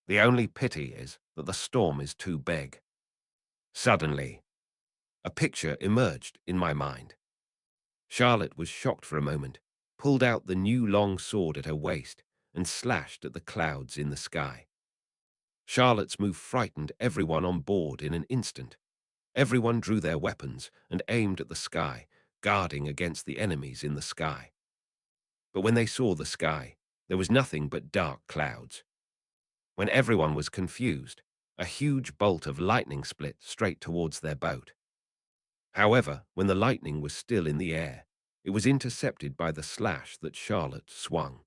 The only pity is that the storm is too big. Suddenly, a picture emerged in my mind. Charlotte was shocked for a moment, pulled out the new long sword at her waist, and slashed at the clouds in the sky. Charlotte's move frightened everyone on board in an instant. Everyone drew their weapons and aimed at the sky, guarding against the enemies in the sky. But when they saw the sky, there was nothing but dark clouds. When everyone was confused, a huge bolt of lightning split straight towards their boat. However, when the lightning was still in the air, it was intercepted by the slash that Charlotte swung.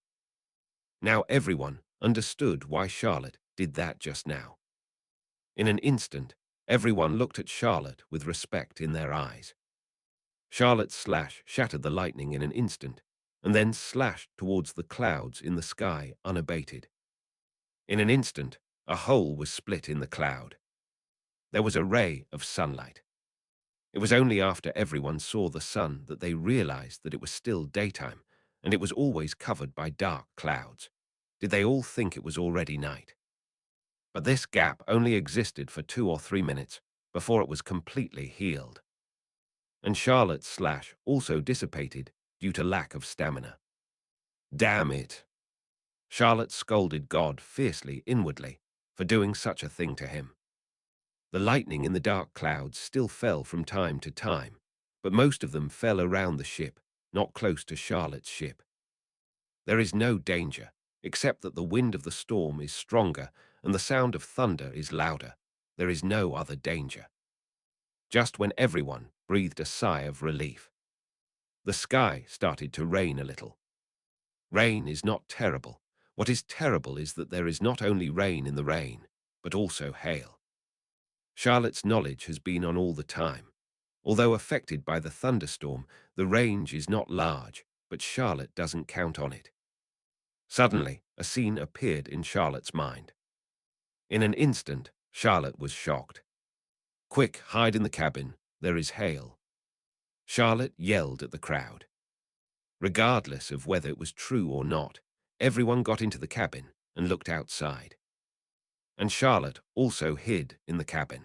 Now everyone understood why Charlotte did that just now. In an instant, everyone looked at Charlotte with respect in their eyes. Charlotte's slash shattered the lightning in an instant, and then slashed towards the clouds in the sky unabated. In an instant, a hole was split in the cloud. There was a ray of sunlight. It was only after everyone saw the sun that they realized that it was still daytime, and it was always covered by dark clouds. Did they all think it was already night? But this gap only existed for 2 or 3 minutes before it was completely healed. And Charlotte's slash also dissipated due to lack of stamina. Damn it! Charlotte scolded God fiercely inwardly for doing such a thing to him. The lightning in the dark clouds still fell from time to time, but most of them fell around the ship, not close to Charlotte's ship. There is no danger, except that the wind of the storm is stronger and the sound of thunder is louder. There is no other danger. Just when everyone breathed a sigh of relief, the sky started to rain a little. Rain is not terrible. What is terrible is that there is not only rain in the rain, but also hail. Charlotte's knowledge has been on all the time. Although affected by the thunderstorm, the range is not large, but Charlotte doesn't count on it. Suddenly, a scene appeared in Charlotte's mind. In an instant, Charlotte was shocked. Quick, hide in the cabin, there is hail. Charlotte yelled at the crowd. Regardless of whether it was true or not, everyone got into the cabin and looked outside. And Charlotte also hid in the cabin.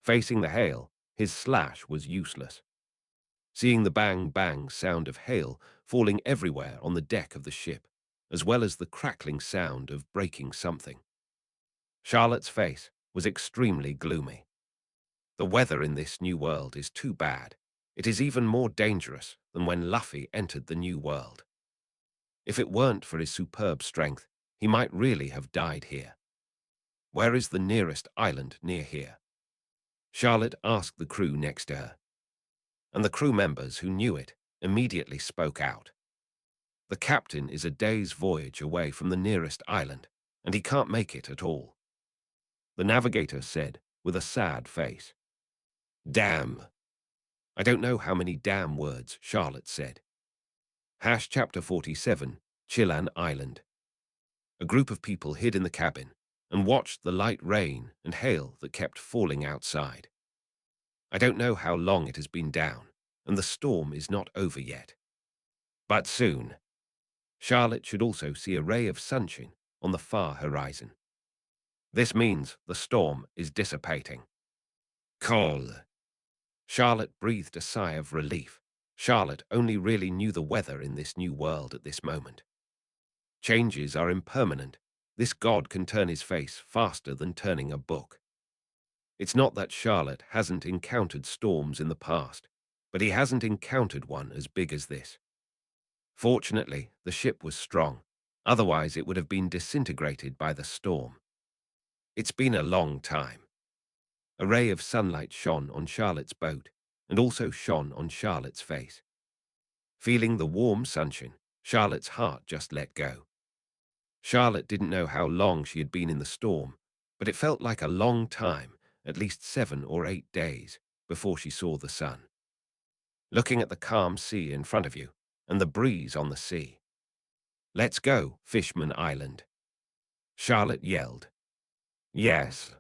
Facing the hail, his slash was useless. Seeing the bang-bang sound of hail falling everywhere on the deck of the ship, as well as the crackling sound of breaking something, Charlotte's face was extremely gloomy. The weather in this new world is too bad. It is even more dangerous than when Luffy entered the new world. If it weren't for his superb strength, he might really have died here. Where is the nearest island near here? Charlotte asked the crew next to her, and the crew members who knew it immediately spoke out. The captain is a day's voyage away from the nearest island, and he can't make it at all. The navigator said with a sad face. Damn. I don't know how many damn words Charlotte said. Chapter 47, Chilan Island. A group of people hid in the cabin and watched the light rain and hail that kept falling outside. I don't know how long it has been down, and the storm is not over yet. But soon. Charlotte should also see a ray of sunshine on the far horizon. This means the storm is dissipating. Cool. Charlotte breathed a sigh of relief. Charlotte only really knew the weather in this new world at this moment. Changes are impermanent. This god can turn his face faster than turning a book. It's not that Charlotte hasn't encountered storms in the past, but he hasn't encountered one as big as this. Fortunately, the ship was strong, otherwise it would have been disintegrated by the storm. It's been a long time. A ray of sunlight shone on Charlotte's boat, and also shone on Charlotte's face. Feeling the warm sunshine, Charlotte's heart just let go. Charlotte didn't know how long she had been in the storm, but it felt like a long time, at least 7 or 8 days, before she saw the sun. Looking at the calm sea in front of you, and the breeze on the sea. "Let's go, Fishman Island," Charlotte yelled. Yes.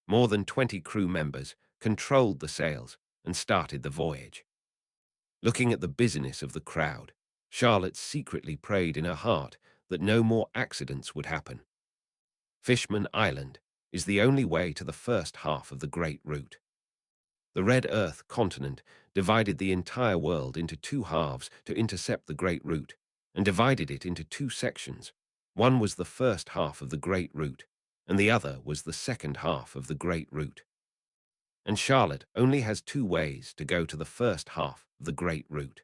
More than 20 crew members controlled the sails and started the voyage. Looking at the busyness of the crowd, Charlotte secretly prayed in her heart that no more accidents would happen. Fishman Island is the only way to the first half of the Great Route. The Red Earth continent divided the entire world into 2 halves to intercept the Great Route, and divided it into 2 sections. One was the first half of the Great Route, and the other was the second half of the Great Route. And Charlotte only has 2 ways to go to the first half of the Great Route.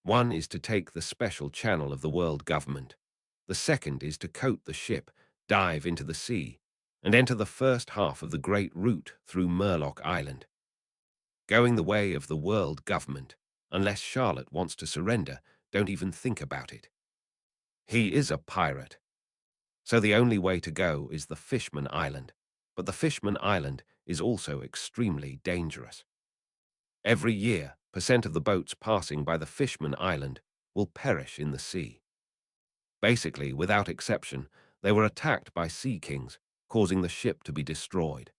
One is to take the special channel of the world government. The second is to coat the ship, dive into the sea, and enter the first half of the Great Route through Murloc Island. Going the way of the world government, unless Charlotte wants to surrender, don't even think about it. He is a pirate. So the only way to go is the Fishman Island, but the Fishman Island is also extremely dangerous. Every year, % of the boats passing by the Fishman Island will perish in the sea. Basically, without exception, they were attacked by sea kings, causing the ship to be destroyed.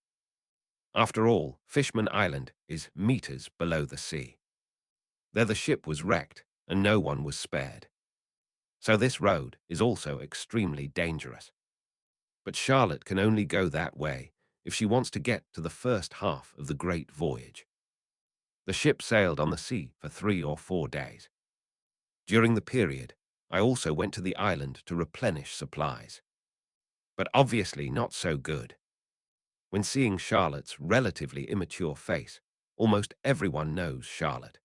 After all, Fishman Island is meters below the sea. There the ship was wrecked, and no one was spared. So this road is also extremely dangerous. But Charlotte can only go that way if she wants to get to the first half of the great voyage. The ship sailed on the sea for 3 or 4 days. During the period, I also went to the island to replenish supplies. But obviously not so good. When seeing Charlotte's relatively immature face, almost everyone knows Charlotte.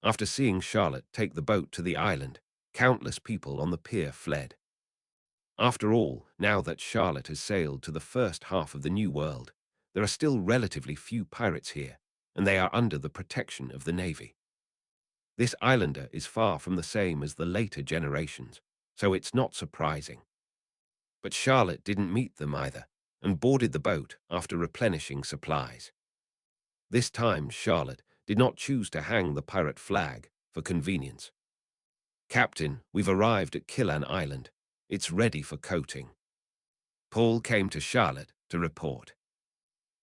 After seeing Charlotte take the boat to the island, countless people on the pier fled. After all, now that Charlotte has sailed to the first half of the New World, there are still relatively few pirates here, and they are under the protection of the Navy. This islander is far from the same as the later generations, so it's not surprising. But Charlotte didn't meet them either, and boarded the boat after replenishing supplies. This time Charlotte did not choose to hang the pirate flag for convenience. "Captain, we've arrived at Killan Island. It's ready for coating." Paul came to Charlotte to report.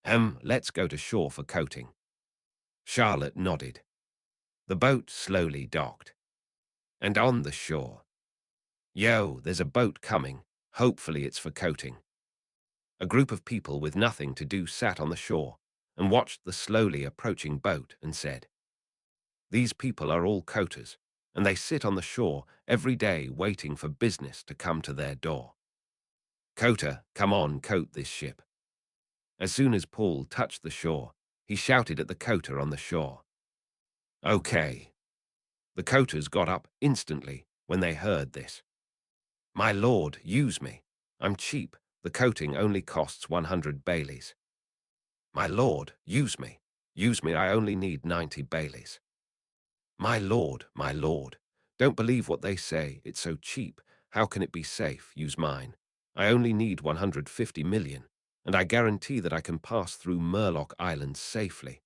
Let's go to shore for coating." Charlotte nodded. The boat slowly docked. And on the shore. "Yo, there's a boat coming. Hopefully it's for coating." A group of people with nothing to do sat on the shore and watched the slowly approaching boat and said, "These people are all coaters, and they sit on the shore every day waiting for business to come to their door. Coater, come on, coat this ship." As soon as Paul touched the shore, he shouted at the coater on the shore. "Okay." The coaters got up instantly when they heard this. "My lord, use me. I'm cheap. The coating only costs 100 Baileys." "My lord, use me. Use me, I only need 90 Baileys." My lord, don't believe what they say. It's so cheap. How can it be safe? Use mine. I only need 150 million, and I guarantee that I can pass through Murloc Island safely."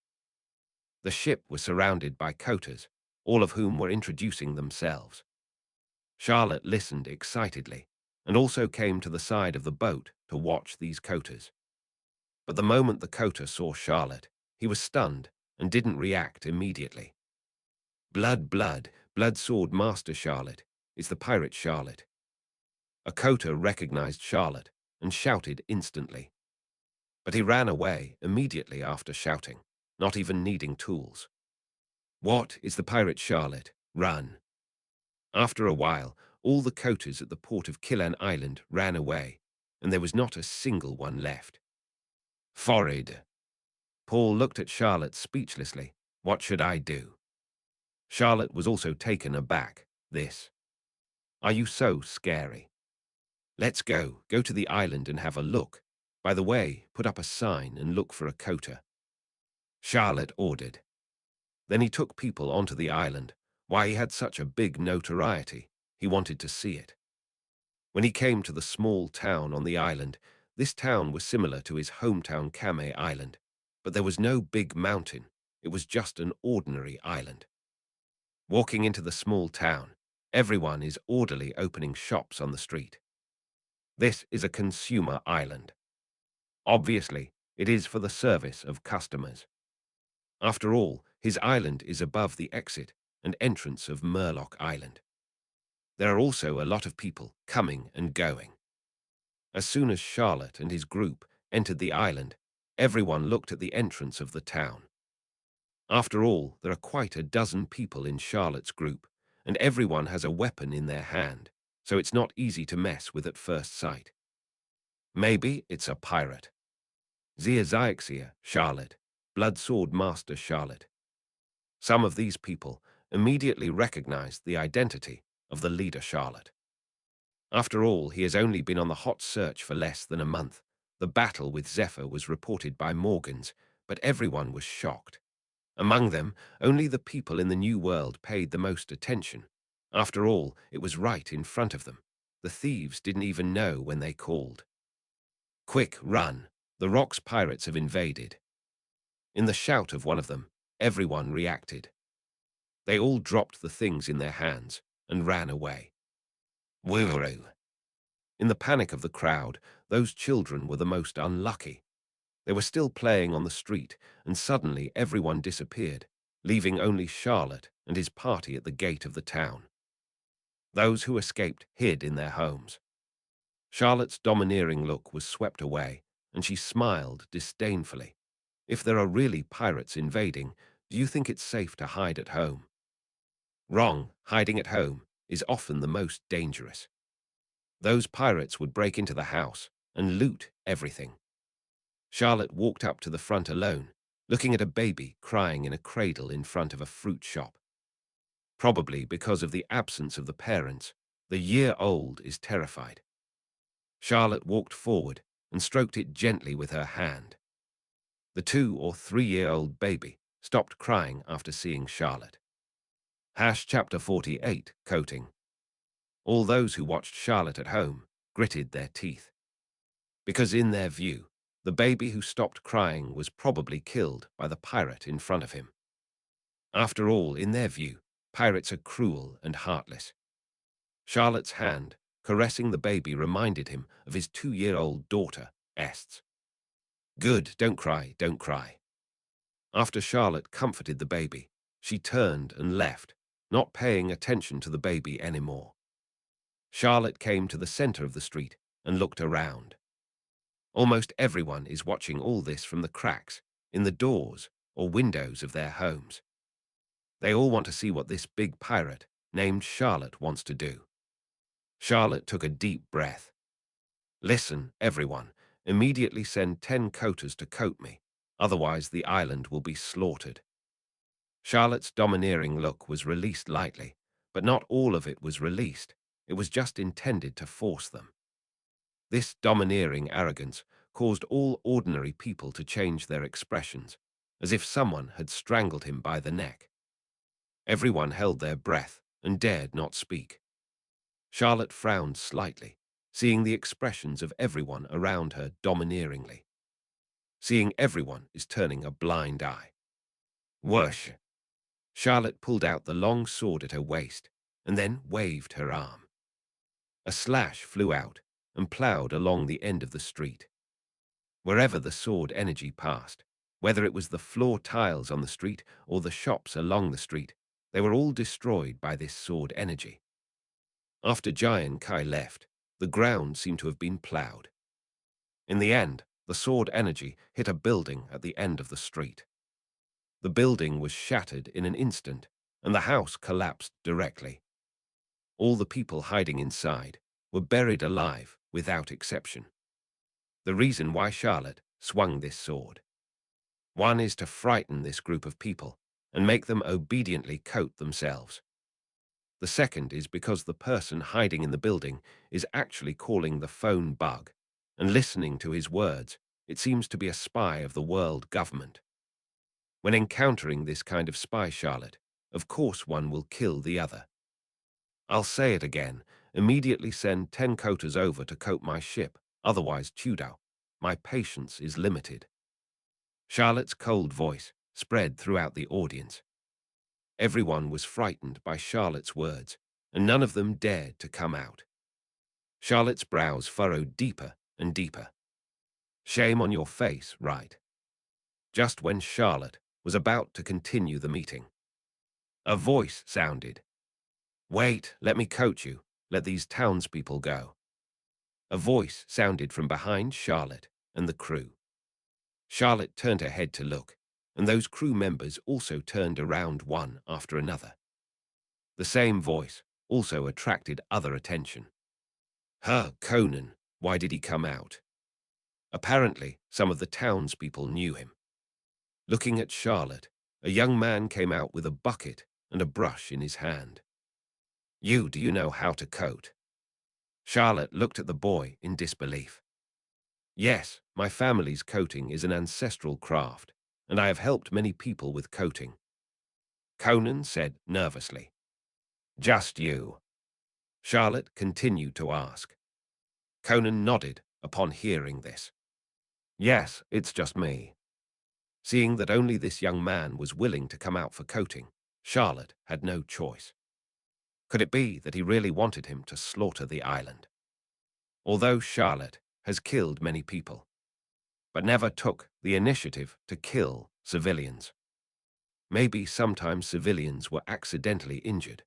The ship was surrounded by coaters, all of whom were introducing themselves. Charlotte listened excitedly, and also came to the side of the boat to watch these coaters. But the moment the coater saw Charlotte, he was stunned and didn't react immediately. Blood sword master Charlotte. It's the pirate Charlotte." A coater recognized Charlotte and shouted instantly. But he ran away immediately after shouting, not even needing tools. "What is the pirate Charlotte? Run." After a while, all the coaters at the port of Killan Island ran away, and there was not a single one left. Forrid. Paul looked at Charlotte speechlessly. What should I do? Charlotte was also taken aback. This. Are you so scary? Let's go. Go to the island and have a look. By the way, put up a sign and look for a coter. Charlotte ordered. Then he took people onto the island. Why he had such a big notoriety. He wanted to see it. When he came to the small town on the island, this town was similar to his hometown Kame Island, but there was no big mountain. It was just an ordinary island. Walking into the small town, everyone is orderly opening shops on the street. This is a consumer island. Obviously, it is for the service of customers. After all, his island is above the exit and entrance of Murloc Island. There are also a lot of people coming and going. As soon as Charlotte and his group entered the island, everyone looked at the entrance of the town. After all, there are quite a dozen people in Charlotte's group, and everyone has a weapon in their hand, so it's not easy to mess with at first sight. Maybe it's a pirate. Ziaxiexia Charlotte, Bloodsword Master Charlotte. Some of these people immediately recognized the identity of the leader Charlotte. After all, he has only been on the hot search for less than a month. The battle with Zephr was reported by Morgans, but everyone was shocked. Among them, only the people in the New World paid the most attention. After all, it was right in front of them. The thieves didn't even know when they called. Quick, run! The Rocks pirates have invaded. In the shout of one of them, everyone reacted. They all dropped the things in their hands and ran away. Woo! In the panic of the crowd, those children were the most unlucky. They were still playing on the street, and suddenly everyone disappeared, leaving only Charlotte and his party at the gate of the town. Those who escaped hid in their homes. Charlotte's domineering look was swept away, and she smiled disdainfully. If there are really pirates invading, do you think it's safe to hide at home? Wrong. Hiding at home is often the most dangerous. Those pirates would break into the house and loot everything. Charlotte walked up to the front alone, looking at a baby crying in a cradle in front of a fruit shop. Probably because of the absence of the parents, the year-old is terrified. Charlotte walked forward and stroked it gently with her hand. The 2- or 3-year-old baby stopped crying after seeing Charlotte. Chapter 48, Coating. All those who watched Charlotte at home gritted their teeth. Because in their view, the baby who stopped crying was probably killed by the pirate in front of him. After all, in their view, pirates are cruel and heartless. Charlotte's hand, caressing the baby, reminded him of his 2-year-old daughter, Est. Good, don't cry, don't cry. After Charlotte comforted the baby, she turned and left, not paying attention to the baby anymore. Charlotte came to the center of the street and looked around. Almost everyone is watching all this from the cracks in the doors or windows of their homes. They all want to see what this big pirate named Charlotte wants to do. Charlotte took a deep breath. Listen, everyone, immediately send 10 coaters to coat me, otherwise the island will be slaughtered. Charlotte's domineering look was released lightly, but not all of it was released. It was just intended to force them. This domineering arrogance caused all ordinary people to change their expressions, as if someone had strangled him by the neck. Everyone held their breath and dared not speak. Charlotte frowned slightly, seeing the expressions of everyone around her domineeringly. Seeing everyone is turning a blind eye. Whoosh! Charlotte pulled out the long sword at her waist and then waved her arm. A slash flew out and ploughed along the end of the street. Wherever the sword energy passed, whether it was the floor tiles on the street or the shops along the street, they were all destroyed by this sword energy. After Giant Kai left, the ground seemed to have been ploughed. In the end, the sword energy hit a building at the end of the street. The building was shattered in an instant, and the house collapsed directly. All the people hiding inside were buried alive without exception. The reason why Charlotte swung this sword. One is to frighten this group of people and make them obediently coat themselves. The second is because the person hiding in the building is actually calling the phone bug, and listening to his words, it seems to be a spy of the world government. When encountering this kind of spy, Charlotte, of course one will kill the other. I'll say it again, immediately send 10 coaters over to coat my ship, otherwise Tudor, my patience is limited. Charlotte's cold voice spread throughout the audience. Everyone was frightened by Charlotte's words, and none of them dared to come out. Charlotte's brows furrowed deeper and deeper. Shame on your face, right? Just when Charlotte was about to continue the meeting, a voice sounded. Wait, let me coach you. Let these townspeople go. A voice sounded from behind Charlotte and the crew. Charlotte turned her head to look, and those crew members also turned around one after another. The same voice also attracted other attention. Conan, why did he come out? Apparently, some of the townspeople knew him. Looking at Charlotte, a young man came out with a bucket and a brush in his hand. Do you know how to coat? Charlotte looked at the boy in disbelief. Yes, my family's coating is an ancestral craft, and I have helped many people with coating. Conan said nervously. Just you? Charlotte continued to ask. Conan nodded upon hearing this. Yes, it's just me. Seeing that only this young man was willing to come out for coating, Charlotte had no choice. Could it be that he really wanted him to slaughter the island? Although Charlotte has killed many people, but never took the initiative to kill civilians. Maybe sometimes civilians were accidentally injured.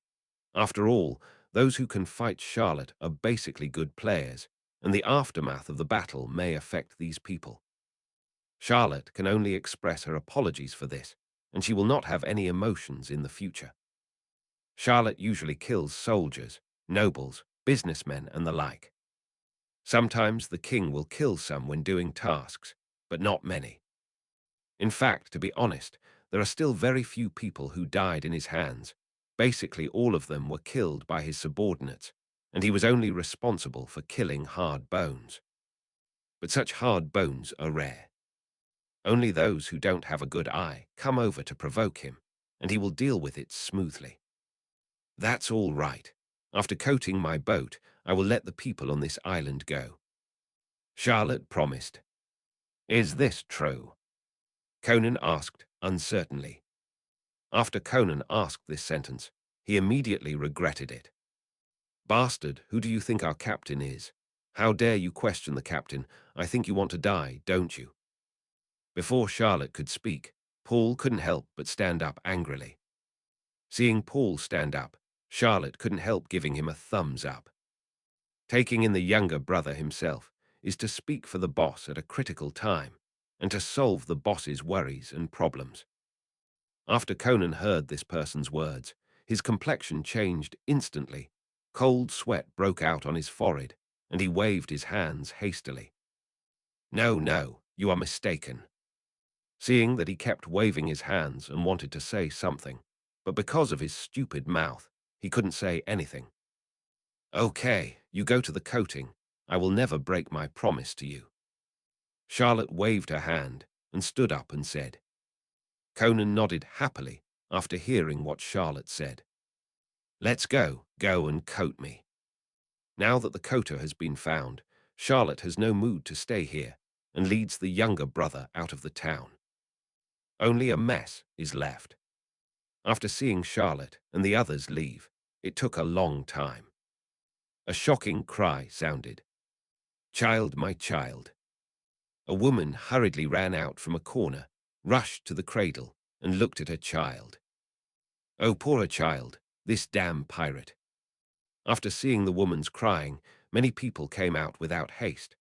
After all, those who can fight Charlotte are basically good players, and the aftermath of the battle may affect these people. Charlotte can only express her apologies for this, and she will not have any emotions in the future. Charlotte usually kills soldiers, nobles, businessmen, and the like. Sometimes the king will kill some when doing tasks, but not many. In fact, to be honest, there are still very few people who died in his hands. Basically, all of them were killed by his subordinates, and he was only responsible for killing hard bones. But such hard bones are rare. Only those who don't have a good eye come over to provoke him, and he will deal with it smoothly. That's all right. After coating my boat, I will let the people on this island go. Charlotte promised. Is this true? Conan asked uncertainly. After Conan asked this sentence, he immediately regretted it. Bastard, who do you think our captain is? How dare you question the captain? I think you want to die, don't you? Before Charlotte could speak, Paul couldn't help but stand up angrily. Seeing Paul stand up, Charlotte couldn't help giving him a thumbs up. Taking in the younger brother himself is to speak for the boss at a critical time and to solve the boss's worries and problems. After Conan heard this person's words, his complexion changed instantly. Cold sweat broke out on his forehead, and he waved his hands hastily. No, you are mistaken. Seeing that he kept waving his hands and wanted to say something, but because of his stupid mouth, he couldn't say anything. Okay, you go to the coating. I will never break my promise to you. Charlotte waved her hand and stood up and said. Conan nodded happily after hearing what Charlotte said. Let's go and coat me. Now that the coater has been found, Charlotte has no mood to stay here and leads the younger brother out of the town. Only a mess is left. After seeing Charlotte and the others leave, it took a long time. A shocking cry sounded. Child, my child. A woman hurriedly ran out from a corner, rushed to the cradle, and looked at her child. Oh, poor child, this damn pirate. After seeing the woman's crying, many people came out without haste.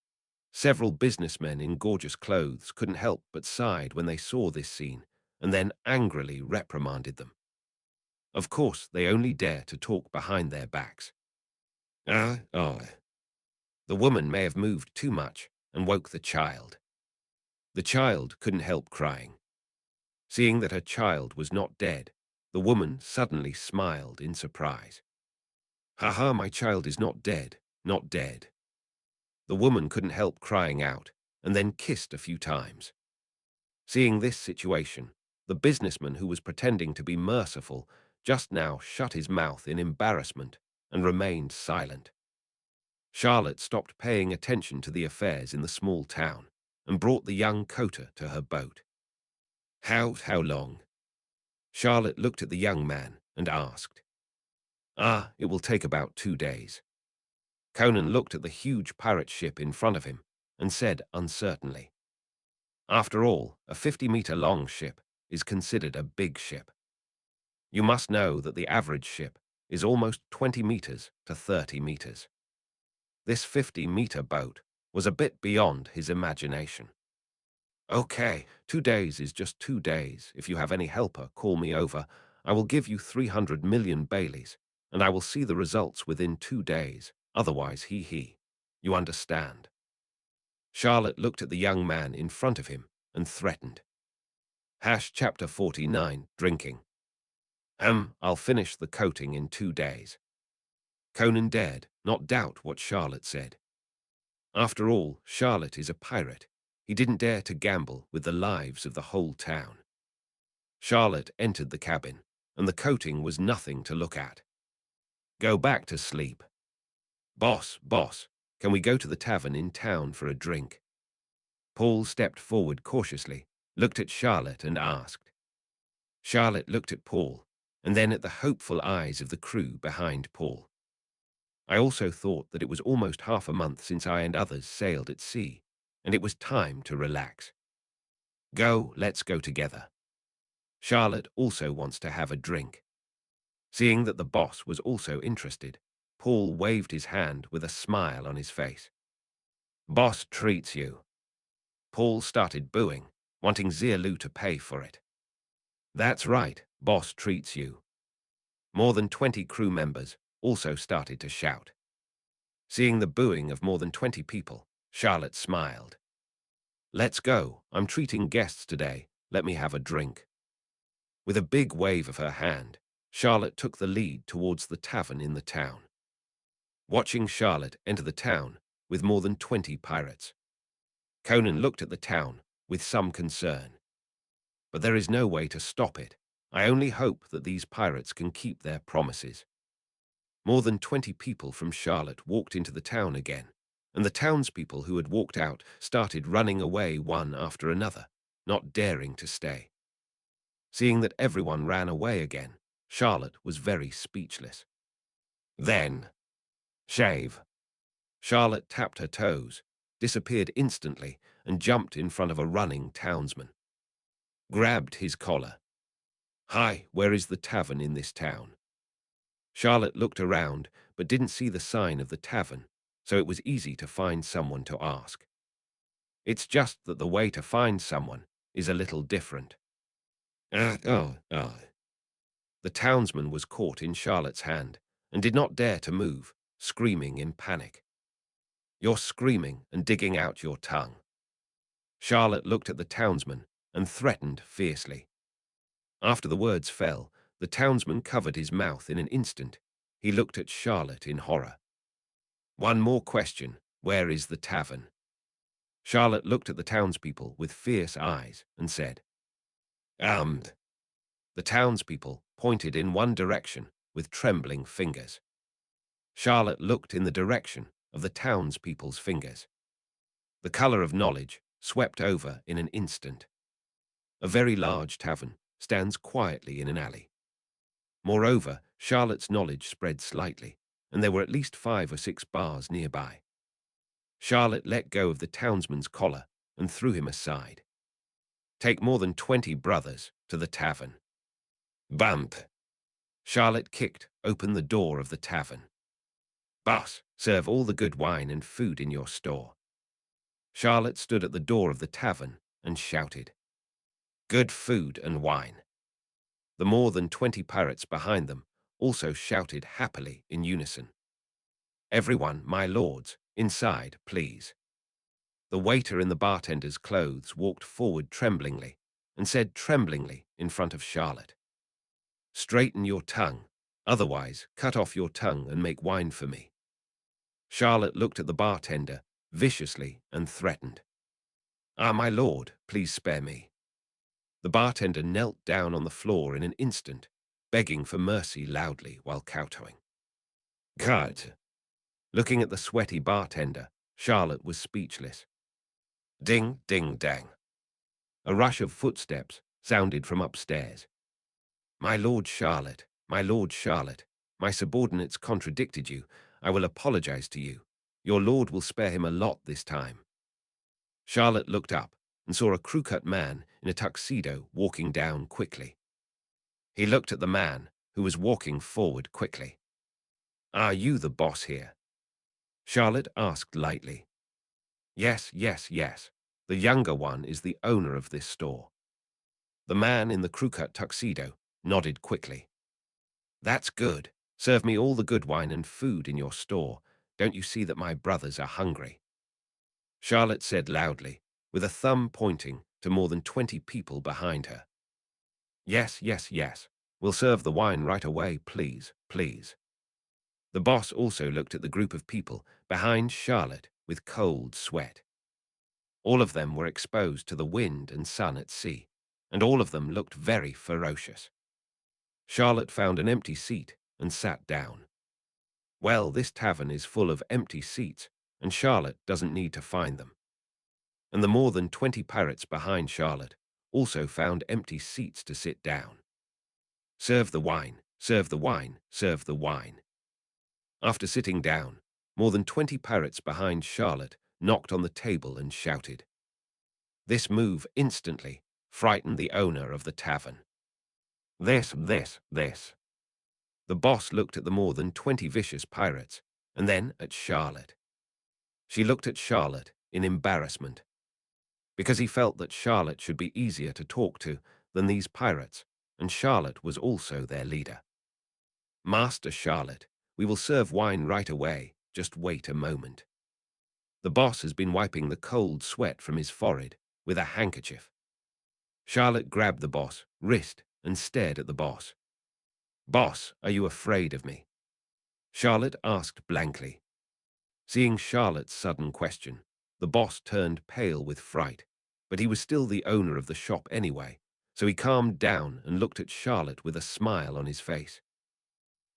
Several businessmen in gorgeous clothes couldn't help but sighed when they saw this scene, and then angrily reprimanded them. Of course, they only dare to talk behind their backs. The woman may have moved too much and woke the child. The child couldn't help crying. Seeing that her child was not dead, the woman suddenly smiled in surprise. "Ha, my child is not dead, not dead." The woman couldn't help crying out, and then kissed a few times. Seeing this situation, the businessman who was pretending to be merciful just now shut his mouth in embarrassment and remained silent. Charlotte stopped paying attention to the affairs in the small town and brought the young coter to her boat. How long?" Charlotte looked at the young man and asked. It will take about 2 days." Conan looked at the huge pirate ship in front of him and said uncertainly, "After all, a 50-meter-long ship is considered a big ship. You must know that the average ship is almost 20 meters to 30 meters. This 50-meter boat was a bit beyond his imagination. "Okay, 2 days is just 2 days. If you have any helper, call me over. I will give you 300 million Baileys, and I will see the results within 2 days. Otherwise, he. You understand?" Charlotte looked at the young man in front of him and threatened. Chapter 49, Drinking. I'll finish the coating in 2 days." Conan dared not doubt what Charlotte said. After all, Charlotte is a pirate. He didn't dare to gamble with the lives of the whole town. Charlotte entered the cabin, and the coating was nothing to look at. "Go back to sleep." Boss, can we go to the tavern in town for a drink?" Paul stepped forward cautiously, looked at Charlotte and asked. Charlotte looked at Paul, and then at the hopeful eyes of the crew behind Paul. I also thought that it was almost half a month since I and others sailed at sea, and it was time to relax. Let's go together. Charlotte also wants to have a drink." Seeing that the boss was also interested, Paul waved his hand with a smile on his face. "Boss treats you." Paul started booing, wanting Zirlu to pay for it. "That's right, boss treats you." More than 20 crew members also started to shout. Seeing the booing of more than 20 people, Charlotte smiled. "Let's go, I'm treating guests today, let me have a drink." With a big wave of her hand, Charlotte took the lead towards the tavern in the town. Watching Charlotte enter the town with more than 20 pirates, Conan looked at the town with some concern. But there is no way to stop it. I only hope that these pirates can keep their promises. More than 20 people from Charlotte walked into the town again, and the townspeople who had walked out started running away one after another, not daring to stay. Seeing that everyone ran away again, Charlotte was very speechless. Then, shave. Charlotte tapped her toes, disappeared instantly, and jumped in front of a running townsman. Grabbed his collar. "Hi, where is the tavern in this town?" Charlotte looked around, but didn't see the sign of the tavern, so it was easy to find someone to ask. It's just that the way to find someone is a little different. The townsman was caught in Charlotte's hand and did not dare to move, screaming in panic. "You're screaming and digging out your tongue." Charlotte looked at the townsman and threatened fiercely. After the words fell, the townsman covered his mouth in an instant. He looked at Charlotte in horror. "One more question. Where is the tavern?" Charlotte looked at the townspeople with fierce eyes and said, The townspeople pointed in one direction with trembling fingers. Charlotte looked in the direction of the townspeople's fingers. The color of knowledge swept over in an instant. A very large tavern stands quietly in an alley. Moreover, Charlotte's knowledge spread slightly, and there were at least 5 or 6 bars nearby. Charlotte let go of the townsman's collar and threw him aside. "Take more than 20 brothers to the tavern." Bump! Charlotte kicked open the door of the tavern. "Boss, serve all the good wine and food in your store." Charlotte stood at the door of the tavern and shouted, "Good food and wine." The more than 20 pirates behind them also shouted happily in unison. "Everyone, my lords, inside, please." The waiter in the bartender's clothes walked forward tremblingly and said tremblingly in front of Charlotte, "Straighten your tongue, otherwise cut off your tongue and make wine for me." Charlotte looked at the bartender viciously and threatened. "Ah, my lord, please spare me." The bartender knelt down on the floor in an instant, begging for mercy loudly while kowtowing. "God!" Looking at the sweaty bartender, Charlotte was speechless. Ding, ding, dang. A rush of footsteps sounded from upstairs. "My Lord Charlotte, my Lord Charlotte, my subordinates contradicted you. I will apologize to you. Your lord will spare him a lot this time." Charlotte looked up and saw a crew-cut man in a tuxedo walking down quickly. He looked at the man, who was walking forward quickly. "Are you the boss here?" Charlotte asked lightly. "Yes, yes, yes. The younger one is the owner of this store." The man in the crew-cut tuxedo nodded quickly. "That's good. Serve me all the good wine and food in your store. Don't you see that my brothers are hungry?" Charlotte said loudly, with a thumb pointing to more than 20 people behind her. "Yes, yes, yes. We'll serve the wine right away, please, please." The boss also looked at the group of people behind Charlotte with cold sweat. All of them were exposed to the wind and sun at sea, and all of them looked very ferocious. Charlotte found an empty seat and sat down. Well, this tavern is full of empty seats, and Charlotte doesn't need to find them. And the more than 20 pirates behind Charlotte also found empty seats to sit down. Serve the wine, serve the wine, serve the wine. After sitting down, more than 20 pirates behind Charlotte knocked on the table and shouted. This move instantly frightened the owner of the tavern. This. The boss looked at the more than 20 vicious pirates, and then at Charlotte. She looked at Charlotte in embarrassment, because he felt that Charlotte should be easier to talk to than these pirates, and Charlotte was also their leader. "Master Charlotte, we will serve wine right away, just wait a moment." The boss has been wiping the cold sweat from his forehead with a handkerchief. Charlotte grabbed the boss' wrist and stared at the boss. "Boss, are you afraid of me?" Charlotte asked blankly. Seeing Charlotte's sudden question, the boss turned pale with fright, but he was still the owner of the shop anyway, so he calmed down and looked at Charlotte with a smile on his face.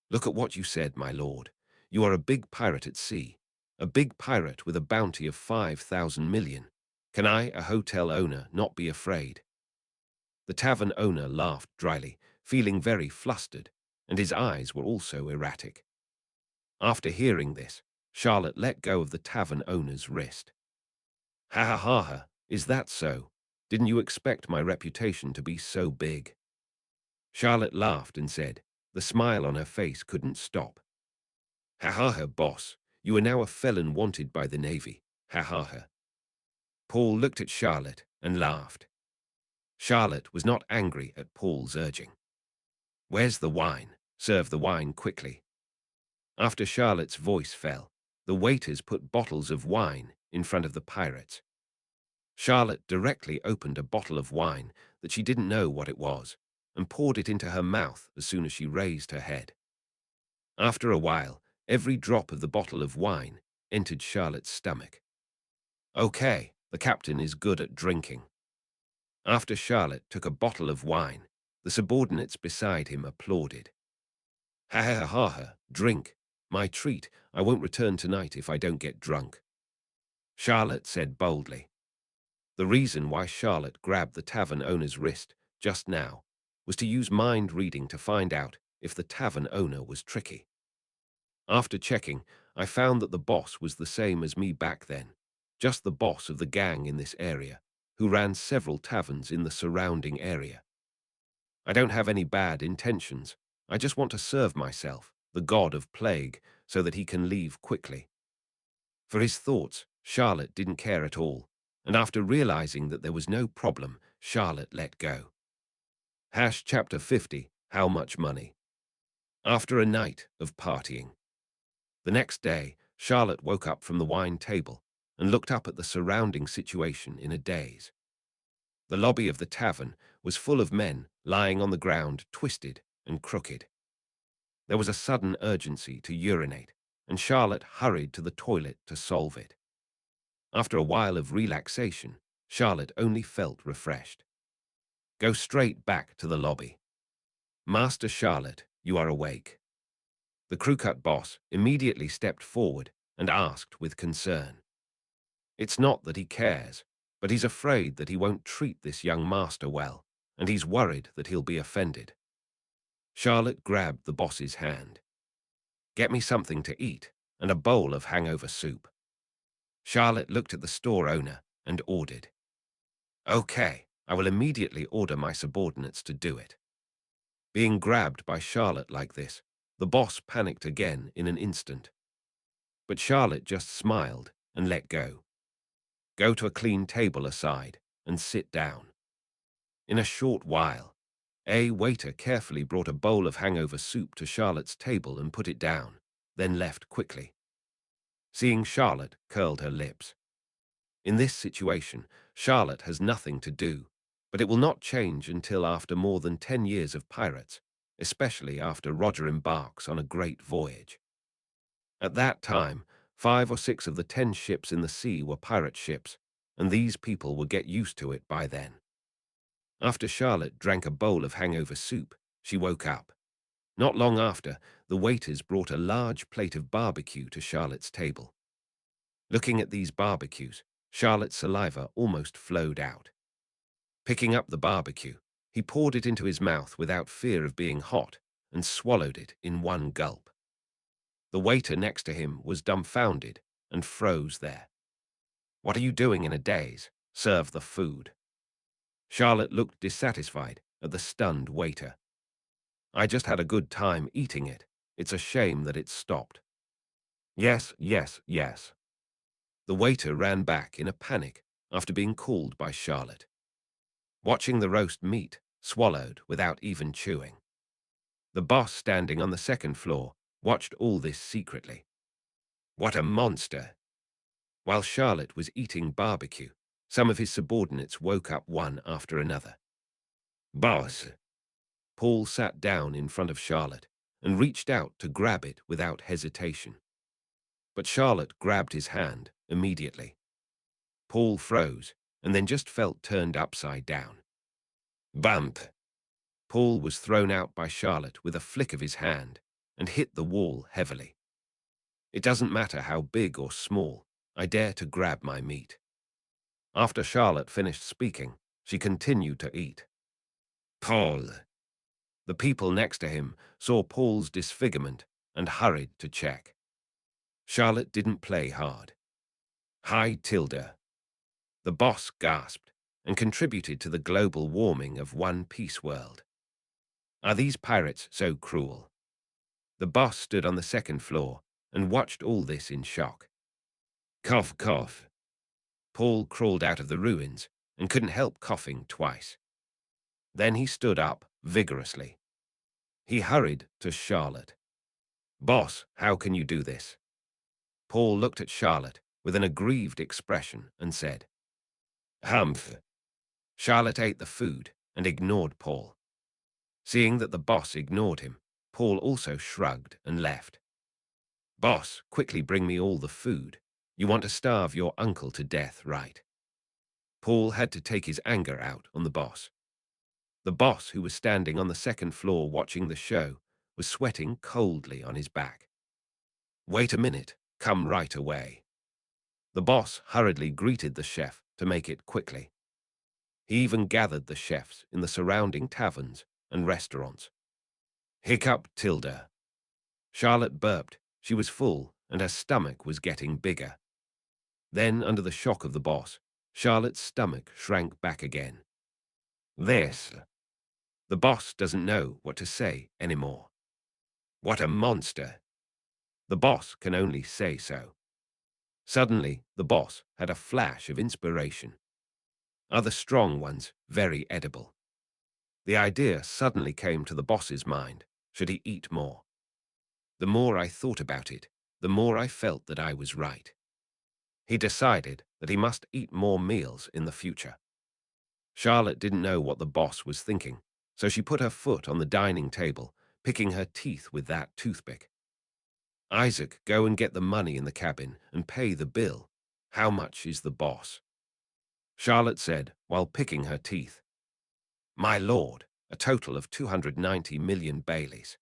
"Look at what you said, my lord. You are a big pirate at sea, a big pirate with a bounty of 5,000 million. Can I, a hotel owner, not be afraid?" The tavern owner laughed dryly, feeling very flustered, and his eyes were also erratic. After hearing this, Charlotte let go of the tavern owner's wrist. "Ha ha ha ha, is that so? Didn't you expect my reputation to be so big?" Charlotte laughed and said, the smile on her face couldn't stop. "Ha ha ha, boss, you are now a felon wanted by the Navy. Ha ha ha." Paul looked at Charlotte and laughed. Charlotte was not angry at Paul's urging. "Where's the wine? Serve the wine quickly." After Charlotte's voice fell, the waiters put bottles of wine in front of the pirates. Charlotte directly opened a bottle of wine that she didn't know what it was, and poured it into her mouth as soon as she raised her head. After a while, every drop of the bottle of wine entered Charlotte's stomach. Okay, the captain is good at drinking. After Charlotte took a bottle of wine, the subordinates beside him applauded. "Ha ha ha ha, drink. My treat. I won't return tonight if I don't get drunk," Charlotte said boldly. The reason why Charlotte grabbed the tavern owner's wrist just now was to use mind reading to find out if the tavern owner was tricky. After checking, I found that the boss was the same as me back then, just the boss of the gang in this area, who ran several taverns in the surrounding area. I don't have any bad intentions. I just want to serve myself, the god of plague, so that he can leave quickly. For his thoughts, Charlotte didn't care at all, and after realizing that there was no problem, Charlotte let go. Chapter 50, How Much Money? After a night of partying. The next day, Charlotte woke up from the wine table and looked up at the surrounding situation in a daze. The lobby of the tavern was full of men lying on the ground, twisted and crooked. There was a sudden urgency to urinate, and Charlotte hurried to the toilet to solve it. After a while of relaxation, Charlotte only felt refreshed. Go straight back to the lobby. Master Charlotte, you are awake. The crew-cut boss immediately stepped forward and asked with concern. It's not that he cares, but he's afraid that he won't treat this young master well, and he's worried that he'll be offended. Charlotte grabbed the boss's hand. Get me something to eat and a bowl of hangover soup. Charlotte looked at the store owner and ordered. Okay, I will immediately order my subordinates to do it. Being grabbed by Charlotte like this, the boss panicked again in an instant. But Charlotte just smiled and let go. Go to a clean table aside and sit down. In a short while, a waiter carefully brought a bowl of hangover soup to Charlotte's table and put it down, then left quickly. Seeing Charlotte curled her lips. In this situation, Charlotte has nothing to do, but it will not change until after more than 10 years of pirates, especially after Roger embarks on a great voyage. At that time, 5 or 6 of the 10 ships in the sea were pirate ships, and these people will get used to it by then. After Charlotte drank a bowl of hangover soup, she woke up. Not long after, the waiters brought a large plate of barbecue to Charlotte's table. Looking at these barbecues, Charlotte's saliva almost flowed out. Picking up the barbecue, he poured it into his mouth without fear of being hot and swallowed it in one gulp. The waiter next to him was dumbfounded and froze there. What are you doing in a daze? Serve the food. Charlotte looked dissatisfied at the stunned waiter. I just had a good time eating it. It's a shame that it stopped. Yes, yes, yes. The waiter ran back in a panic after being called by Charlotte. Watching the roast meat, swallowed without even chewing. The boss, standing on the second floor, watched all this secretly. What a monster! While Charlotte was eating barbecue, some of his subordinates woke up one after another. Boss! Paul sat down in front of Charlotte and reached out to grab it without hesitation. But Charlotte grabbed his hand immediately. Paul froze and then just felt turned upside down. Bump! Paul was thrown out by Charlotte with a flick of his hand and hit the wall heavily. It doesn't matter how big or small, I dare to grab my meat. After Charlotte finished speaking, she continued to eat. Paul! The people next to him saw Paul's disfigurement and hurried to check. Charlotte didn't play hard. Hi, Tilda. The boss gasped and contributed to the global warming of One Piece world. Are these pirates so cruel? The boss stood on the second floor and watched all this in shock. Cough, cough. Paul crawled out of the ruins and couldn't help coughing twice. Then he stood up vigorously. He hurried to Charlotte. Boss, how can you do this? Paul looked at Charlotte with an aggrieved expression and said, Humph. Charlotte ate the food and ignored Paul. Seeing that the boss ignored him, Paul also shrugged and left. Boss, quickly bring me all the food. You want to starve your uncle to death, right? Paul had to take his anger out on the boss. The boss, who was standing on the second floor watching the show, was sweating coldly on his back. Wait a minute, come right away. The boss hurriedly greeted the chef to make it quickly. He even gathered the chefs in the surrounding taverns and restaurants. Hiccup, Tilda. Charlotte burped. She was full and her stomach was getting bigger. Then, under the shock of the boss, Charlotte's stomach shrank back again. This. The boss doesn't know what to say anymore. What a monster. The boss can only say so. Suddenly, the boss had a flash of inspiration. Other strong ones, very edible. The idea suddenly came to the boss's mind. Should he eat more? The more I thought about it, the more I felt that I was right. He decided that he must eat more meals in the future. Charlotte didn't know what the boss was thinking, so she put her foot on the dining table, picking her teeth with that toothpick. Isaac, go and get the money in the cabin and pay the bill. How much is the boss? Charlotte said while picking her teeth. My lord, a total of 290 million Baileys.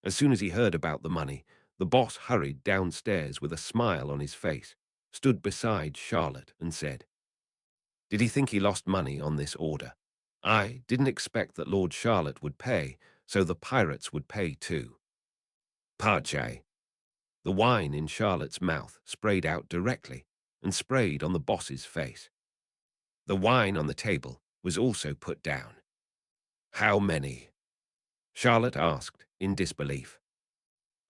As soon as he heard about the money, the boss hurried downstairs with a smile on his face, stood beside Charlotte and said, Did he think he lost money on this order? I didn't expect that Lord Charlotte would pay, so the pirates would pay too. Parjay. The wine in Charlotte's mouth sprayed out directly and sprayed on the boss's face. The wine on the table was also put down. How many? Charlotte asked in disbelief.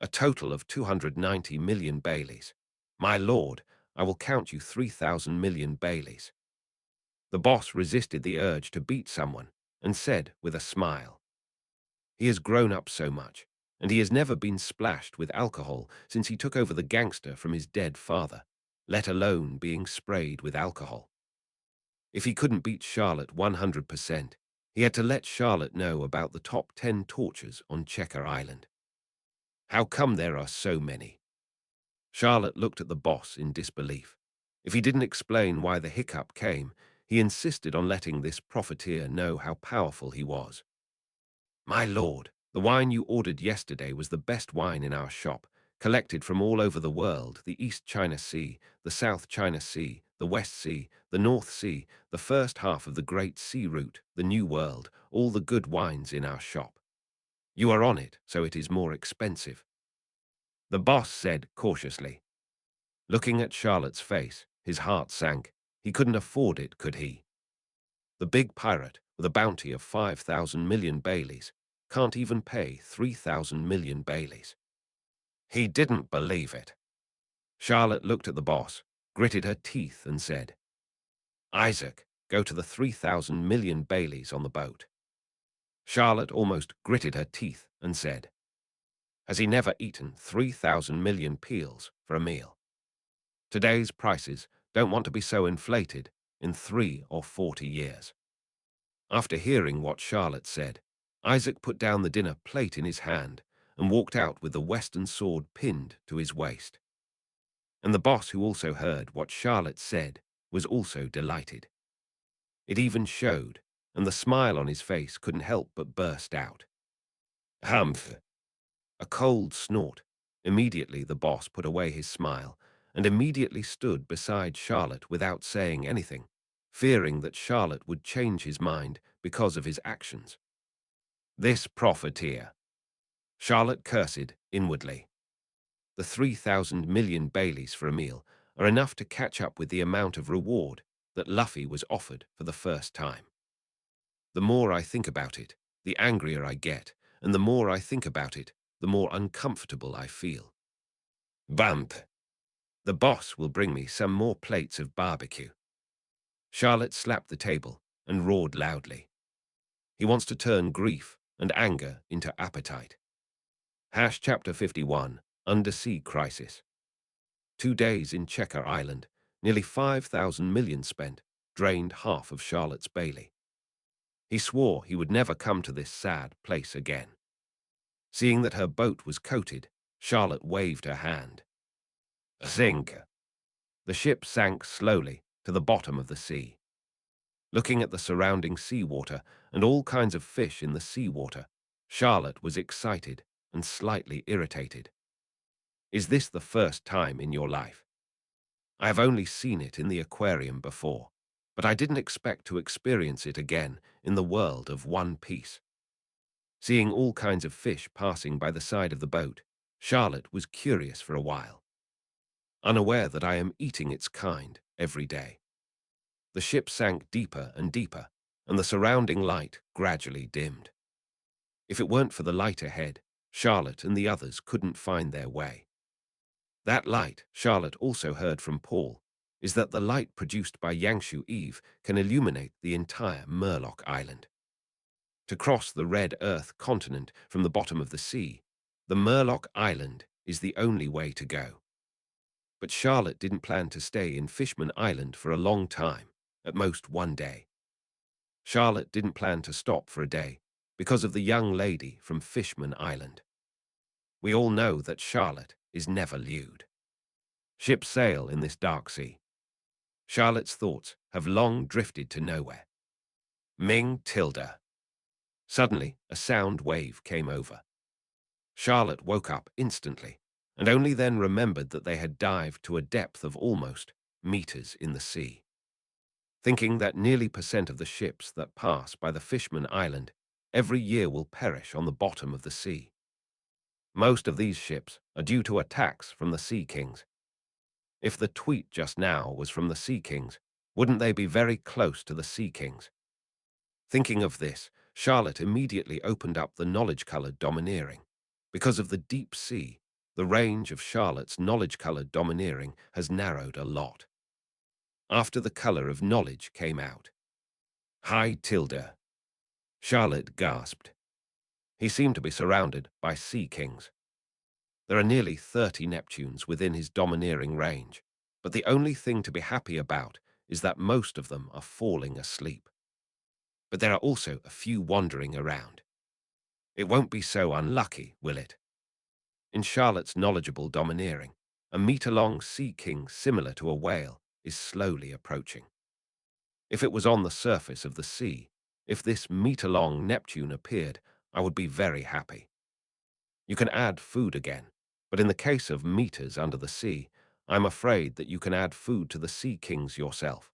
A total of 290 million Baileys. My lord, I will count you 3,000 million Baileys. The boss resisted the urge to beat someone and said with a smile, He has grown up so much, and he has never been splashed with alcohol since he took over the gangster from his dead father, let alone being sprayed with alcohol. If he couldn't beat Charlotte 100%, he had to let Charlotte know about the top 10 tortures on Checker Island. How come there are so many? Charlotte looked at the boss in disbelief. If he didn't explain why the hiccup came, he insisted on letting this profiteer know how powerful he was. My lord, the wine you ordered yesterday was the best wine in our shop, collected from all over the world, the East China Sea, the South China Sea, the West Sea, the North Sea, the first half of the Great Sea Route, the New World, all the good wines in our shop. You are on it, so it is more expensive. The boss said cautiously. Looking at Charlotte's face, his heart sank. He couldn't afford it, could he? The big pirate, with a bounty of 5,000 million Baileys, can't even pay 3,000 million Baileys. He didn't believe it. Charlotte looked at the boss, gritted her teeth and said, Isaac, go to the 3,000 million Baileys on the boat. Charlotte almost gritted her teeth and said, Has he never eaten 3,000 million peels for a meal? Today's prices don't want to be so inflated in 3 or 40 years. After hearing what Charlotte said, Isaac put down the dinner plate in his hand and walked out with the western sword pinned to his waist. And the boss, who also heard what Charlotte said, was also delighted. It even showed, and the smile on his face couldn't help but burst out. Humph! A cold snort. Immediately the boss put away his smile and immediately stood beside Charlotte without saying anything, fearing that Charlotte would change his mind because of his actions. This profiteer. Charlotte cursed inwardly. The 3,000 million Baileys for a meal are enough to catch up with the amount of reward that Luffy was offered for the first time. The more I think about it, the angrier I get, and the more I think about it, the more uncomfortable I feel. Bump! The boss will bring me some more plates of barbecue. Charlotte slapped the table and roared loudly. He wants to turn grief and anger into appetite. Chapter 51, Undersea Crisis. 2 days in Checker Island, nearly 5,000 million spent, drained half of Charlotte's Bailey. He swore he would never come to this sad place again. Seeing that her boat was coated, Charlotte waved her hand. Sink. The ship sank slowly to the bottom of the sea. Looking at the surrounding seawater and all kinds of fish in the seawater, Charlotte was excited and slightly irritated. Is this the first time in your life? I have only seen it in the aquarium before, but I didn't expect to experience it again in the world of One Piece. Seeing all kinds of fish passing by the side of the boat, Charlotte was curious for a while, unaware that I am eating its kind every day. The ship sank deeper and deeper, and the surrounding light gradually dimmed. If it weren't for the light ahead, Charlotte and the others couldn't find their way. That light, Charlotte also heard from Paul, is that the light produced by Yangshu Eve can illuminate the entire Murloc Island. To cross the Red Earth continent from the bottom of the sea, the Murloc Island is the only way to go. But Charlotte didn't plan to stay in Fishman Island for a long time, at most one day. Charlotte didn't plan to stop for a day because of the young lady from Fishman Island. We all know that Charlotte is never lewd. Ships sail in this dark sea. Charlotte's thoughts have long drifted to nowhere. Ming Tilda. Suddenly, a sound wave came over. Charlotte woke up instantly, and only then remembered that they had dived to a depth of almost meters in the sea. Thinking that nearly percent of the ships that pass by the Fishman Island every year will perish on the bottom of the sea. Most of these ships are due to attacks from the Sea Kings. If the tweet just now was from the Sea Kings, wouldn't they be very close to the Sea Kings? Thinking of this, Charlotte immediately opened up the knowledge-colored domineering. Because of the deep sea, the range of Charlotte's knowledge-colored domineering has narrowed a lot. After the color of knowledge came out. Hi, Tilda. Charlotte gasped. He seemed to be surrounded by Sea Kings. There are nearly 30 Neptunes within his domineering range, but the only thing to be happy about is that most of them are falling asleep. But there are also a few wandering around. It won't be so unlucky, will it? In Charlotte's knowledgeable domineering, a meter-long Sea King similar to a whale is slowly approaching. If it was on the surface of the sea, if this meter-long Neptune appeared, I would be very happy. You can add food again, but in the case of meters under the sea, I'm afraid that you can add food to the Sea Kings yourself.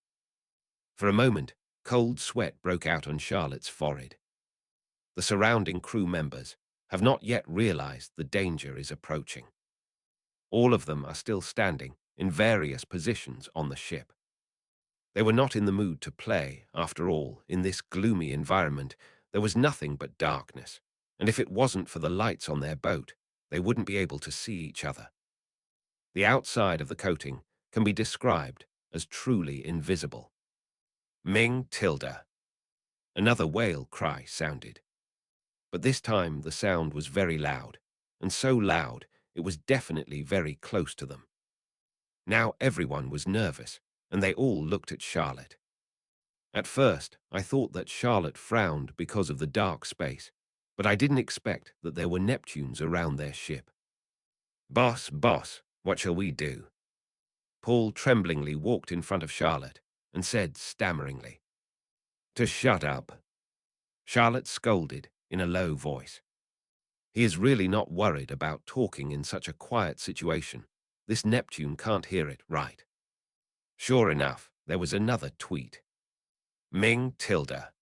For a moment, cold sweat broke out on Charlotte's forehead. The surrounding crew members have not yet realized the danger is approaching. All of them are still standing in various positions on the ship. They were not in the mood to play, after all. In this gloomy environment, there was nothing but darkness, and if it wasn't for the lights on their boat, they wouldn't be able to see each other. The outside of the coating can be described as truly invisible. Ming Tilda. Another whale cry sounded. But this time the sound was very loud, and so loud it was definitely very close to them. Now everyone was nervous, and they all looked at Charlotte. At first, I thought that Charlotte frowned because of the dark space, but I didn't expect that there were Neptunes around their ship. Boss, what shall we do? Paul tremblingly walked in front of Charlotte and said stammeringly, to shut up. Charlotte scolded in a low voice. He is really not worried about talking in such a quiet situation. This Neptune can't hear it, right? Sure enough, there was another tweet. Ming Tilda.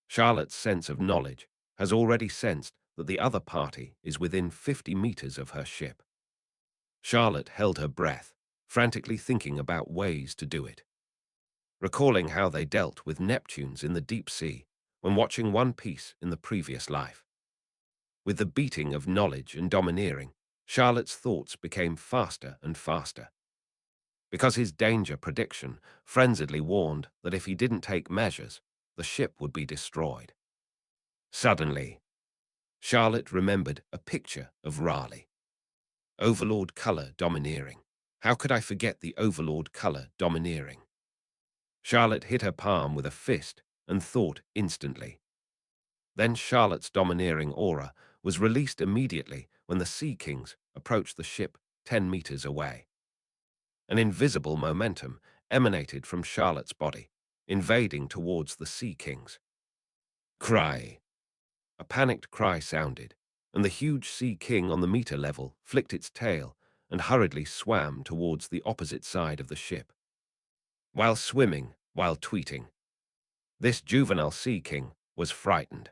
Charlotte's sense of knowledge has already sensed that the other party is within 50 meters of her ship. Charlotte held her breath, frantically thinking about ways to do it. Recalling how they dealt with Neptunes in the deep sea when watching One Piece in the previous life. With the beating of knowledge and domineering, Charlotte's thoughts became faster and faster. Because his danger prediction frenziedly warned that if he didn't take measures, the ship would be destroyed. Suddenly, Charlotte remembered a picture of Raleigh. Overlord color domineering. How could I forget the Overlord color domineering? Charlotte hit her palm with a fist and thought instantly. Then Charlotte's domineering aura was released immediately when the Sea Kings approached the ship 10 meters away. An invisible momentum emanated from Charlotte's body, invading towards the Sea Kings. Cry. A panicked cry sounded, and the huge Sea King on the meter level flicked its tail and hurriedly swam towards the opposite side of the ship. While swimming, while tweeting, this juvenile Sea King was frightened.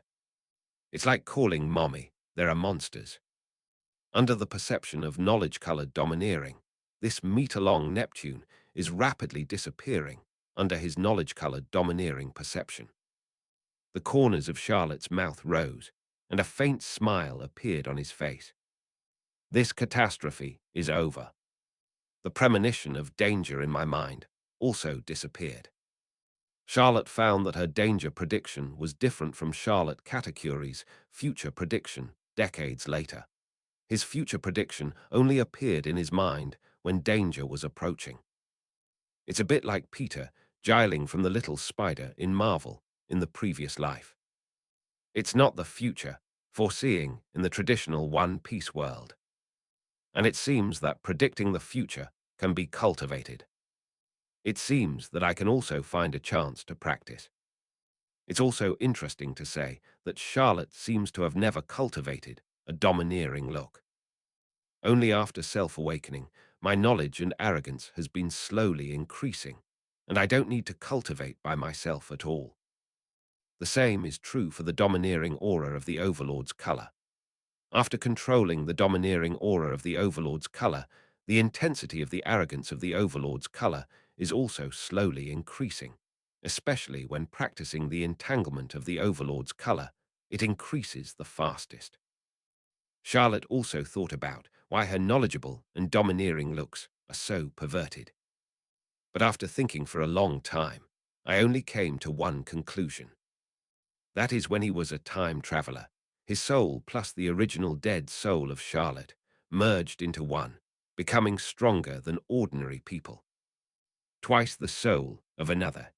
It's like calling mommy, there are monsters. Under the perception of knowledge-colored domineering, this meter-long Neptune is rapidly disappearing under his knowledge-colored domineering perception. The corners of Charlotte's mouth rose, and a faint smile appeared on his face. This catastrophe is over. The premonition of danger in my mind also disappeared. Charlotte found that her danger prediction was different from Charlotte Katakuri's future prediction decades later. His future prediction only appeared in his mind when danger was approaching. It's a bit like Peter giling from the little spider in Marvel in the previous life. It's not the future, foreseeing in the traditional One Piece world. And it seems that predicting the future can be cultivated. It seems that I can also find a chance to practice. It's also interesting to say that Charlotte seems to have never cultivated a domineering look. Only after self-awakening, my knowledge and arrogance has been slowly increasing, and I don't need to cultivate by myself at all. The same is true for the domineering aura of the Overlord's color. After controlling the domineering aura of the Overlord's color, the intensity of the arrogance of the Overlord's color is also slowly increasing, especially when practicing the entanglement of the Overlord's color. It increases the fastest. Charlotte also thought about why her knowledgeable and domineering looks are so perverted. But after thinking for a long time, I only came to one conclusion. That is when he was a time traveler, his soul plus the original dead soul of Charlotte merged into one, becoming stronger than ordinary people. Twice the soul of another.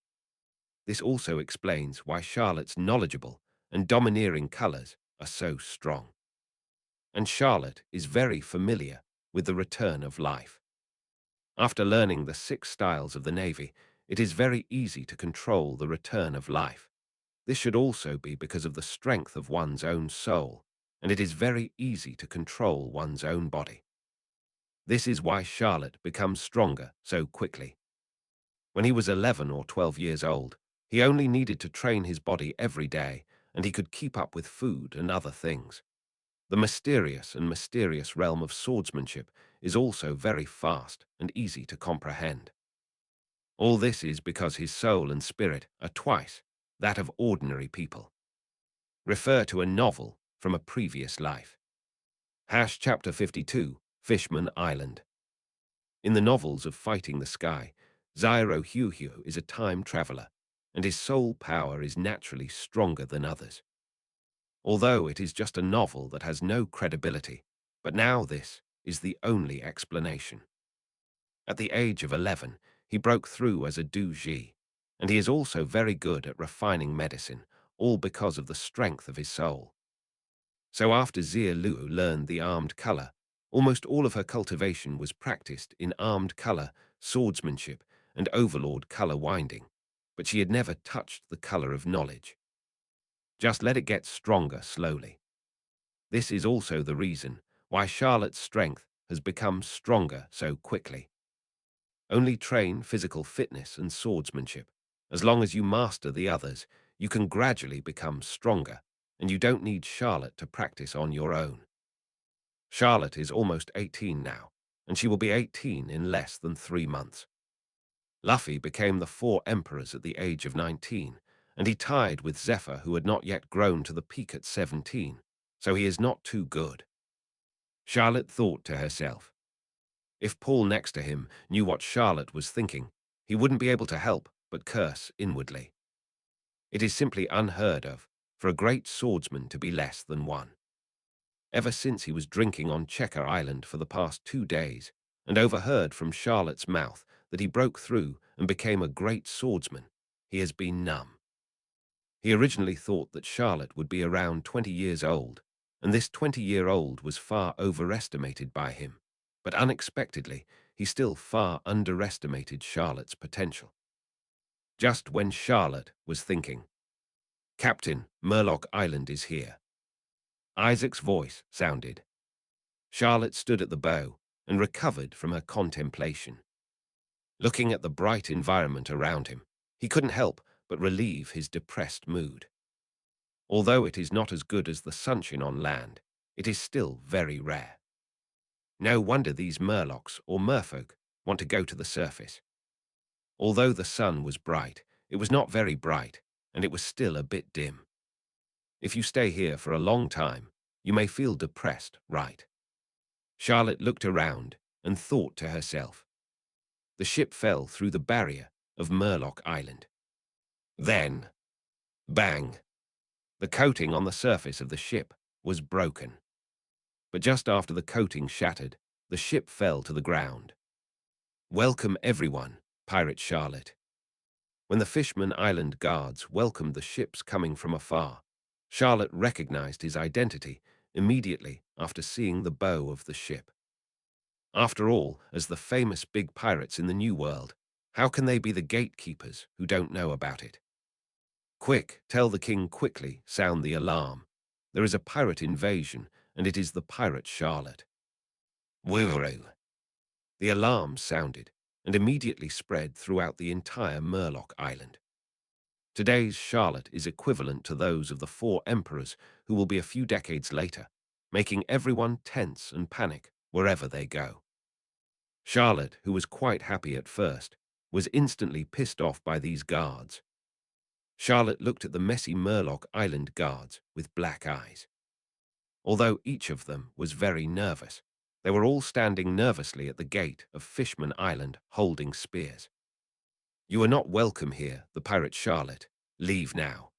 This also explains why Charlotte's knowledgeable and domineering colors are so strong. And Charlotte is very familiar with the return of life. After learning the 6 styles of the Navy, it is very easy to control the return of life. This should also be because of the strength of one's own soul, and it is very easy to control one's own body. This is why Charlotte becomes stronger so quickly. When he was 11 or 12 years old, he only needed to train his body every day, and he could keep up with food and other things. The mysterious realm of swordsmanship is also very fast and easy to comprehend. All this is because his soul and spirit are twice that of ordinary people. Refer to a novel from a previous life. Chapter 52, Fishman Island. In the novels of Fighting the Sky, Zyro Hugh is a time traveler, and his soul power is naturally stronger than others. Although it is just a novel that has no credibility, but now this is the only explanation. At the age of 11, he broke through as a doji, and he is also very good at refining medicine, all because of the strength of his soul. So after Zia Lu learned the armed color, almost all of her cultivation was practiced in armed color, swordsmanship, and overlord color winding, but she had never touched the color of knowledge. Just let it get stronger slowly. This is also the reason why Charlotte's strength has become stronger so quickly. Only train physical fitness and swordsmanship. As long as you master the others, you can gradually become stronger, and you don't need Charlotte to practice on your own. Charlotte is almost 18 now, and she will be 18 in less than 3 months. Luffy became the 4 emperors at the age of 19, and he tied with Zephr, who had not yet grown to the peak at 17, so he is not too good. Charlotte thought to herself, if Paul next to him knew what Charlotte was thinking, he wouldn't be able to help but curse inwardly. It is simply unheard of for a great swordsman to be less than 1. Ever since he was drinking on Checker Island for the past 2 days, and overheard from Charlotte's mouth that he broke through and became a great swordsman, he has been numb. He originally thought that Charlotte would be around 20 years old, and this 20-year-old was far overestimated by him, but unexpectedly, he still far underestimated Charlotte's potential. Just when Charlotte was thinking, Captain, Murloc Island is here. Isaac's voice sounded. Charlotte stood at the bow and recovered from her contemplation. Looking at the bright environment around him, he couldn't help but relieve his depressed mood. Although it is not as good as the sunshine on land, it is still very rare. No wonder these Murlocs or merfolk want to go to the surface. Although the sun was bright, it was not very bright, and it was still a bit dim. If you stay here for a long time, you may feel depressed, right? Charlotte looked around and thought to herself. The ship fell through the barrier of Murloc Island. Then, bang! The coating on the surface of the ship was broken. But just after the coating shattered, the ship fell to the ground. Welcome everyone, Pirate Charlotte. When the Fishman Island guards welcomed the ships coming from afar, Charlotte recognized his identity immediately after seeing the bow of the ship. After all, as the famous big pirates in the New World, how can they be the gatekeepers who don't know about it? Quick, tell the king quickly, sound the alarm. There is a pirate invasion, and it is the pirate Charlotte. Woo. The alarm sounded, and immediately spread throughout the entire Murloc Island. Today's Charlotte is equivalent to those of the 4 emperors who will be a few decades later, making everyone tense and panic wherever they go. Charlotte, who was quite happy at first, was instantly pissed off by these guards. Charlotte looked at the messy Murloc Island guards with black eyes. Although each of them was very nervous, they were all standing nervously at the gate of Fishman Island holding spears. You are not welcome here, the pirate Charlotte. Leave now.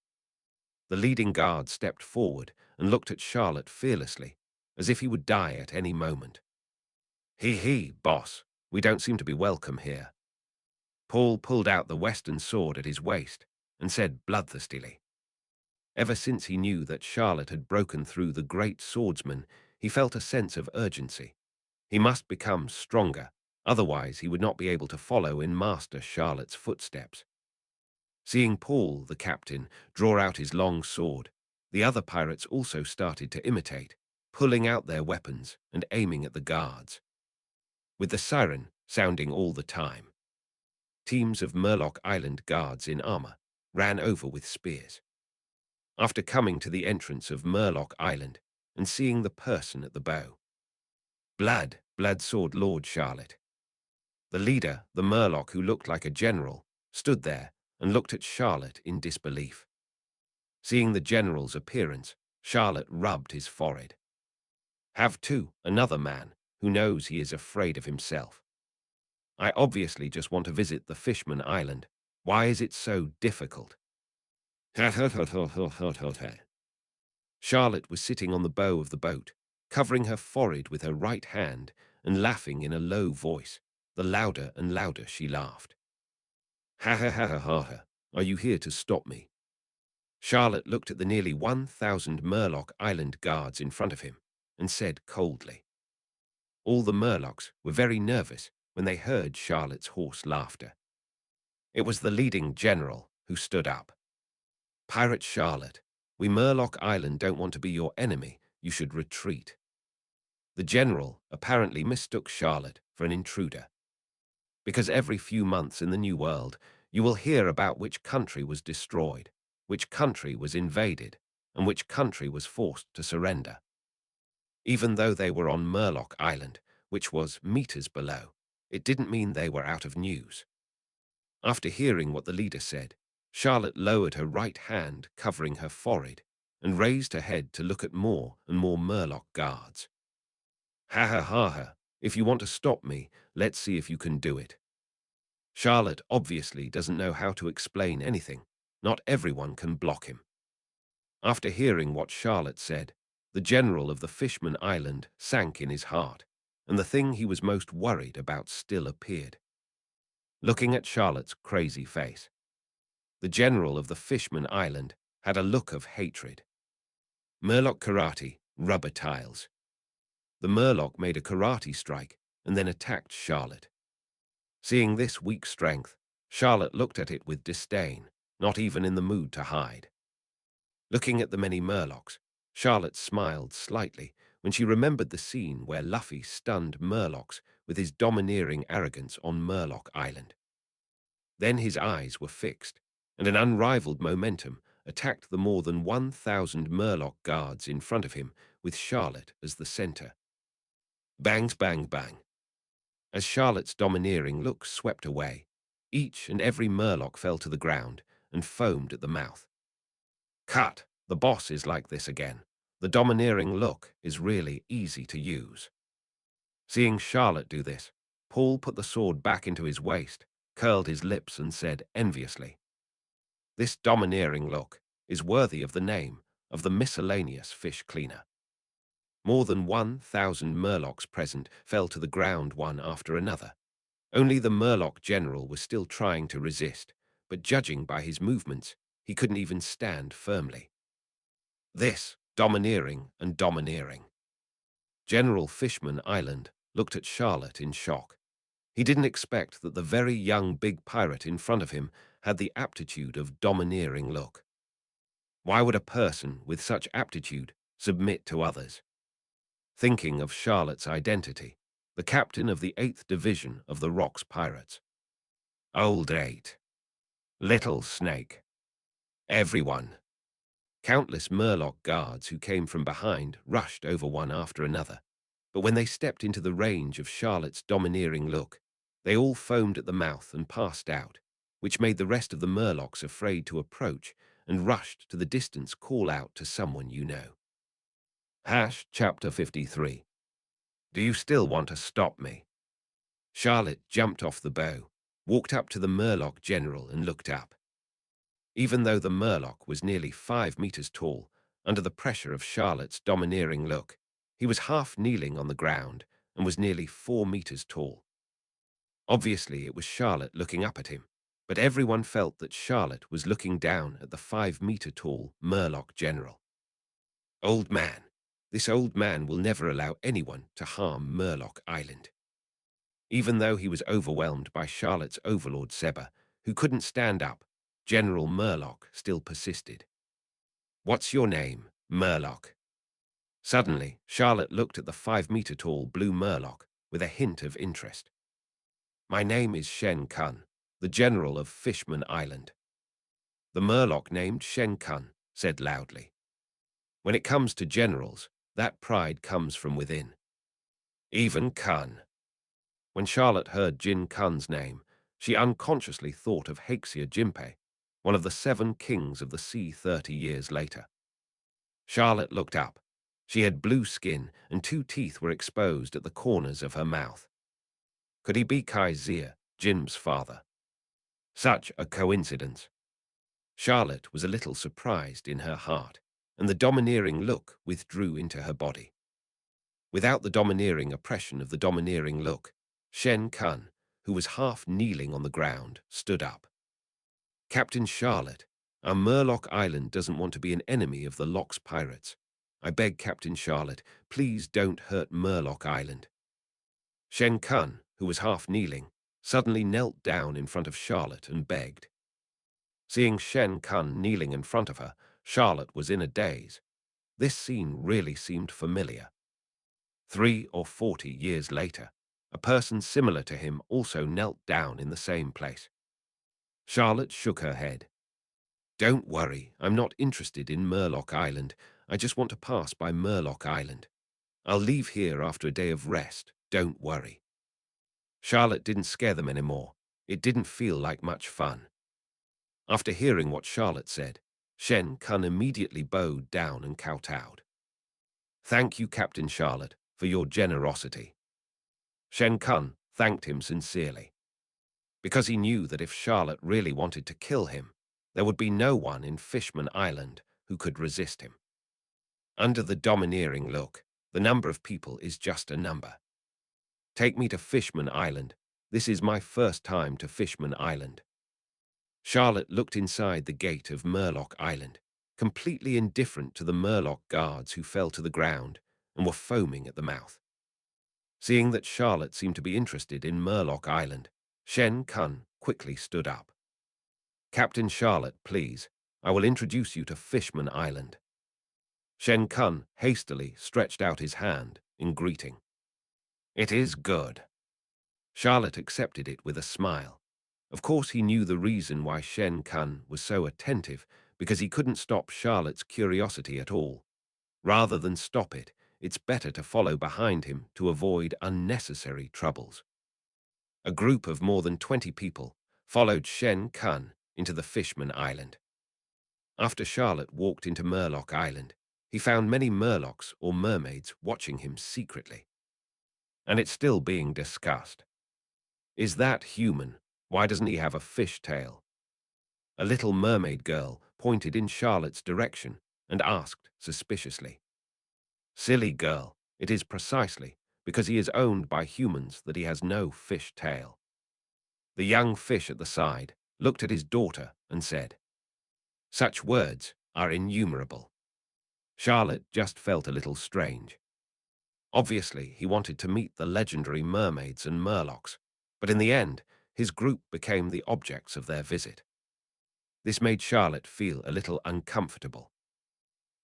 The leading guard stepped forward and looked at Charlotte fearlessly, as if he would die at any moment. He, boss, we don't seem to be welcome here. Paul pulled out the western sword at his waist and said bloodthirstily. Ever since he knew that Charlotte had broken through the great swordsman, he felt a sense of urgency. He must become stronger, otherwise he would not be able to follow in Master Charlotte's footsteps. Seeing Paul, the captain, draw out his long sword, the other pirates also started to imitate, pulling out their weapons and aiming at the guards. With the siren sounding all the time, teams of Murloc Island guards in armor ran over with spears. After coming to the entrance of Murloc Island and seeing the person at the bow, blood sword Lord Charlotte. The leader, the Murloc who looked like a general, stood there and looked at Charlotte in disbelief. Seeing the general's appearance, Charlotte rubbed his forehead. Have to, another man who knows he is afraid of himself. I obviously just want to visit the Fishman Island. Why is it so difficult? Charlotte was sitting on the bow of the boat, covering her forehead with her right hand and laughing in a low voice. The louder and louder she laughed. Ha, are you here to stop me? Charlotte looked at the nearly 1,000 Murloc Island guards in front of him and said coldly. All the Murlocs were very nervous when they heard Charlotte's hoarse laughter. It was the leading general who stood up. Pirate Charlotte, we Murloc Island don't want to be your enemy. You should retreat. The general apparently mistook Charlotte for an intruder. Because every few months in the New World, you will hear about which country was destroyed, which country was invaded, and which country was forced to surrender. Even though they were on Murloc Island, which was meters below, it didn't mean they were out of news. After hearing what the leader said, Charlotte lowered her right hand, covering her forehead, and raised her head to look at more and more Murloc guards. Ha, if you want to stop me, let's see if you can do it. Charlotte obviously doesn't know how to explain anything. Not everyone can block him. After hearing what Charlotte said, the general of the Fishman Island sank in his heart, and the thing he was most worried about still appeared. Looking at Charlotte's crazy face, the general of the Fishman Island had a look of hatred. Murloc karate, rubber tiles. The Murloc made a karate strike and then attacked Charlotte. Seeing this weak strength, Charlotte looked at it with disdain, not even in the mood to hide. Looking at the many Murlocs, Charlotte smiled slightly when she remembered the scene where Luffy stunned Murlocs with his domineering arrogance on Murloc Island. Then his eyes were fixed, and an unrivaled momentum attacked the more than 1,000 Murloc guards in front of him with Charlotte as the center. Bangs, bang, bang. As Charlotte's domineering look swept away, each and every Murloc fell to the ground and foamed at the mouth. Cut! The boss is like this again. The domineering look is really easy to use. Seeing Charlotte do this, Paul put the sword back into his waist, curled his lips and said enviously, "This domineering look is worthy of the name of the miscellaneous fish cleaner." More than 1,000 Murlocs present fell to the ground one after another. Only the Murloc general was still trying to resist, but judging by his movements, he couldn't even stand firmly. This, domineering and domineering. General Fishman Island looked at Charlotte in shock. He didn't expect that the very young big pirate in front of him had the aptitude of domineering look. Why would a person with such aptitude submit to others? Thinking of Charlotte's identity, the captain of the 8th Division of the Rocks Pirates. Old 8. Little Snake. Everyone. Countless Murloc guards who came from behind rushed over one after another, but when they stepped into the range of Charlotte's domineering look, they all foamed at the mouth and passed out, which made the rest of the Murlocs afraid to approach and rushed to the distance call out to someone you know. Chapter 53. Do you still want to stop me? Charlotte jumped off the bow, walked up to the Murloc general and looked up. Even though the Murloc was nearly 5 meters tall, under the pressure of Charlotte's domineering look, he was half kneeling on the ground and was nearly 4 meters tall. Obviously, it was Charlotte looking up at him, but everyone felt that Charlotte was looking down at the 5-meter-tall Murloc general. Old man. This old man will never allow anyone to harm Murloc Island. Even though he was overwhelmed by Charlotte's overlord Zephr, who couldn't stand up, General Murloc still persisted. What's your name, Murloc? Suddenly, Charlotte looked at the 5-meter-tall blue Murloc with a hint of interest. My name is Shen Kun, the general of Fishman Island. The Murloc named Shen Kun said loudly. When it comes to generals, that pride comes from within. Even Kun. When Charlotte heard Jin Kun's name, she unconsciously thought of Haxia Jinpei, one of the 7 kings of the sea 30 years later. Charlotte looked up. She had blue skin and 2 teeth were exposed at the corners of her mouth. Could he be Kai Xia, Jin's father? Such a coincidence. Charlotte was a little surprised in her heart, and the domineering look withdrew into her body. Without the domineering oppression of the domineering look, Shen Kun, who was half kneeling on the ground, stood up. Captain Charlotte, our Murloc Island doesn't want to be an enemy of the Locks pirates. I beg Captain Charlotte, please don't hurt Murloc Island. Shen Kun, who was half kneeling, suddenly knelt down in front of Charlotte and begged. Seeing Shen Kun kneeling in front of her, Charlotte was in a daze. This scene really seemed familiar. 3 or 40 years later, a person similar to him also knelt down in the same place. Charlotte shook her head. Don't worry, I'm not interested in Murloc Island. I just want to pass by Murloc Island. I'll leave here after a day of rest, don't worry. Charlotte didn't scare them anymore. It didn't feel like much fun. After hearing what Charlotte said, Shen Kun immediately bowed down and kowtowed. Thank you, Captain Charlotte, for your generosity. Shen Kun thanked him sincerely, because he knew that if Charlotte really wanted to kill him, there would be no one in Fishman Island who could resist him. Under the domineering look, the number of people is just a number. Take me to Fishman Island. This is my first time to Fishman Island. Charlotte looked inside the gate of Murloc Island, completely indifferent to the Murloc guards who fell to the ground and were foaming at the mouth. Seeing that Charlotte seemed to be interested in Murloc Island, Shen Kun quickly stood up. Captain Charlotte, please, I will introduce you to Fishman Island. Shen Kun hastily stretched out his hand in greeting. It is good. Charlotte accepted it with a smile. Of course he knew the reason why Shen Kun was so attentive, because he couldn't stop Charlotte's curiosity at all. Rather than stop it, it's better to follow behind him to avoid unnecessary troubles. A group of more than 20 people followed Shen Kun into the Fishman Island. After Charlotte walked into Murloc Island, he found many Murlocs or mermaids watching him secretly. And it's still being discussed. Is that human? Why doesn't he have a fish tail? A little mermaid girl pointed in Charlotte's direction and asked suspiciously. Silly girl, it is precisely because he is owned by humans that he has no fish tail. The young fish at the side looked at his daughter and said, "Such words are innumerable." Charlotte just felt a little strange. Obviously, he wanted to meet the legendary mermaids and murlocs, but in the end, his group became the objects of their visit. This made Charlotte feel a little uncomfortable.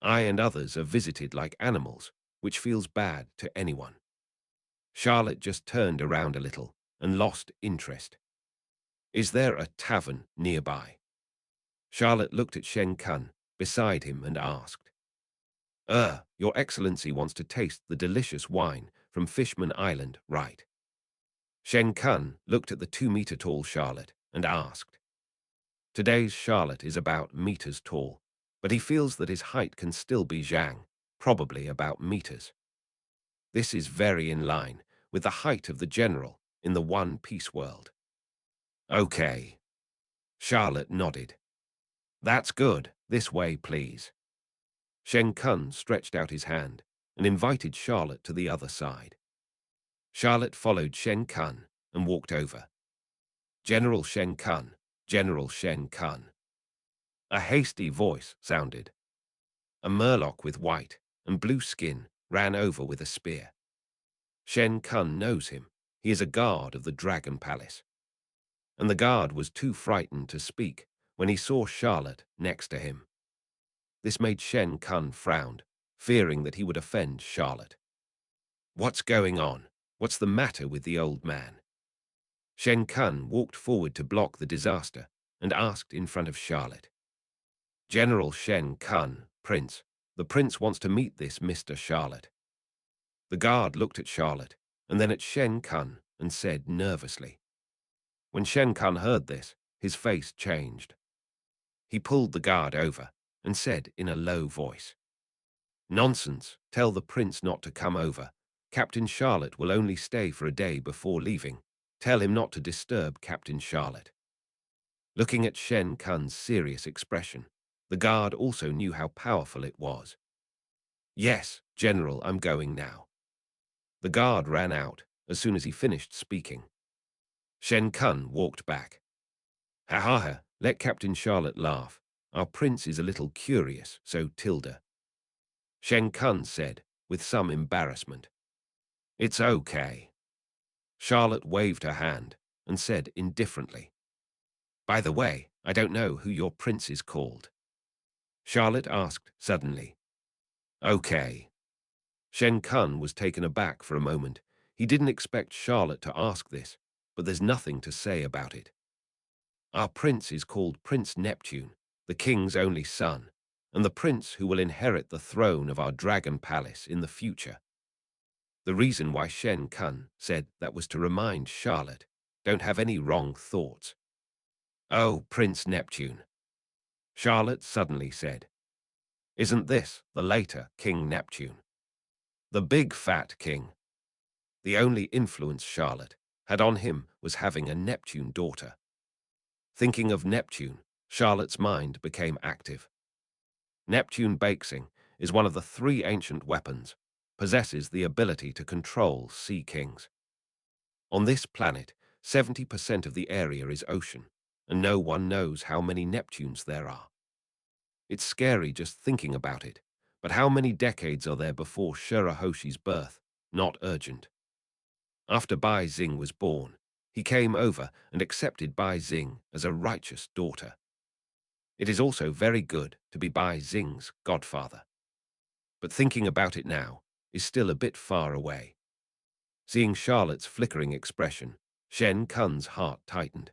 I and others are visited like animals, which feels bad to anyone. Charlotte just turned around a little and lost interest. Is there a tavern nearby? Charlotte looked at Shen Kun beside him and asked, Your Excellency wants to taste the delicious wine from Fishman Island, right? Shen Kun looked at the 2-meter-tall Charlotte and asked. Today's Charlotte is about meters tall, but he feels that his height can still be Zhang, probably about meters. This is very in line with the height of the general in the One Piece world. Okay. Charlotte nodded. That's good. This way, please. Shen Kun stretched out his hand and invited Charlotte to the other side. Charlotte followed Shen Kun and walked over. General Shen Kun, General Shen Kun. A hasty voice sounded. A murloc with white and blue skin ran over with a spear. Shen Kun knows him. He is a guard of the Dragon Palace. And the guard was too frightened to speak when he saw Charlotte next to him. This made Shen Kun frown, fearing that he would offend Charlotte. What's going on? What's the matter with the old man? Shen Kun walked forward to block the disaster and asked in front of Charlotte. General Shen Kun, Prince. The prince wants to meet this Mr. Charlotte. The guard looked at Charlotte and then at Shen Kun and said nervously. When Shen Kun heard this, his face changed. He pulled the guard over and said in a low voice, Nonsense, tell the prince not to come over. Captain Charlotte will only stay for a day before leaving. Tell him not to disturb Captain Charlotte. Looking at Shen Kun's serious expression, the guard also knew how powerful it was. Yes, General, I'm going now. The guard ran out as soon as he finished speaking. Shen Kun walked back. Ha ha ha, let Captain Charlotte laugh. Our prince is a little curious, so tilde. Shen Kun said, with some embarrassment. It's okay. Charlotte waved her hand and said indifferently. By the way, I don't know who your prince is called. Charlotte asked suddenly. Okay. Shen Kun was taken aback for a moment. He didn't expect Charlotte to ask this, but there's nothing to say about it. Our prince is called Prince Neptune, the king's only son, and the prince who will inherit the throne of our dragon palace in the future. The reason why Shen Kun said that was to remind Charlotte, don't have any wrong thoughts. Oh, Prince Neptune. Charlotte suddenly said. Isn't this the later King Neptune? The big fat king. The only influence Charlotte had on him was having a Neptune daughter. Thinking of Neptune, Charlotte's mind became active. Neptune Baxing is one of the 3 ancient weapons, possesses the ability to control sea kings. On this planet, 70% of the area is ocean, and no one knows how many Neptunes there are. It's scary just thinking about it, but how many decades are there before Shirahoshi's birth? Not urgent. After Bai Xing was born, he came over and accepted Bai Xing as a righteous daughter. It is also very good to be Bai Xing's godfather. But thinking about it now is still a bit far away. Seeing Charlotte's flickering expression, Shen Kun's heart tightened.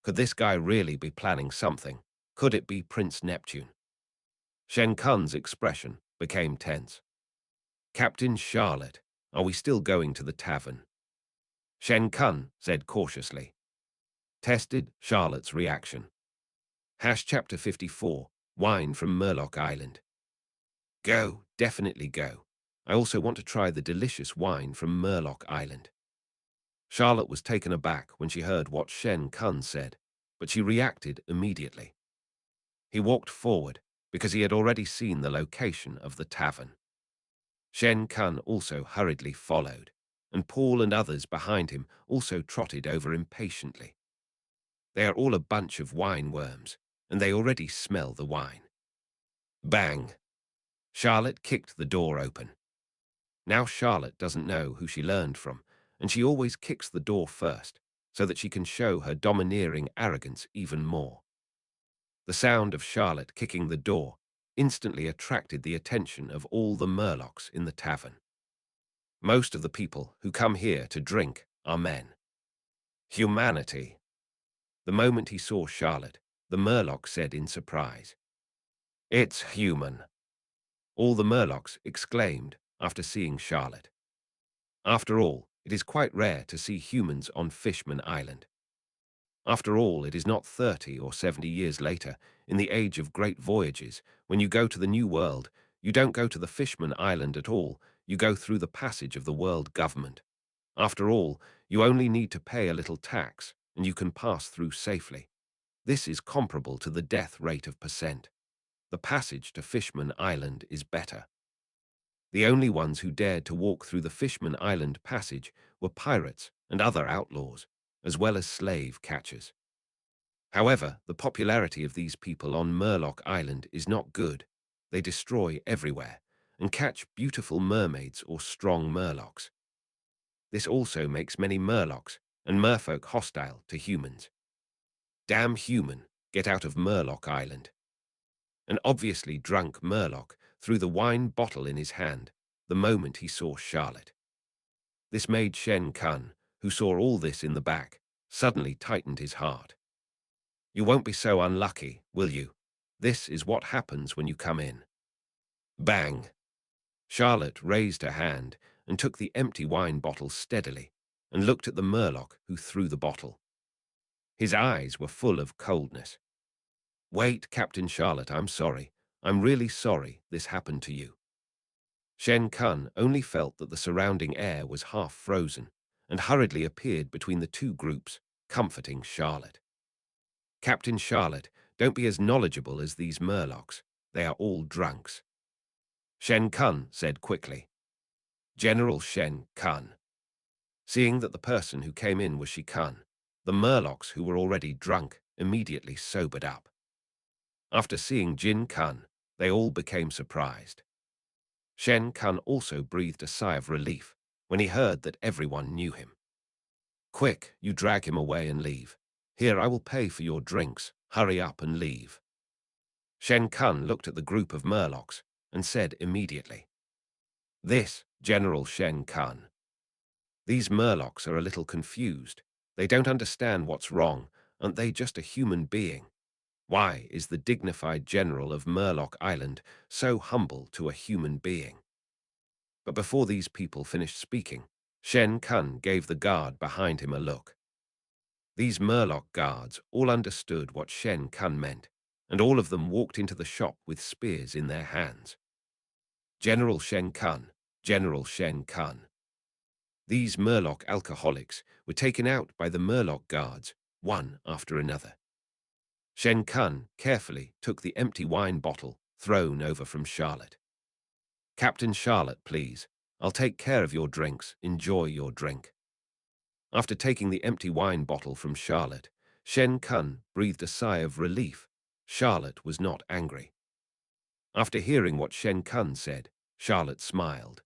Could this guy really be planning something? Could it be Prince Neptune? Shen Kun's expression became tense. Captain Charlotte, are we still going to the tavern? Shen Kun said cautiously. Tested Charlotte's reaction. Chapter 54, Wine from Murloc Island. Go, definitely go. I also want to try the delicious wine from Murloc Island. Charlotte was taken aback when she heard what Shen Kun said, but she reacted immediately. He walked forward because he had already seen the location of the tavern. Shen Kun also hurriedly followed, and Paul and others behind him also trotted over impatiently. They are all a bunch of wine worms, and they already smell the wine. Bang! Charlotte kicked the door open. Now Charlotte doesn't know who she learned from, and she always kicks the door first, so that she can show her domineering arrogance even more. The sound of Charlotte kicking the door instantly attracted the attention of all the Murlocs in the tavern. Most of the people who come here to drink are men. Humanity. The moment he saw Charlotte, the Murloc said in surprise, "It's human." All the Murlocs exclaimed after seeing Charlotte. After all, it is quite rare to see humans on Fishman Island. After all, it is not 30 or 70 years later, in the age of great voyages, when you go to the New World, you don't go to the Fishman Island at all, you go through the passage of the world government. After all, you only need to pay a little tax, and you can pass through safely. This is comparable to the death rate of percent. The passage to Fishman Island is better. The only ones who dared to walk through the Fishman Island passage were pirates and other outlaws, as well as slave catchers. However, the popularity of these people on Murloc Island is not good. They destroy everywhere and catch beautiful mermaids or strong Murlocs. This also makes many Murlocs and merfolk hostile to humans. Damn human, get out of Murloc Island. An obviously drunk Murloc threw the wine bottle in his hand the moment he saw Charlotte. This made Shen Kun, who saw all this in the back, suddenly tightened his heart. You won't be so unlucky, will you? This is what happens when you come in. Bang! Charlotte raised her hand and took the empty wine bottle steadily and looked at the Murloc who threw the bottle. His eyes were full of coldness. Wait, Captain Charlotte, I'm sorry. I'm really sorry this happened to you. Shen Kun only felt that the surrounding air was half frozen and hurriedly appeared between the two groups, comforting Charlotte. Captain Charlotte, don't be as knowledgeable as these Murlocs. They are all drunks. Shen Kun said quickly. General Shen Kun. Seeing that the person who came in was Shi Kun, the Murlocs who were already drunk immediately sobered up. After seeing Jin Kun, they all became surprised. Shen Kun also breathed a sigh of relief when he heard that everyone knew him. Quick, you drag him away and leave. Here, I will pay for your drinks. Hurry up and leave. Shen Kun looked at the group of Murlocs and said immediately, This, General Shen Kun. These Murlocs are a little confused. They don't understand what's wrong. Aren't they just a human being? Why is the dignified general of Murloc Island so humble to a human being? But before these people finished speaking, Shen Kun gave the guard behind him a look. These Murloc guards all understood what Shen Kun meant, and all of them walked into the shop with spears in their hands. General Shen Kun, General Shen Kun. These Murloc alcoholics were taken out by the Murloc guards, one after another. Shen Kun carefully took the empty wine bottle thrown over from Charlotte. Captain Charlotte, please. I'll take care of your drinks. Enjoy your drink. After taking the empty wine bottle from Charlotte, Shen Kun breathed a sigh of relief. Charlotte was not angry. After hearing what Shen Kun said, Charlotte smiled.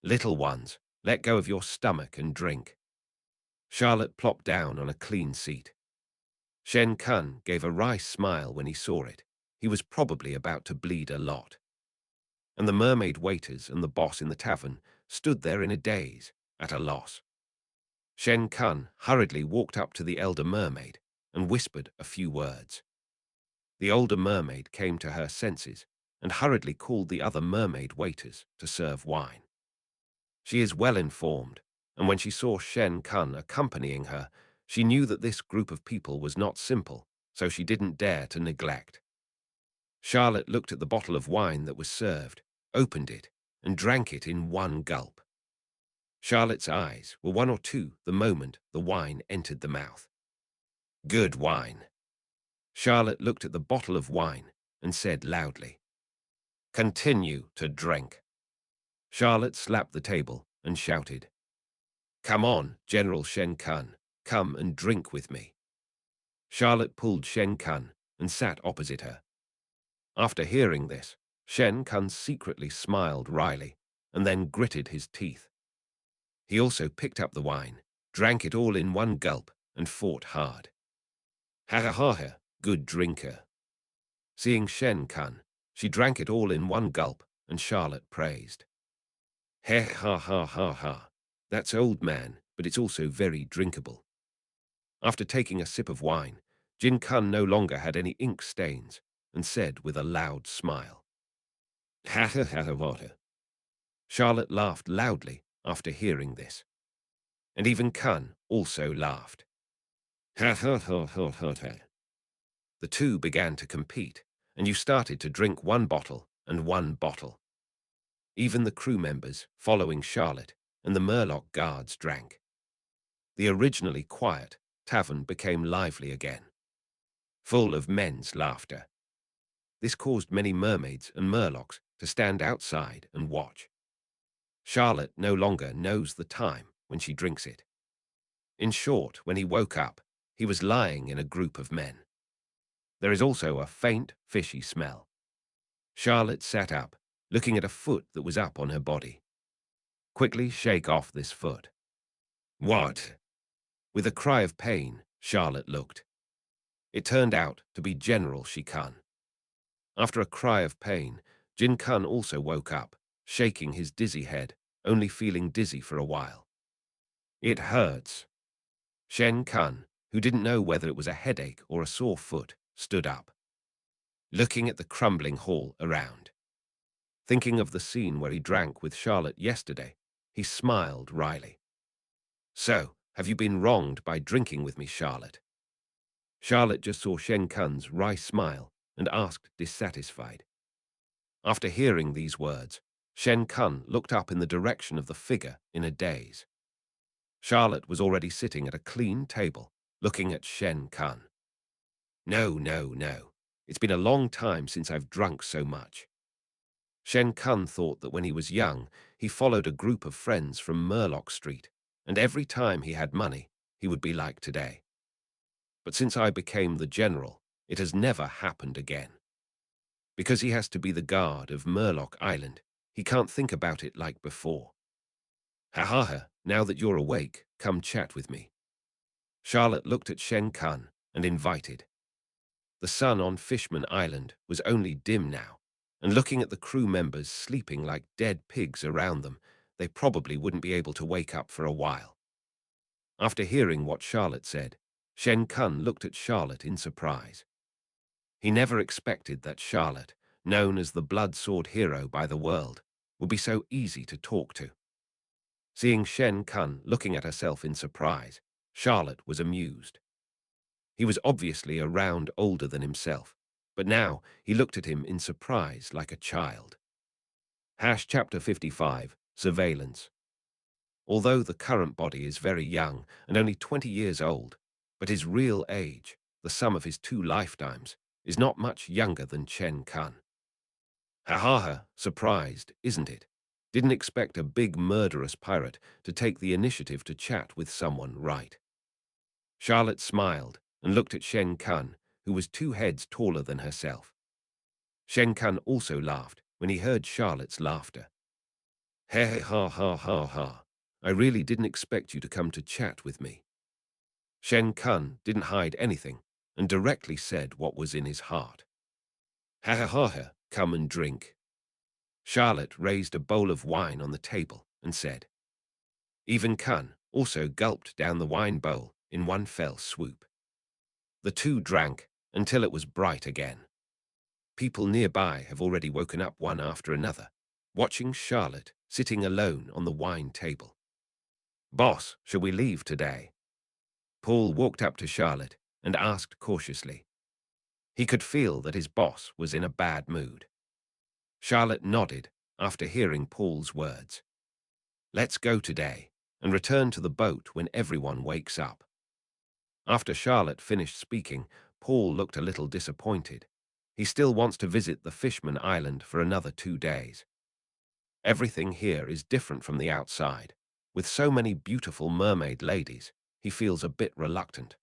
Little ones, let go of your stomach and drink. Charlotte plopped down on a clean seat. Shen Kun gave a wry smile when he saw it. He was probably about to bleed a lot. And the mermaid waiters and the boss in the tavern stood there in a daze, at a loss. Shen Kun hurriedly walked up to the elder mermaid and whispered a few words. The older mermaid came to her senses and hurriedly called the other mermaid waiters to serve wine. She is well informed, and when she saw Shen Kun accompanying her, she knew that this group of people was not simple, so she didn't dare to neglect. Charlotte looked at the bottle of wine that was served, opened it, and drank it in one gulp. Charlotte's eyes were one or two the moment the wine entered the mouth. Good wine. Charlotte looked at the bottle of wine and said loudly, Continue to drink. Charlotte slapped the table and shouted, Come on, General Shen Kun, come and drink with me. Charlotte pulled Shen Kun and sat opposite her. After hearing this, Shen Kun secretly smiled wryly and then gritted his teeth. He also picked up the wine, drank it all in one gulp, and fought hard. Ha ha ha ha, good drinker. Seeing Shen Kun, she drank it all in one gulp, and Charlotte praised. Heh ha ha ha ha, that's old man, but it's also very drinkable. After taking a sip of wine, Jin Kun no longer had any ink stains, and said with a loud smile, Ha ha ha water. Charlotte laughed loudly after hearing this, and even Kun also laughed. Ha ha ha ha ha ha. The two began to compete, and you started to drink one bottle and one bottle. Even the crew members, following Charlotte, and the Murloc guards drank. The originally quiet tavern became lively again, full of men's laughter. This caused many mermaids and Murlocs to stand outside and watch. Charlotte no longer knows the time when she drinks it. In short, when he woke up, he was lying in a group of men. There is also a faint, fishy smell. Charlotte sat up, looking at a foot that was up on her body. Quickly shake off this foot. What? With a cry of pain, Charlotte looked. It turned out to be General Shikan. After a cry of pain, Jin Kun also woke up, shaking his dizzy head, only feeling dizzy for a while. It hurts. Shen Kun, who didn't know whether it was a headache or a sore foot, stood up, looking at the crumbling hall around. Thinking of the scene where he drank with Charlotte yesterday, he smiled wryly. So, have you been wronged by drinking with me, Charlotte? Charlotte just saw Shen Kun's wry smile and asked dissatisfied. After hearing these words, Shen Kun looked up in the direction of the figure in a daze. Charlotte was already sitting at a clean table, looking at Shen Kun. No, no, no. It's been a long time since I've drunk so much. Shen Kun thought that when he was young, he followed a group of friends from Murloc Street, and every time he had money, he would be like today. But since I became the general, it has never happened again. Because he has to be the guard of Murloc Island, he can't think about it like before. Ha ha ha, now that you're awake, come chat with me. Charlotte looked at Shen Kun and invited. The sun on Fishman Island was only dim now, and looking at the crew members sleeping like dead pigs around them, they probably wouldn't be able to wake up for a while. After hearing what Charlotte said, Shen Kun looked at Charlotte in surprise. He never expected that Charlotte, known as the blood sword hero by the world, would be so easy to talk to. Seeing Shen Kun looking at herself in surprise, Charlotte was amused. He was obviously a round older than himself, but now he looked at him in surprise like a child. Chapter 55, Surveillance. Although the current body is very young and only 20 years old, but his real age, the sum of his 2 lifetimes, is not much younger than Shen Kun. Ha ha ha, surprised, isn't it? Didn't expect a big murderous pirate to take the initiative to chat with someone, right? Charlotte smiled and looked at Shen Kun, who was 2 heads taller than herself. Shen Kun also laughed when he heard Charlotte's laughter. Heh ha ha ha ha, I really didn't expect you to come to chat with me. Shen Kun didn't hide anything and directly said what was in his heart. Ha ha ha ha, come and drink. Charlotte raised a bowl of wine on the table and said. Even Kun also gulped down the wine bowl in one fell swoop. The two drank until it was bright again. People nearby have already woken up one after another, watching Charlotte sitting alone on the wine table. Boss, shall we leave today? Paul walked up to Charlotte and asked cautiously. He could feel that his boss was in a bad mood. Charlotte nodded after hearing Paul's words. Let's go today and return to the boat when everyone wakes up. After Charlotte finished speaking, Paul looked a little disappointed. He still wants to visit the Fishman Island for another 2 days. Everything here is different from the outside. With so many beautiful mermaid ladies, he feels a bit reluctant.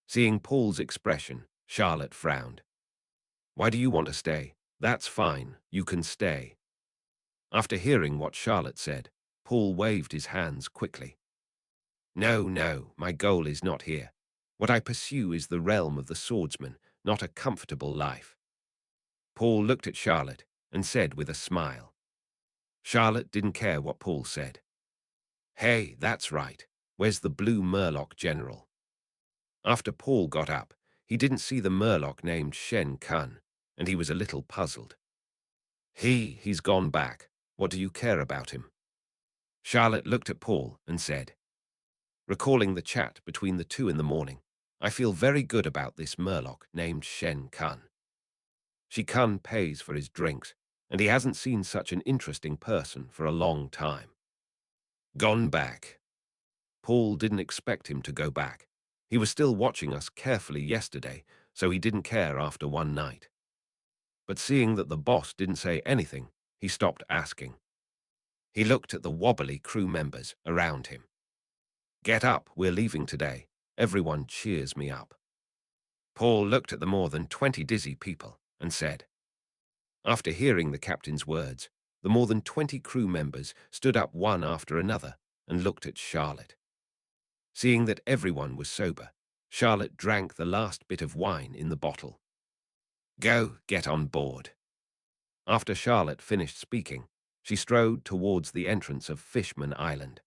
Seeing Paul's expression, Charlotte frowned. "Why do you want to stay? That's fine, you can stay." After hearing what Charlotte said, Paul waved his hands quickly. "No, no, my goal is not here. What I pursue is the realm of the swordsman, not a comfortable life." Paul looked at Charlotte and said with a smile. Charlotte didn't care what Paul said. "Hey, that's right. Where's the blue Murloc general?" After Paul got up, he didn't see the Murloc named Shen Kun, and he was a little puzzled. He's gone back. What do you care about him?" Charlotte looked at Paul and said, "Recalling the chat between the two in the morning, I feel very good about this Murloc named Shen Kun. Kun pays for his drinks, and he hasn't seen such an interesting person for a long time." Gone back. Paul didn't expect him to go back. He was still watching us carefully yesterday, so he didn't care after one night. But seeing that the boss didn't say anything, he stopped asking. He looked at the wobbly crew members around him. "Get up, we're leaving today." Everyone cheers me up. Paul looked at the more than 20 dizzy people and said. After hearing the captain's words, the more than 20 crew members stood up one after another and looked at Charlotte. Seeing that everyone was sober, Charlotte drank the last bit of wine in the bottle. "Go, get on board." After Charlotte finished speaking, she strode towards the entrance of Fishman Island.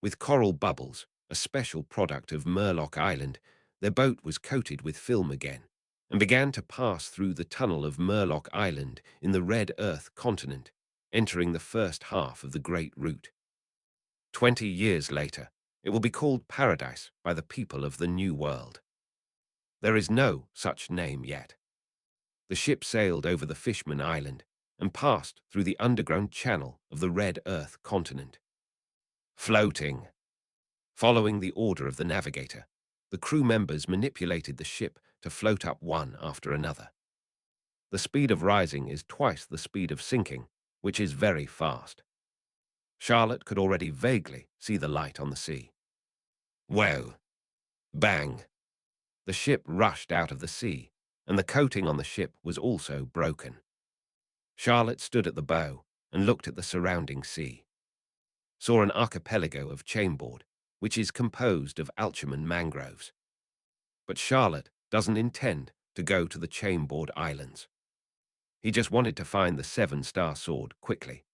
With coral bubbles, a special product of Murloc Island, their boat was coated with film again, and began to pass through the tunnel of Murloc Island in the Red Earth continent, entering the first half of the Great Route. 20 years later, it will be called Paradise by the people of the New World. There is no such name yet. The ship sailed over the Fishman Island and passed through the underground channel of the Red Earth continent. Floating. Following the order of the navigator, the crew members manipulated the ship to float up one after another. The speed of rising is twice the speed of sinking, which is very fast. Charlotte could already vaguely see the light on the sea. Whoa! Bang! The ship rushed out of the sea, and the coating on the ship was also broken. Charlotte stood at the bow and looked at the surrounding sea. Saw an archipelago of chainboard, which is composed of Alcheman mangroves. But Charlotte doesn't intend to go to the chainboard islands. He just wanted to find the 7-star sword quickly.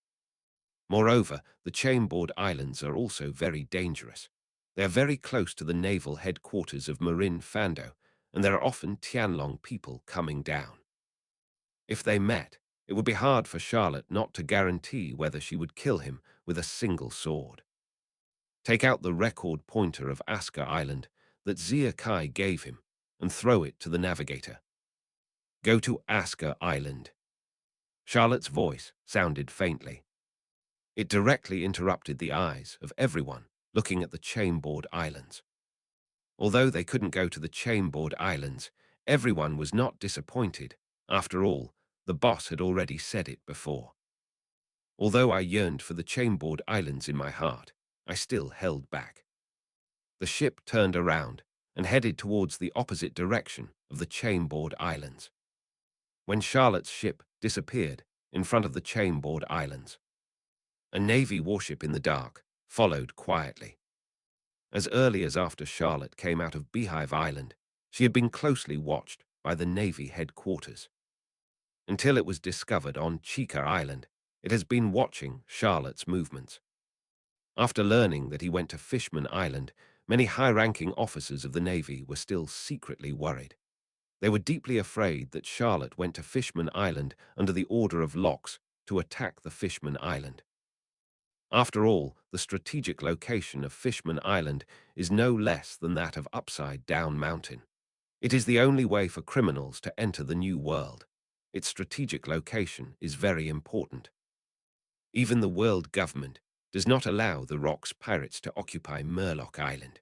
Moreover, the chainboard islands are also very dangerous. They are very close to the naval headquarters of Marin Fando, and there are often Tianlong people coming down. If they met, it would be hard for Charlotte not to guarantee whether she would kill him with a single sword. Take out the record pointer of Asker Island that Zia Kai gave him and throw it to the navigator. Go to Asker Island. Charlotte's voice sounded faintly. It directly interrupted the eyes of everyone looking at the chainboard islands. Although they couldn't go to the chainboard islands, everyone was not disappointed. After all, the boss had already said it before. Although I yearned for the chainboard islands in my heart, I still held back. The ship turned around and headed towards the opposite direction of the chainboard islands. When Charlotte's ship disappeared in front of the chainboard islands, a Navy warship in the dark followed quietly. As early as after Charlotte came out of Beehive Island, she had been closely watched by the Navy headquarters. Until it was discovered on Chica Island, it has been watching Charlotte's movements. After learning that he went to Fishman Island, many high-ranking officers of the Navy were still secretly worried. They were deeply afraid that Charlotte went to Fishman Island under the order of Lox to attack the Fishman Island. After all, the strategic location of Fishman Island is no less than that of Upside Down Mountain. It is the only way for criminals to enter the New World. Its strategic location is very important. Even the world government does not allow the Rocks pirates to occupy Murloc Island.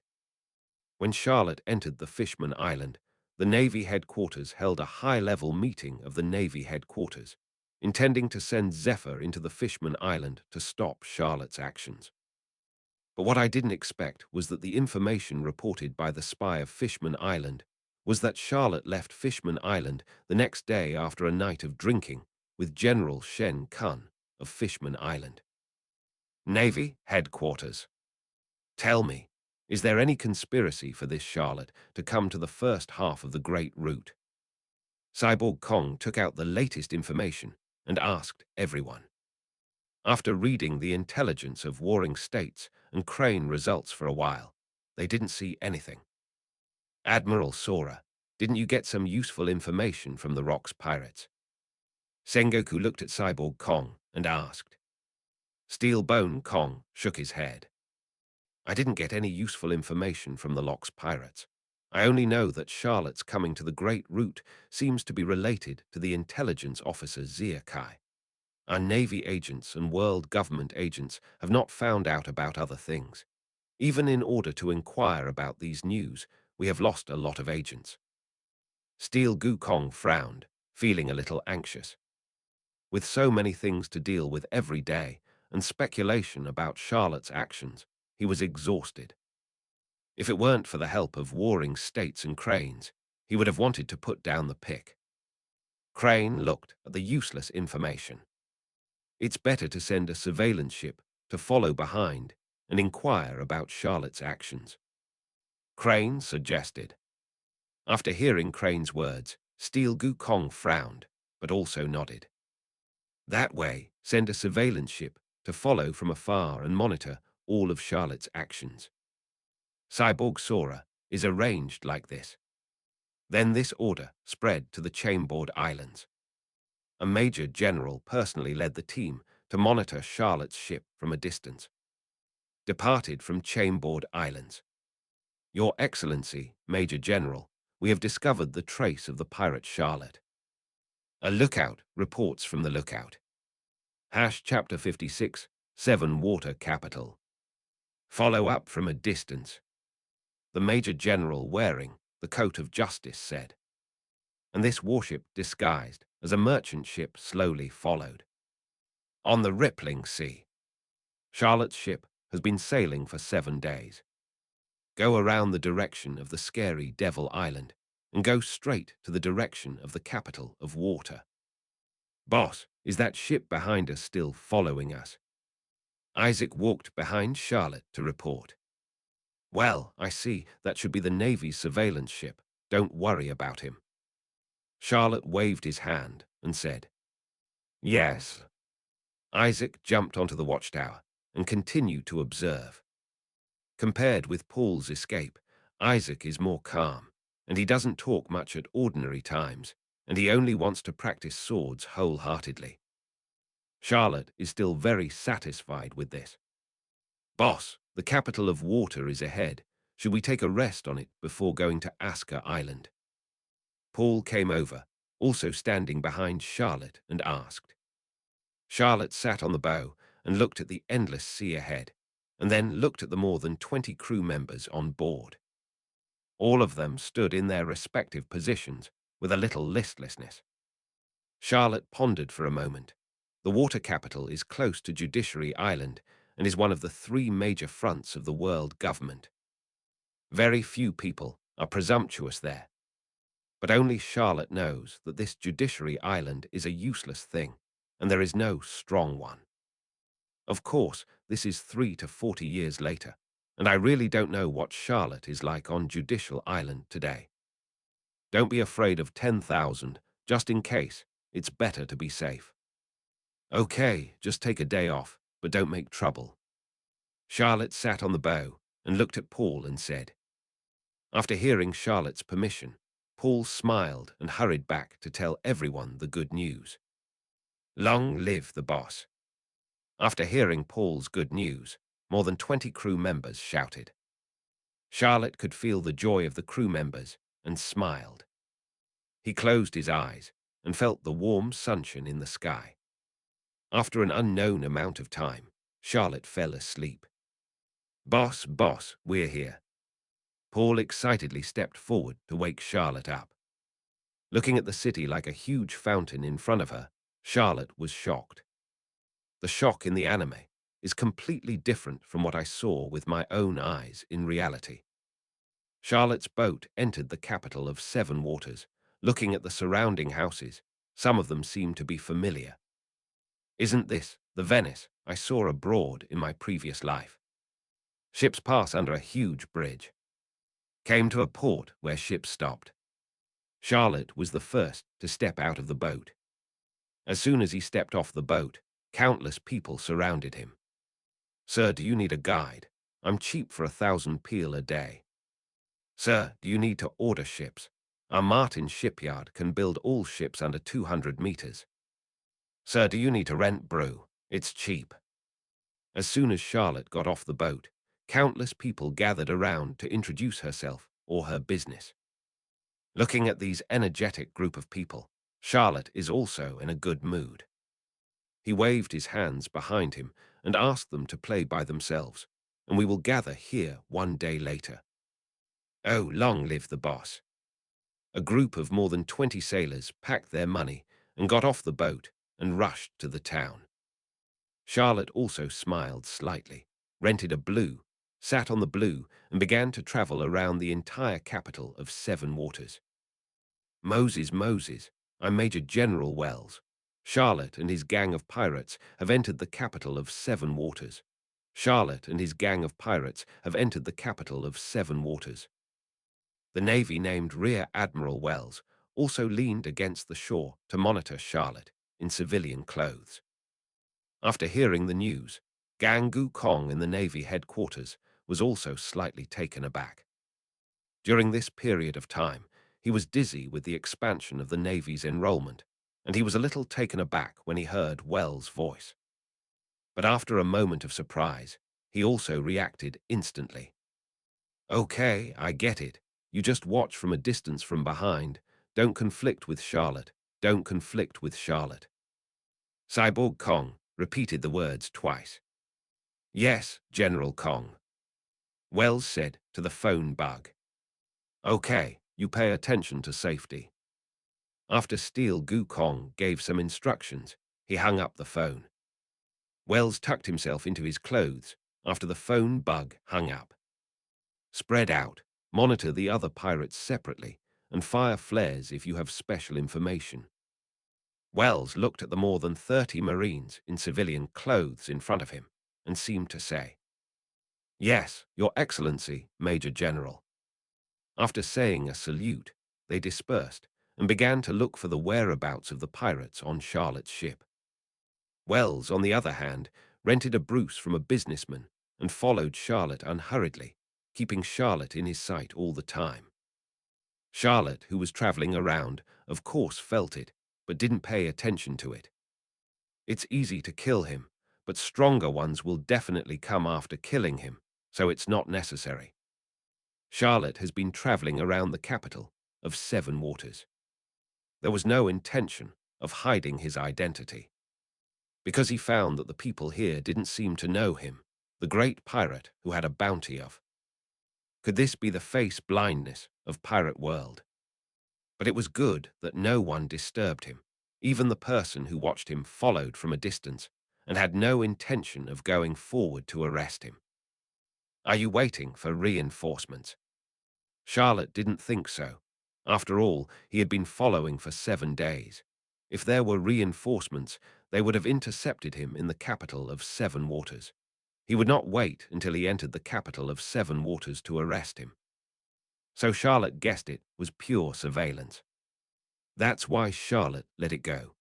When Charlotte entered the Fishman Island, the Navy headquarters held a high-level meeting of the Navy headquarters, intending to send Zephr into the Fishman Island to stop Charlotte's actions. But what I didn't expect was that the information reported by the spy of Fishman Island was that Charlotte left Fishman Island the next day after a night of drinking with General Shen Kun of Fishman Island. Navy Headquarters. Tell me, is there any conspiracy for this Charlotte to come to the first half of the Great Route? Cyborg Kong took out the latest information and asked everyone. After reading the intelligence of warring states and Crane results for a while, they didn't see anything. Admiral Sora, didn't you get some useful information from the Rocks pirates? Sengoku looked at Cyborg Kong and asked. Steelbone Kong shook his head. I didn't get any useful information from the Locks pirates. I only know that Charlotte's coming to the Great Route seems to be related to the intelligence officer Zephr. Our Navy agents and world government agents have not found out about other things. Even in order to inquire about these news, we have lost a lot of agents. Steel Gukong frowned, feeling a little anxious. With so many things to deal with every day and speculation about Charlotte's actions, he was exhausted. If it weren't for the help of warring states and Cranes, he would have wanted to put down the pick. Crane looked at the useless information. It's better to send a surveillance ship to follow behind and inquire about Charlotte's actions. Crane suggested. After hearing Crane's words, Steel Gukong frowned, but also nodded. That way, send a surveillance ship to follow from afar and monitor all of Charlotte's actions. Cyborg Sora is arranged like this. Then this order spread to the Chainboard Islands. A major general personally led the team to monitor Charlotte's ship from a distance. Departed from Chainboard Islands. Your Excellency, Major General, we have discovered the trace of the pirate Charlotte. A lookout reports from the lookout. Chapter 56, 7 Water Capital. Follow up from a distance. The Major General wearing the coat of justice said. And this warship disguised as a merchant ship slowly followed. On the rippling sea. Charlotte's ship has been sailing for 7 days. Go around the direction of the scary Devil Island and go straight to the direction of the capital of water. Boss, is that ship behind us still following us? Isaac walked behind Charlotte to report. Well, I see, that should be the Navy's surveillance ship. Don't worry about him. Charlotte waved his hand and said, Yes. Isaac jumped onto the watchtower and continued to observe. Compared with Paul's escape, Isaac is more calm, and he doesn't talk much at ordinary times, and he only wants to practice swords wholeheartedly. Charlotte is still very satisfied with this. Boss, the capital of water is ahead. Should we take a rest on it before going to Asker Island? Paul came over, also standing behind Charlotte, and asked. Charlotte sat on the bow and looked at the endless sea ahead, and then looked at the more than 20 crew members on board. All of them stood in their respective positions with a little listlessness. Charlotte pondered for a moment. The water capital is close to Judiciary Island and is one of the 3 major fronts of the world government. Very few people are presumptuous there. But only Charlotte knows that this Judiciary Island is a useless thing, and there is no strong one. Of course, this is 3 to 40 years later, and I really don't know what Charlotte is like on Judicial Island today. Don't be afraid of 10,000, just in case. It's better to be safe. Okay, just take a day off, but don't make trouble. Charlotte sat on the bow and looked at Paul and said. After hearing Charlotte's permission, Paul smiled and hurried back to tell everyone the good news. Long live the boss. After hearing Paul's good news, more than 20 crew members shouted. Charlotte could feel the joy of the crew members and smiled. He closed his eyes and felt the warm sunshine in the sky. After an unknown amount of time, Charlotte fell asleep. Boss, we're here. Paul excitedly stepped forward to wake Charlotte up. Looking at the city like a huge fountain in front of her, Charlotte was shocked. The shock in the anime is completely different from what I saw with my own eyes in reality. Charlotte's boat entered the capital of Seven Waters. Looking at the surrounding houses, some of them seemed to be familiar. Isn't this the Venice I saw abroad in my previous life? Ships pass under a huge bridge. Came to a port where ships stopped. Charlotte was the first to step out of the boat. As soon as he stepped off the boat, countless people surrounded him. Sir, do you need a guide? I'm cheap for 1,000 peel a day. Sir, do you need to order ships? Our Martin shipyard can build all ships under 200 meters. Sir, do you need to rent brew? It's cheap. As soon as Charlotte got off the boat, countless people gathered around to introduce herself or her business. Looking at these energetic group of people, Charlotte is also in a good mood. He waved his hands behind him and asked them to play by themselves, and we will gather here one day later. Oh, long live the boss. A group of more than 20 sailors packed their money and got off the boat and rushed to the town. Charlotte also smiled slightly, rented a blue, sat on the blue, and began to travel around the entire capital of Seven Waters. Moses, I'm Major General Wells. Charlotte and his gang of pirates have entered the capital of Seven Waters. Charlotte and his gang of pirates have entered the capital of Seven Waters. The Navy named Rear Admiral Wells also leaned against the shore to monitor Charlotte in civilian clothes. After hearing the news, Gang Gu Kong in the Navy headquarters was also slightly taken aback. During this period of time, he was dizzy with the expansion of the Navy's enrollment, and he was a little taken aback when he heard Wells' voice. But after a moment of surprise, he also reacted instantly. Okay, I get it. You just watch from a distance from behind. Don't conflict with Charlotte. Don't conflict with Charlotte. Cyborg Kong repeated the words twice. Yes, General Kong. Wells said to the phone bug. Okay, you pay attention to safety. After Steel Gu Kong gave some instructions, he hung up the phone. Wells tucked himself into his clothes after the phone bug hung up. Spread out, monitor the other pirates separately, and fire flares if you have special information. Wells looked at the more than 30 Marines in civilian clothes in front of him and seemed to say, Yes, Your Excellency, Major General. After saying a salute, they dispersed and began to look for the whereabouts of the pirates on Charlotte's ship. Wells, on the other hand, rented a Bruce from a businessman and followed Charlotte unhurriedly, keeping Charlotte in his sight all the time. Charlotte, who was traveling around, of course felt it, but didn't pay attention to it. It's easy to kill him, but stronger ones will definitely come after killing him, so it's not necessary. Charlotte has been traveling around the capital of Seven Waters. There was no intention of hiding his identity. Because he found that the people here didn't seem to know him, the great pirate who had a bounty of. Could this be the face blindness of pirate world? But it was good that no one disturbed him. Even the person who watched him followed from a distance and had no intention of going forward to arrest him. Are you waiting for reinforcements? Charlotte didn't think so. After all, he had been following for 7 days. If there were reinforcements, they would have intercepted him in the capital of Seven Waters. He would not wait until he entered the capital of Seven Waters to arrest him. So Charlotte guessed it was pure surveillance. That's why Charlotte let it go.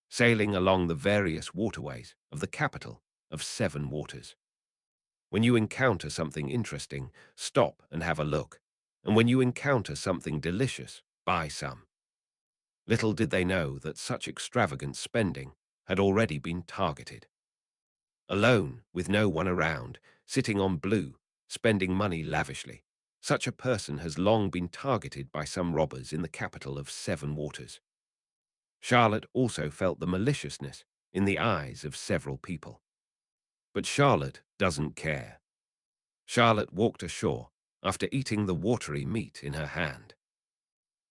Sailing along the various waterways of the capital of Seven Waters. When you encounter something interesting, stop and have a look. And when you encounter something delicious, buy some. Little did they know that such extravagant spending had already been targeted. Alone, with no one around, sitting on blue, spending money lavishly, such a person has long been targeted by some robbers in the capital of Seven Waters. Charlotte also felt the maliciousness in the eyes of several people. But Charlotte doesn't care. Charlotte walked ashore after eating the watery meat in her hand.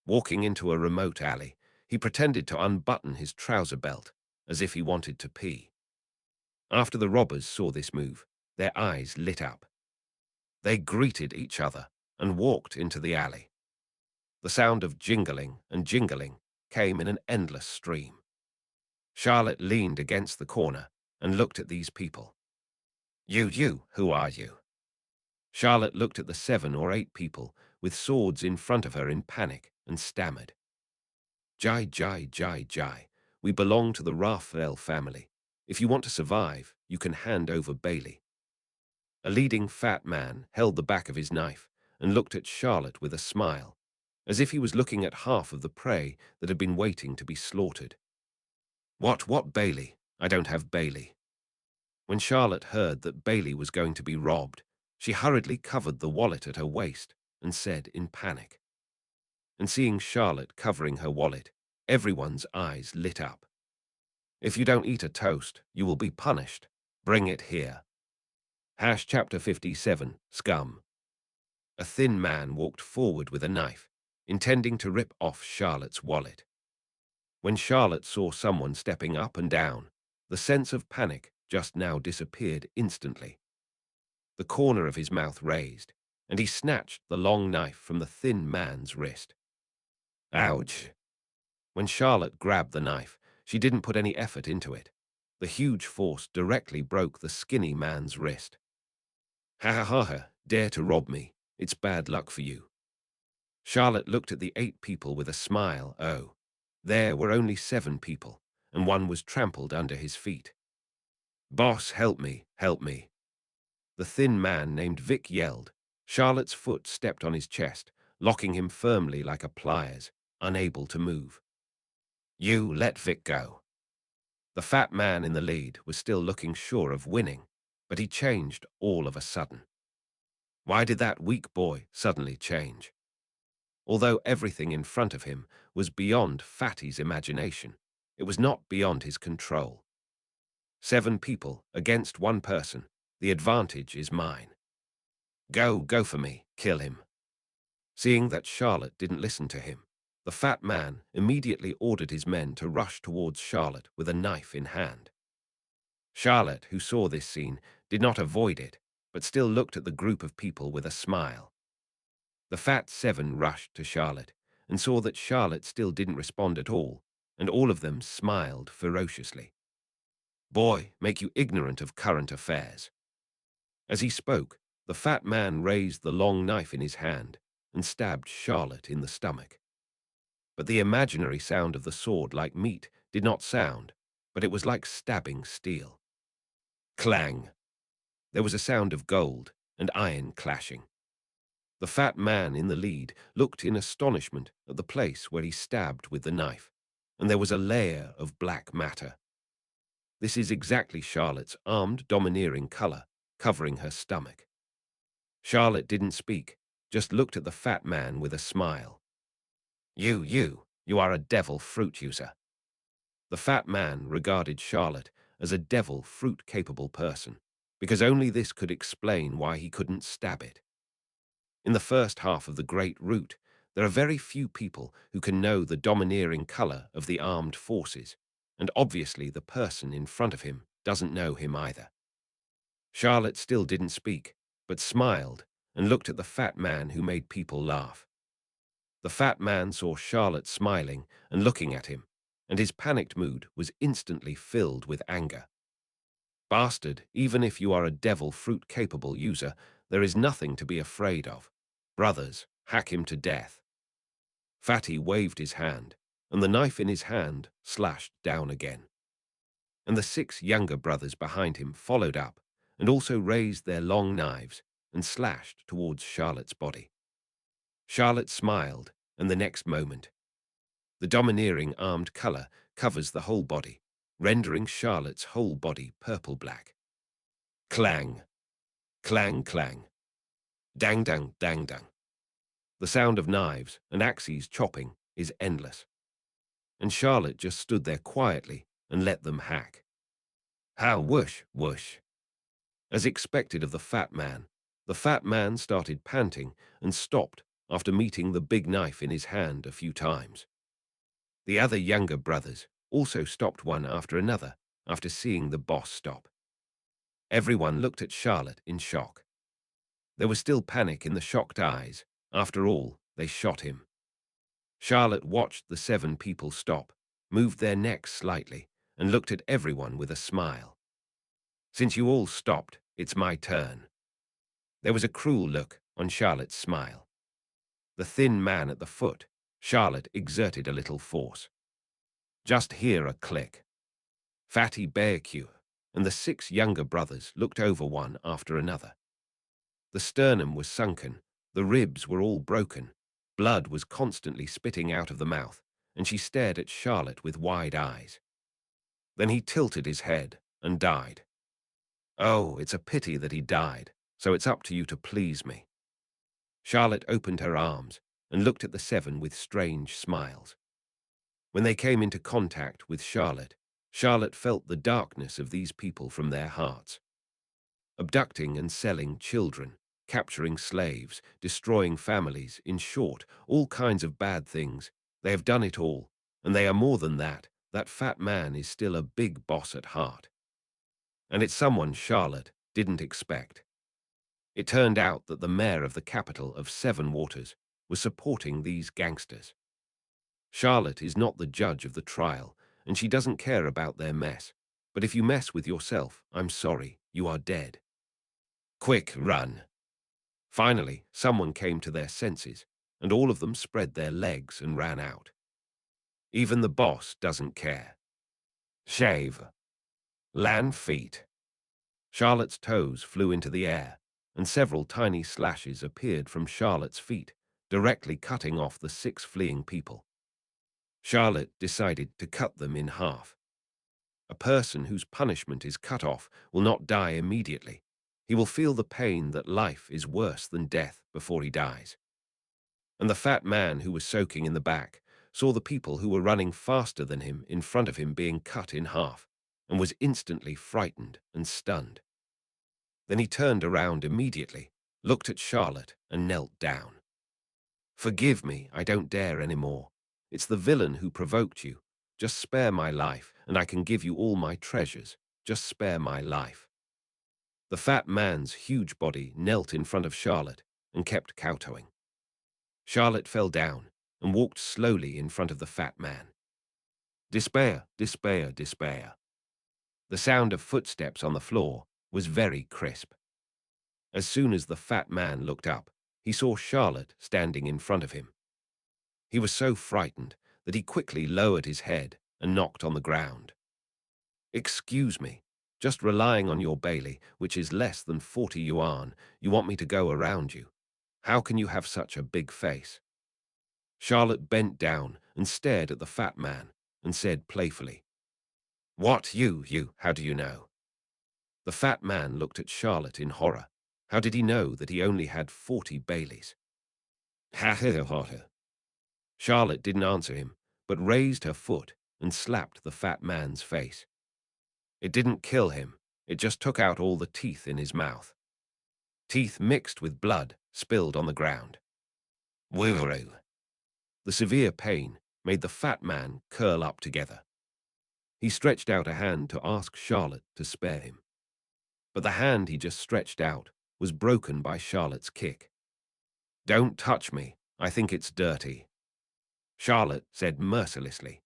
Walking into a remote alley, he pretended to unbutton his trouser belt as if he wanted to pee. After the robbers saw this move, their eyes lit up. They greeted each other and walked into the alley. The sound of jingling and jingling came in an endless stream. Charlotte leaned against the corner and looked at these people. You, who are you? Charlotte looked at the 7 or 8 people with swords in front of her in panic and stammered. Jai. We belong to the Raphael family. If you want to survive, you can hand over Bailey. A leading fat man held the back of his knife and looked at Charlotte with a smile, as if he was looking at half of the prey that had been waiting to be slaughtered. What Bailey? I don't have Bailey. When Charlotte heard that Bailey was going to be robbed, she hurriedly covered the wallet at her waist and said in panic. And seeing Charlotte covering her wallet, everyone's eyes lit up. If you don't eat a toast, you will be punished. Bring it here. Chapter 57, Scum. A thin man walked forward with a knife, intending to rip off Charlotte's wallet. When Charlotte saw someone stepping up and down, the sense of panic just now disappeared instantly. The corner of his mouth raised, and he snatched the long knife from the thin man's wrist. Ouch! When Charlotte grabbed the knife, she didn't put any effort into it. The huge force directly broke the skinny man's wrist. Ha, dare to rob me. It's bad luck for you. Charlotte looked at the 8 people with a smile. Oh, there were only 7 people, and one was trampled under his feet. Boss, help me. The thin man named Vic yelled. Charlotte's foot stepped on his chest, locking him firmly like a pliers, unable to move. You let Vic go. The fat man in the lead was still looking sure of winning, but he changed all of a sudden. Why did that weak boy suddenly change? Although everything in front of him was beyond Fatty's imagination, it was not beyond his control. 7 people against 1 person. The advantage is mine. Go for me. Kill him. Seeing that Charlotte didn't listen to him, the fat man immediately ordered his men to rush towards Charlotte with a knife in hand. Charlotte, who saw this scene, did not avoid it, but still looked at the group of people with a smile. The fat 7 rushed to Charlotte and saw that Charlotte still didn't respond at all, and all of them smiled ferociously. Boy, make you ignorant of current affairs. As he spoke, the fat man raised the long knife in his hand and stabbed Charlotte in the stomach. But the imaginary sound of the sword like meat did not sound, but it was like stabbing steel. Clang! There was a sound of gold and iron clashing. The fat man in the lead looked in astonishment at the place where he stabbed with the knife, and there was a layer of black matter. This is exactly Charlotte's armed domineering color, covering her stomach. Charlotte didn't speak, just looked at the fat man with a smile. You are a devil fruit user. The fat man regarded Charlotte as a devil fruit-capable person, because only this could explain why he couldn't stab it. In the first half of the Great Route, there are very few people who can know the domineering color of the armed forces, and obviously the person in front of him doesn't know him either. Charlotte still didn't speak, but smiled and looked at the fat man who made people laugh. The fat man saw Charlotte smiling and looking at him, and his panicked mood was instantly filled with anger. Bastard, even if you are a devil fruit-capable user, there is nothing to be afraid of. Brothers, hack him to death. Fatty waved his hand, and the knife in his hand slashed down again. And the 6 younger brothers behind him followed up, and also raised their long knives and slashed towards Charlotte's body. Charlotte smiled, and the next moment, the domineering armed color covers the whole body, rendering Charlotte's whole body purple-black. Clang! Clang, clang! Dang, dang, dang, dang. The sound of knives and axes chopping is endless. And Charlotte just stood there quietly and let them hack. How whoosh, whoosh. As expected of the fat man started panting and stopped after meeting the big knife in his hand a few times. The other younger brothers also stopped one after another after seeing the boss stop. Everyone looked at Charlotte in shock. There was still panic in the shocked eyes. After all, they shot him. Charlotte watched the 7 people stop, moved their necks slightly, and looked at everyone with a smile. Since you all stopped, it's my turn. There was a cruel look on Charlotte's smile. The thin man at the foot, Charlotte exerted a little force. Just hear a click. Fatty Bearcue and the 6 younger brothers looked over one after another. The sternum was sunken, the ribs were all broken, blood was constantly spitting out of the mouth, and she stared at Charlotte with wide eyes. Then he tilted his head and died. Oh, it's a pity that he died, so it's up to you to please me. Charlotte opened her arms and looked at the 7 with strange smiles. When they came into contact with Charlotte, Charlotte felt the darkness of these people from their hearts. Abducting and selling children, capturing slaves, destroying families, in short, all kinds of bad things. They have done it all, and they are more than that. That fat man is still a big boss at heart. And it's someone Charlotte didn't expect. It turned out that the mayor of the capital of 7 Waters was supporting these gangsters. Charlotte is not the judge of the trial, and she doesn't care about their mess. But if you mess with yourself, I'm sorry, you are dead. Quick, run. Finally, someone came to their senses, and all of them spread their legs and ran out. Even the boss doesn't care. Shave. Land feet. Charlotte's toes flew into the air, and several tiny slashes appeared from Charlotte's feet, directly cutting off the 6 fleeing people. Charlotte decided to cut them in half. A person whose punishment is cut off will not die immediately. He will feel the pain that life is worse than death before he dies. And the fat man who was soaking in the back saw the people who were running faster than him in front of him being cut in half, and was instantly frightened and stunned. Then he turned around immediately, looked at Charlotte, and knelt down. Forgive me, I don't dare anymore. It's the villain who provoked you. Just spare my life, and I can give you all my treasures. Just spare my life. The fat man's huge body knelt in front of Charlotte and kept kowtowing. Charlotte fell down and walked slowly in front of the fat man. Despair, despair, despair. The sound of footsteps on the floor was very crisp. As soon as the fat man looked up, he saw Charlotte standing in front of him. He was so frightened that he quickly lowered his head and knocked on the ground. Excuse me, just relying on your Bailey, which is less than 40 yuan, you want me to go around you? How can you have such a big face? Charlotte bent down and stared at the fat man and said playfully, What, you, how do you know? The fat man looked at Charlotte in horror. How did he know that he only had 40 Baileys? Charlotte didn't answer him, but raised her foot and slapped the fat man's face. It didn't kill him, it just took out all the teeth in his mouth. Teeth mixed with blood spilled on the ground. Woo-roo. The severe pain made the fat man curl up together. He stretched out a hand to ask Charlotte to spare him. But the hand he just stretched out was broken by Charlotte's kick. Don't touch me, I think it's dirty, Charlotte said mercilessly.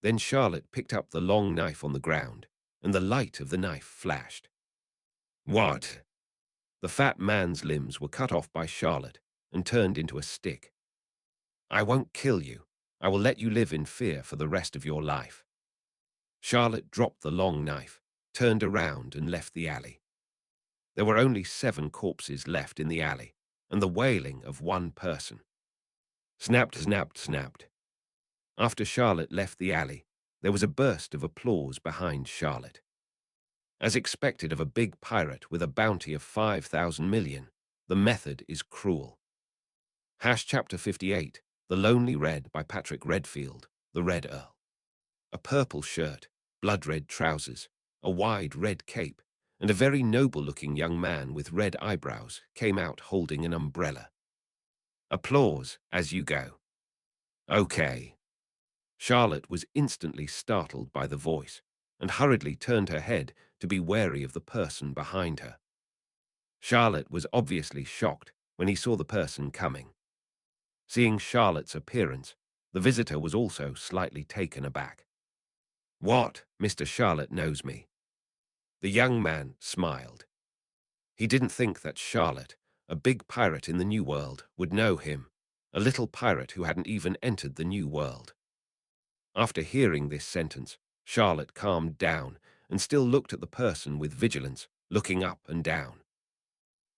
Then Charlotte picked up the long knife on the ground, and the light of the knife flashed. What? The fat man's limbs were cut off by Charlotte and turned into a stick. I won't kill you. I will let you live in fear for the rest of your life. Charlotte dropped the long knife, turned around and left the alley. There were only 7 corpses left in the alley, and the wailing of one person. Snapped, snapped, snapped. After Charlotte left the alley, there was a burst of applause behind Charlotte. As expected of a big pirate with a bounty of 5,000 million, the method is cruel. Chapter 58, The Lonely Red by Patrick Redfield, the Red Earl. A purple shirt, blood-red trousers, a wide red cape, and a very noble-looking young man with red eyebrows came out holding an umbrella. Applause as you go. Okay. Charlotte was instantly startled by the voice and hurriedly turned her head to to be wary of the person behind her. Charlotte was obviously shocked when he saw the person coming. Seeing Charlotte's appearance, the visitor was also slightly taken aback. "What? Mr. Charlotte knows me." The young man smiled. He didn't think that Charlotte, a big pirate in the New World, would know him, a little pirate who hadn't even entered the New World. After hearing this sentence, Charlotte calmed down and still looked at the person with vigilance, looking up and down.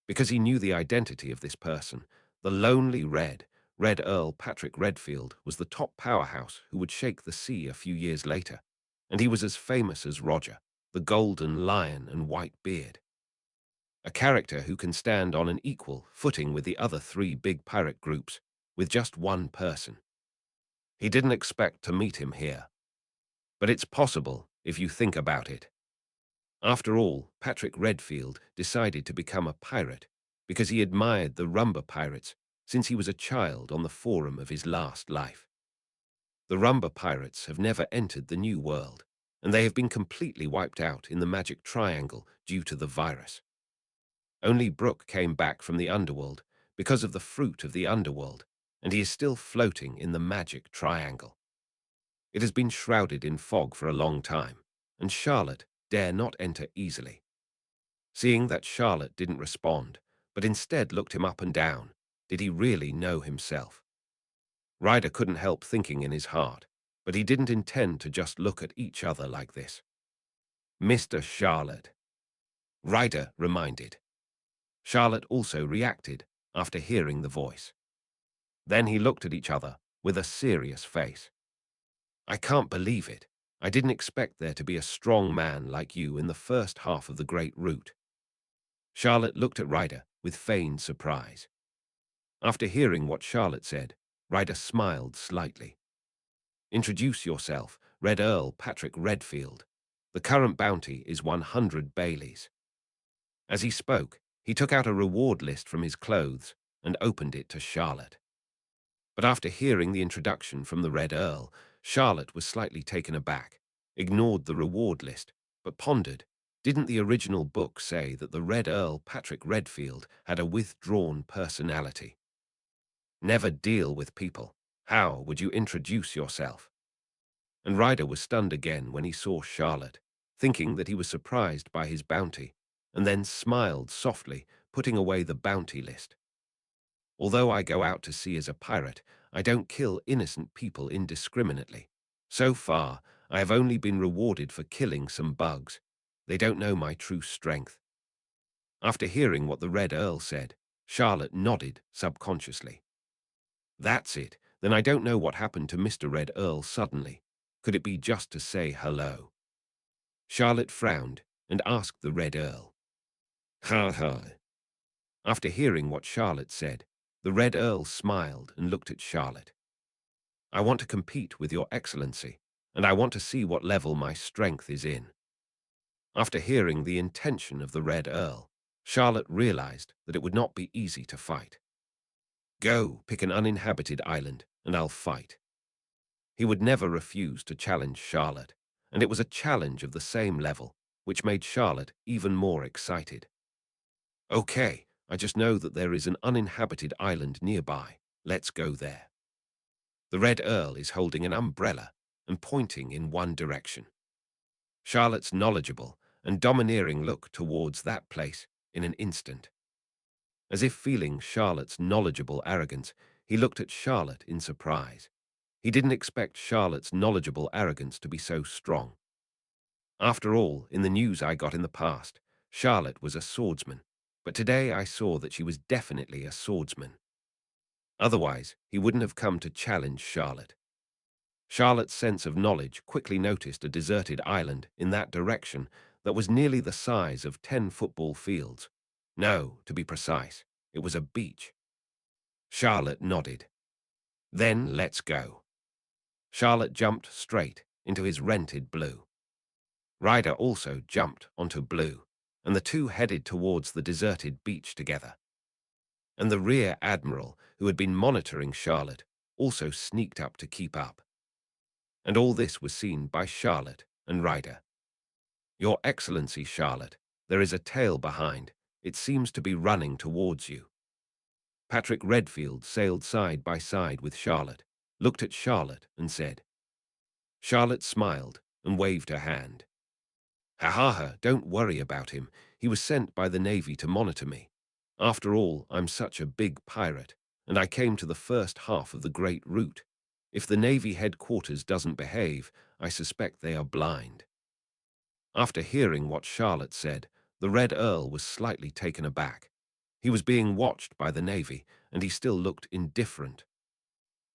Because he knew the identity of this person, the lonely Red Earl Patrick Redfield was the top powerhouse who would shake the sea a few years later, and he was as famous as Roger, the Golden Lion and White Beard. A character who can stand on an equal footing with the other three big pirate groups, with just one person. He didn't expect to meet him here. But it's possible if you think about it. After all, Patrick Redfield decided to become a pirate because he admired the Rumba pirates since he was a child on the forum of his last life. The Rumba pirates have never entered the New World, and they have been completely wiped out in the Magic Triangle due to the virus. Only Brooke came back from the underworld because of the fruit of the underworld, and he is still floating in the Magic Triangle. It has been shrouded in fog for a long time, and Charlotte dare not enter easily. Seeing that Charlotte didn't respond, but instead looked him up and down, did he really know himself? Ryder couldn't help thinking in his heart, but he didn't intend to just look at each other like this. "Mr. Charlotte," Ryder reminded. Charlotte also reacted after hearing the voice. Then he looked at each other with a serious face. "I can't believe it. I didn't expect there to be a strong man like you in the first half of the Great Route." Charlotte looked at Ryder with feigned surprise. After hearing what Charlotte said, Ryder smiled slightly. "Introduce yourself, Red Earl Patrick Redfield. The current bounty is 100 Baileys." As he spoke, he took out a reward list from his clothes and opened it to Charlotte. But after hearing the introduction from the Red Earl, Charlotte was slightly taken aback, ignored the reward list, but pondered, didn't the original book say that the Red Earl Patrick Redfield had a withdrawn personality? Never deal with people. How would you introduce yourself? And Ryder was stunned again when he saw Charlotte, thinking that he was surprised by his bounty, and then smiled softly, putting away the bounty list. "Although I go out to sea as a pirate, I don't kill innocent people indiscriminately. So far, I have only been rewarded for killing some bugs. They don't know my true strength." After hearing what the Red Earl said, Charlotte nodded subconsciously. "That's it. Then I don't know what happened to Mr. Red Earl suddenly. Could it be just to say hello?" Charlotte frowned and asked the Red Earl. "Ha ha." After hearing what Charlotte said, the Red Earl smiled and looked at Charlotte. "I want to compete with your excellency, and I want to see what level my strength is in." After hearing the intention of the Red Earl, Charlotte realized that it would not be easy to fight. "Go, pick an uninhabited island, and I'll fight." He would never refuse to challenge Charlotte, and it was a challenge of the same level, which made Charlotte even more excited. "Okay, I just know that there is an uninhabited island nearby. Let's go there." The Red Earl is holding an umbrella and pointing in one direction. Charlotte's knowledgeable and domineering look towards that place in an instant. As if feeling Charlotte's knowledgeable arrogance, he looked at Charlotte in surprise. He didn't expect Charlotte's knowledgeable arrogance to be so strong. After all, in the news I got in the past, Charlotte was a swordsman, but today I saw that she was definitely a swordsman. Otherwise, he wouldn't have come to challenge Charlotte. Charlotte's sense of knowledge quickly noticed a deserted island in that direction that was nearly the size of 10 football fields. No, to be precise, it was a beach. Charlotte nodded. "Then let's go." Charlotte jumped straight into his rented blue. Ryder also jumped onto blue, and the two headed towards the deserted beach together. And the rear admiral, who had been monitoring Charlotte, also sneaked up to keep up. And all this was seen by Charlotte and Ryder. Your Excellency, Charlotte, there is a tail behind. It seems to be running towards you. Patrick Redfield sailed side by side with Charlotte, looked at Charlotte and said. Charlotte smiled and waved her hand. Ha, don't worry about him. He was sent by the Navy to monitor me. After all, I'm such a big pirate, and I came to the first half of the Great Route. If the Navy headquarters doesn't behave, I suspect they are blind. After hearing what Charlotte said, the Red Earl was slightly taken aback. He was being watched by the Navy, and he still looked indifferent.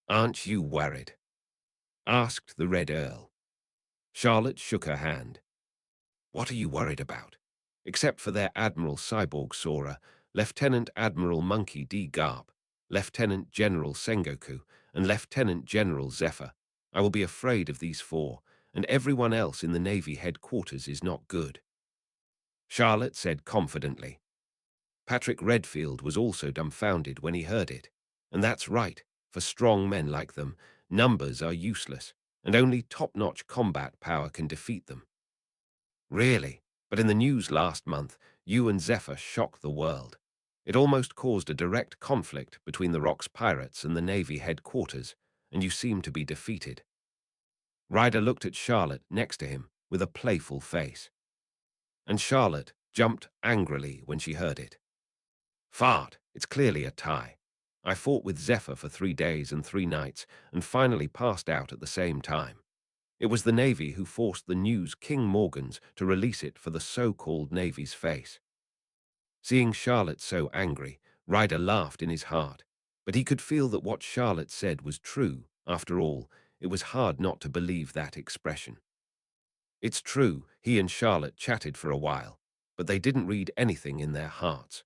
Aren't you worried? Asked the Red Earl. Charlotte shook her hand. What are you worried about? Except for their Admiral Cyborg Sora, Lieutenant Admiral Monkey D. Garp, Lieutenant General Sengoku, and Lieutenant General Zephyr, I will be afraid of these four, and everyone else in the Navy headquarters is not good. Charlotte said confidently. Patrick Redfield was also dumbfounded when he heard it. And that's right, for strong men like them, numbers are useless, and only top-notch combat power can defeat them. Really? But in the news last month, you and Zephyr shocked the world. It almost caused a direct conflict between the Rock's pirates and the Navy headquarters, and you seem to be defeated. Ryder looked at Charlotte next to him with a playful face. And Charlotte jumped angrily when she heard it. Fart, it's clearly a tie. I fought with Zephyr for 3 days and 3 nights and finally passed out at the same time. It was the Navy who forced the news King Morgan's to release it for the so-called Navy's face. Seeing Charlotte so angry, Ryder laughed in his heart, but he could feel that what Charlotte said was true. After all, it was hard not to believe that expression. It's true, he and Charlotte chatted for a while, but they didn't read anything in their hearts.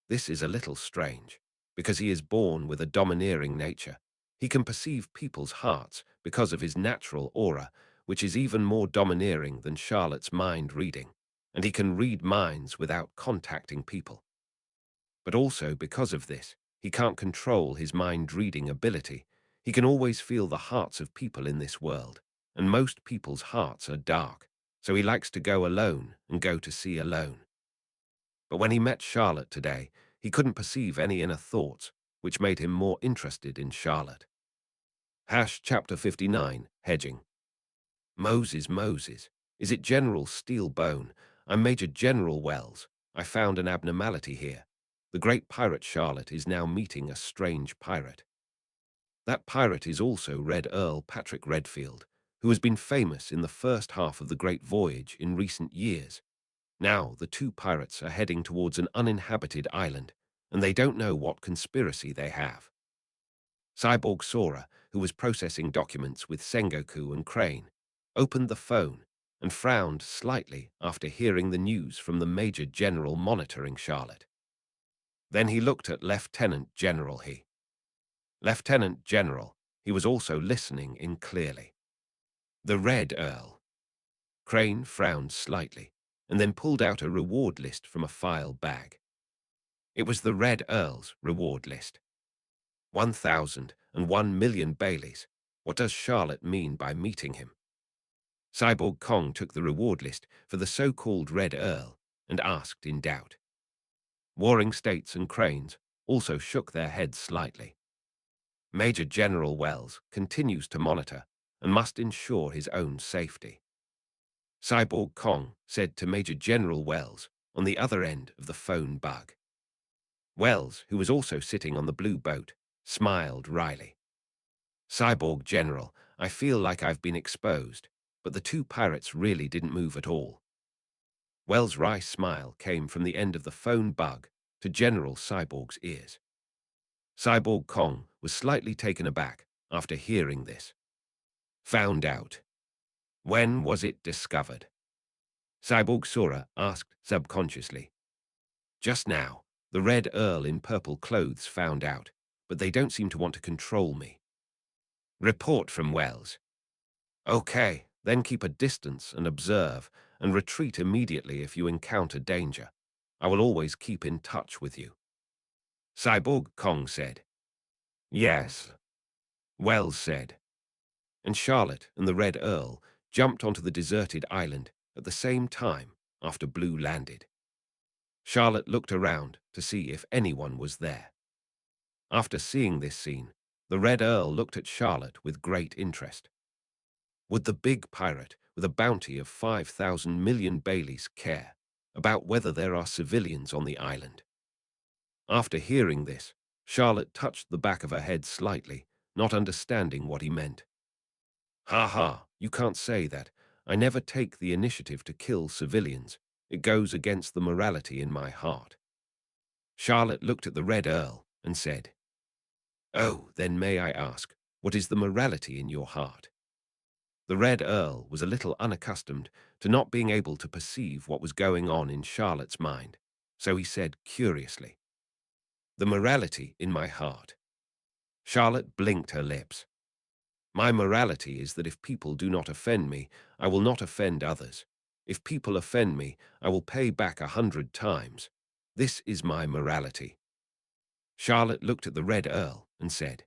This is a little strange, because he is born with a domineering nature. He can perceive people's hearts because of his natural aura, which is even more domineering than Charlotte's mind reading, and he can read minds without contacting people. But also because of this, he can't control his mind-reading ability. He can always feel the hearts of people in this world, and most people's hearts are dark, so he likes to go alone and go to sea alone. But when he met Charlotte today, he couldn't perceive any inner thoughts, which made him more interested in Charlotte. Chapter 59, Hedging. Moses, is it General Steelbone? I'm Major General Wells. I found an abnormality here. The great pirate Charlotte is now meeting a strange pirate. That pirate is also Red Earl Patrick Redfield, who has been famous in the first half of the Great Voyage in recent years. Now, the two pirates are heading towards an uninhabited island, and they don't know what conspiracy they have. Cyborg Sora, who was processing documents with Sengoku and Crane, opened the phone and frowned slightly after hearing the news from the Major General monitoring Charlotte. Then he looked at Lieutenant General Lieutenant General, he was also listening in clearly. The Red Earl. Crane frowned slightly and then pulled out a reward list from a file bag. It was the Red Earl's reward list. 1,001 million Baileys. What does Charlotte mean by meeting him? Cyborg Kong took the reward list for the so-called Red Earl and asked in doubt. Warring States and Cranes also shook their heads slightly. Major General Wells continues to monitor and must ensure his own safety. Cyborg Kong said to Major General Wells on the other end of the phone bug. Wells, who was also sitting on the blue boat, smiled wryly. Cyborg General, I feel like I've been exposed, but the two pirates really didn't move at all. Wells' wry smile came from the end of the phone bug to General Cyborg's ears. Cyborg Kong was slightly taken aback after hearing this. Found out. When was it discovered? Cyborg Sora asked subconsciously. Just now, the Red Earl in purple clothes found out, but they don't seem to want to control me. Report from Wells. Okay, then keep a distance and observe, and retreat immediately if you encounter danger. I will always keep in touch with you. Cyborg Kong said. Yes. Wells said. And Charlotte and the Red Earl jumped onto the deserted island at the same time after Blue landed. Charlotte looked around to see if anyone was there. After seeing this scene, the Red Earl looked at Charlotte with great interest. Would the big pirate with a bounty of 5,000 million Baileys care about whether there are civilians on the island? After hearing this, Charlotte touched the back of her head slightly, not understanding what he meant. "Ha ha, you can't say that. I never take the initiative to kill civilians. It goes against the morality in my heart." Charlotte looked at the Red Earl and said, "Oh, then may I ask, what is the morality in your heart?" The Red Earl was a little unaccustomed to not being able to perceive what was going on in Charlotte's mind, so he said curiously, "The morality in my heart." Charlotte blinked her lips. "My morality is that if people do not offend me, I will not offend others. If people offend me, I will pay back 100 times. This is my morality." Charlotte looked at the Red Earl and said.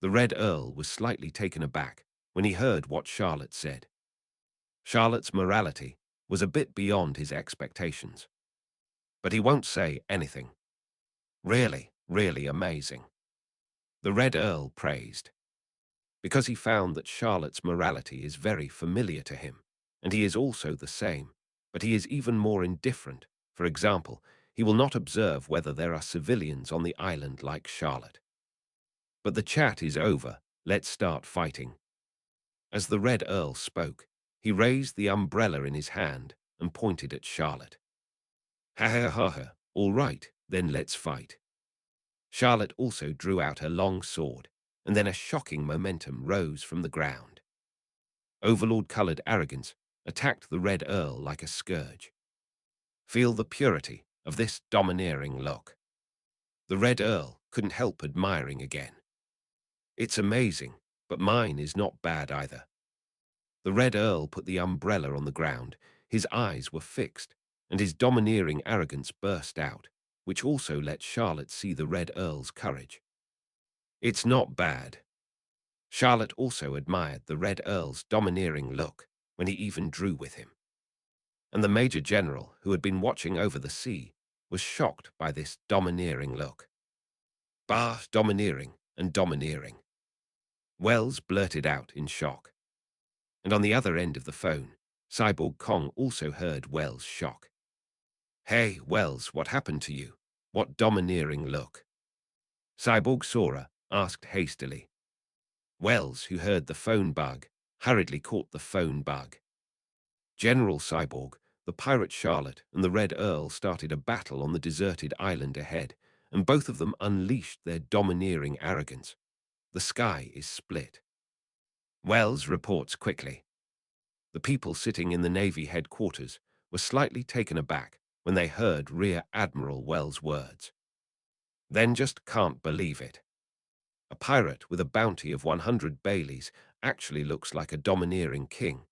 The Red Earl was slightly taken aback when he heard what Charlotte said. Charlotte's morality was a bit beyond his expectations. But he won't say anything. "Really, really amazing," the Red Earl praised, because he found that Charlotte's morality is very familiar to him, and he is also the same, but he is even more indifferent. For example, he will not observe whether there are civilians on the island like Charlotte. But the chat is over, let's start fighting. As the Red Earl spoke, he raised the umbrella in his hand and pointed at Charlotte. "Ha ha ha ha, all right, then let's fight." Charlotte also drew out her long sword, and then a shocking momentum rose from the ground. Overlord-colored arrogance attacked the Red Earl like a scourge. Feel the purity of this domineering look. The Red Earl couldn't help admiring again. "It's amazing, but mine is not bad either." The Red Earl put the umbrella on the ground. His eyes were fixed, and his domineering arrogance burst out, which also let Charlotte see the Red Earl's courage. "It's not bad." Charlotte also admired the Red Earl's domineering look when he even drew with him. And the Major General, who had been watching over the sea, was shocked by this domineering look. "Bah, domineering and domineering," Wells blurted out in shock. And on the other end of the phone, Cyborg Kong also heard Wells' shock. "Hey, Wells, what happened to you? What domineering look?" Cyborg Sora asked hastily. Wells, who heard the phone bug, hurriedly caught the phone bug. General Cyborg, the pirate Charlotte, and the Red Earl started a battle on the deserted island ahead, and both of them unleashed their domineering arrogance. The sky is split. Wells reports quickly. The people sitting in the Navy headquarters were slightly taken aback when they heard Rear Admiral Wells' words. "Then just can't believe it. A pirate with a bounty of 100 Baileys actually looks like a domineering king.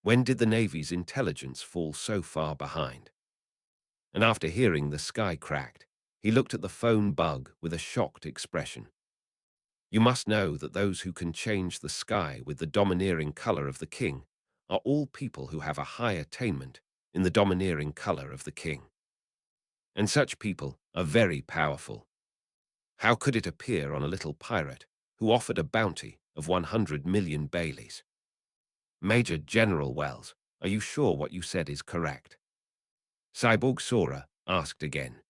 When did the Navy's intelligence fall so far behind?" And after hearing the sky cracked, he looked at the phone bug with a shocked expression. You must know that those who can change the sky with the domineering color of the king are all people who have a high attainment in the domineering color of the king. And such people are very powerful. How could it appear on a little pirate who offered a bounty of 100 million Baileys? Major General Wells, are you sure what you said is correct? Cyborg Sora asked again.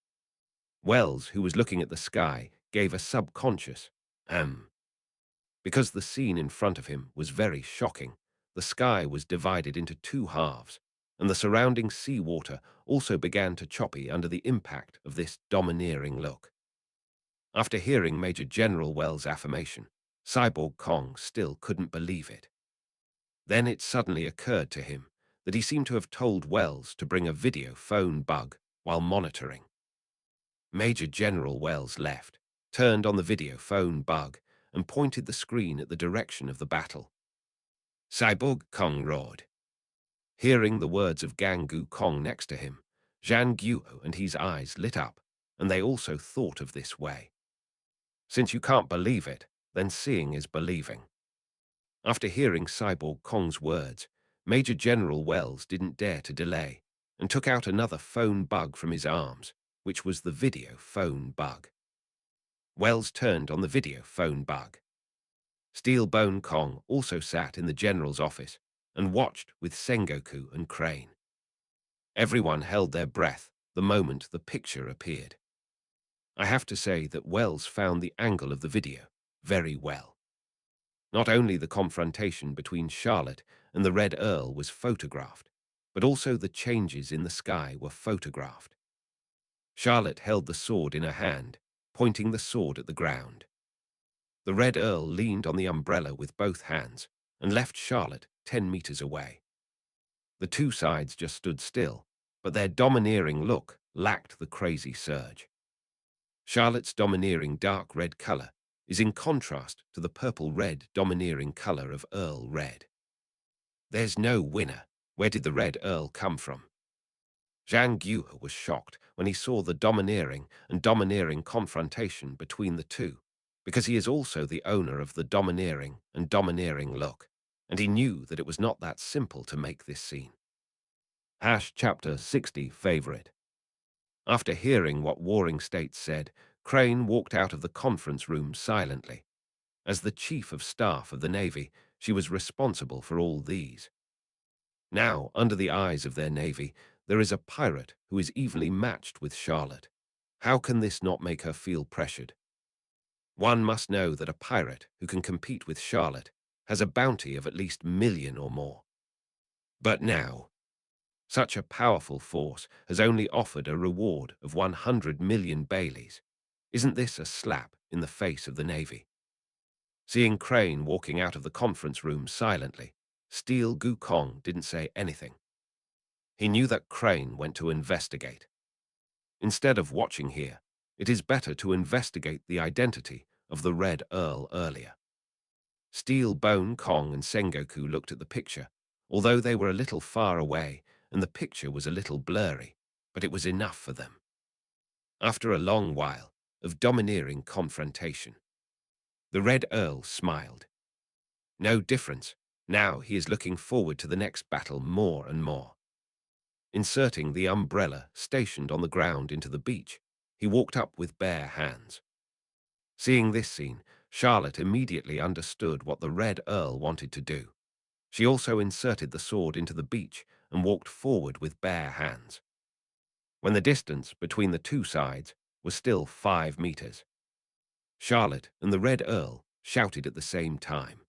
Wells, who was looking at the sky, gave a subconscious, Because the scene in front of him was very shocking. The sky was divided into two halves, and the surrounding seawater also began to choppy under the impact of this domineering look. After hearing Major General Wells' affirmation, Cyborg Kong still couldn't believe it. Then it suddenly occurred to him that he seemed to have told Wells to bring a video phone bug while monitoring. Major General Wells left, turned on the video phone bug, and pointed the screen at the direction of the battle. Cyborg Kong roared. Hearing the words of Gangu Kong next to him, Zhang Guo and his eyes lit up, and they also thought of this way. Since you can't believe it, then seeing is believing. After hearing Cyborg Kong's words, Major General Wells didn't dare to delay and took out another phone bug from his arms, which was the video phone bug. Wells turned on the video phone bug. Steel Bone Kong also sat in the general's office and watched with Sengoku and Crane. Everyone held their breath the moment the picture appeared. I have to say that Wells found the angle of the video very well. Not only the confrontation between Charlotte and the Red Earl was photographed, but also the changes in the sky were photographed. Charlotte held the sword in her hand, pointing the sword at the ground. The Red Earl leaned on the umbrella with both hands and left Charlotte 10 meters away. The two sides just stood still, but their domineering look lacked the crazy surge. Charlotte's domineering dark red color is in contrast to the purple-red domineering color of Earl Red. There's no winner. Where did the Red Earl come from? Zhang Guhe was shocked when he saw the domineering and domineering confrontation between the two, because he is also the owner of the domineering and domineering look, and he knew that it was not that simple to make this scene. Chapter 60 Favorite. After hearing what Warring States said, Crane walked out of the conference room silently. As the Chief of Staff of the Navy, she was responsible for all these. Now, under the eyes of their Navy, there is a pirate who is evenly matched with Charlotte. How can this not make her feel pressured? One must know that a pirate who can compete with Charlotte has a bounty of at least 1,000,000 or more. But now, such a powerful force has only offered a reward of 100 million Baileys. Isn't this a slap in the face of the Navy? Seeing Crane walking out of the conference room silently, Steel Gukong didn't say anything. He knew that Crane went to investigate. Instead of watching here, it is better to investigate the identity of the Red Earl earlier. Steel Bone Kong and Sengoku looked at the picture, although they were a little far away and the picture was a little blurry, but it was enough for them. After a long while of domineering confrontation, the Red Earl smiled. No difference. Now he is looking forward to the next battle more and more. Inserting the umbrella stationed on the ground into the beach, he walked up with bare hands. Seeing this scene, Charlotte immediately understood what the Red Earl wanted to do. She also inserted the sword into the beach and walked forward with bare hands. When the distance between the two sides was still 5 meters, Charlotte and the Red Earl shouted at the same time.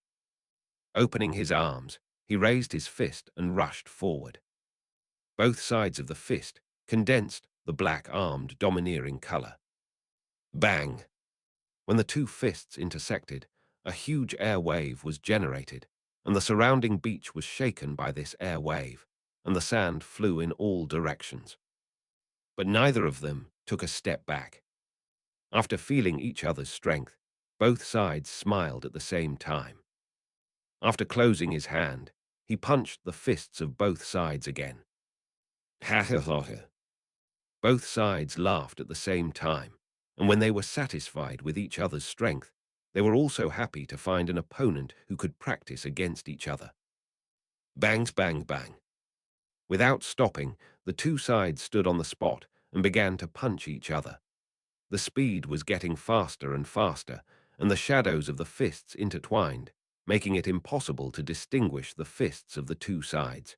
Opening his arms, he raised his fist and rushed forward. Both sides of the fist condensed the black-armed domineering color. Bang! When the two fists intersected, a huge air wave was generated, and the surrounding beach was shaken by this air wave, and the sand flew in all directions. But neither of them took a step back. After feeling each other's strength, both sides smiled at the same time. After closing his hand, he punched the fists of both sides again. Both sides laughed at the same time, and when they were satisfied with each other's strength, they were also happy to find an opponent who could practice against each other. Bangs, bang, bang. Without stopping, the two sides stood on the spot and began to punch each other. The speed was getting faster and faster, and the shadows of the fists intertwined, making it impossible to distinguish the fists of the two sides.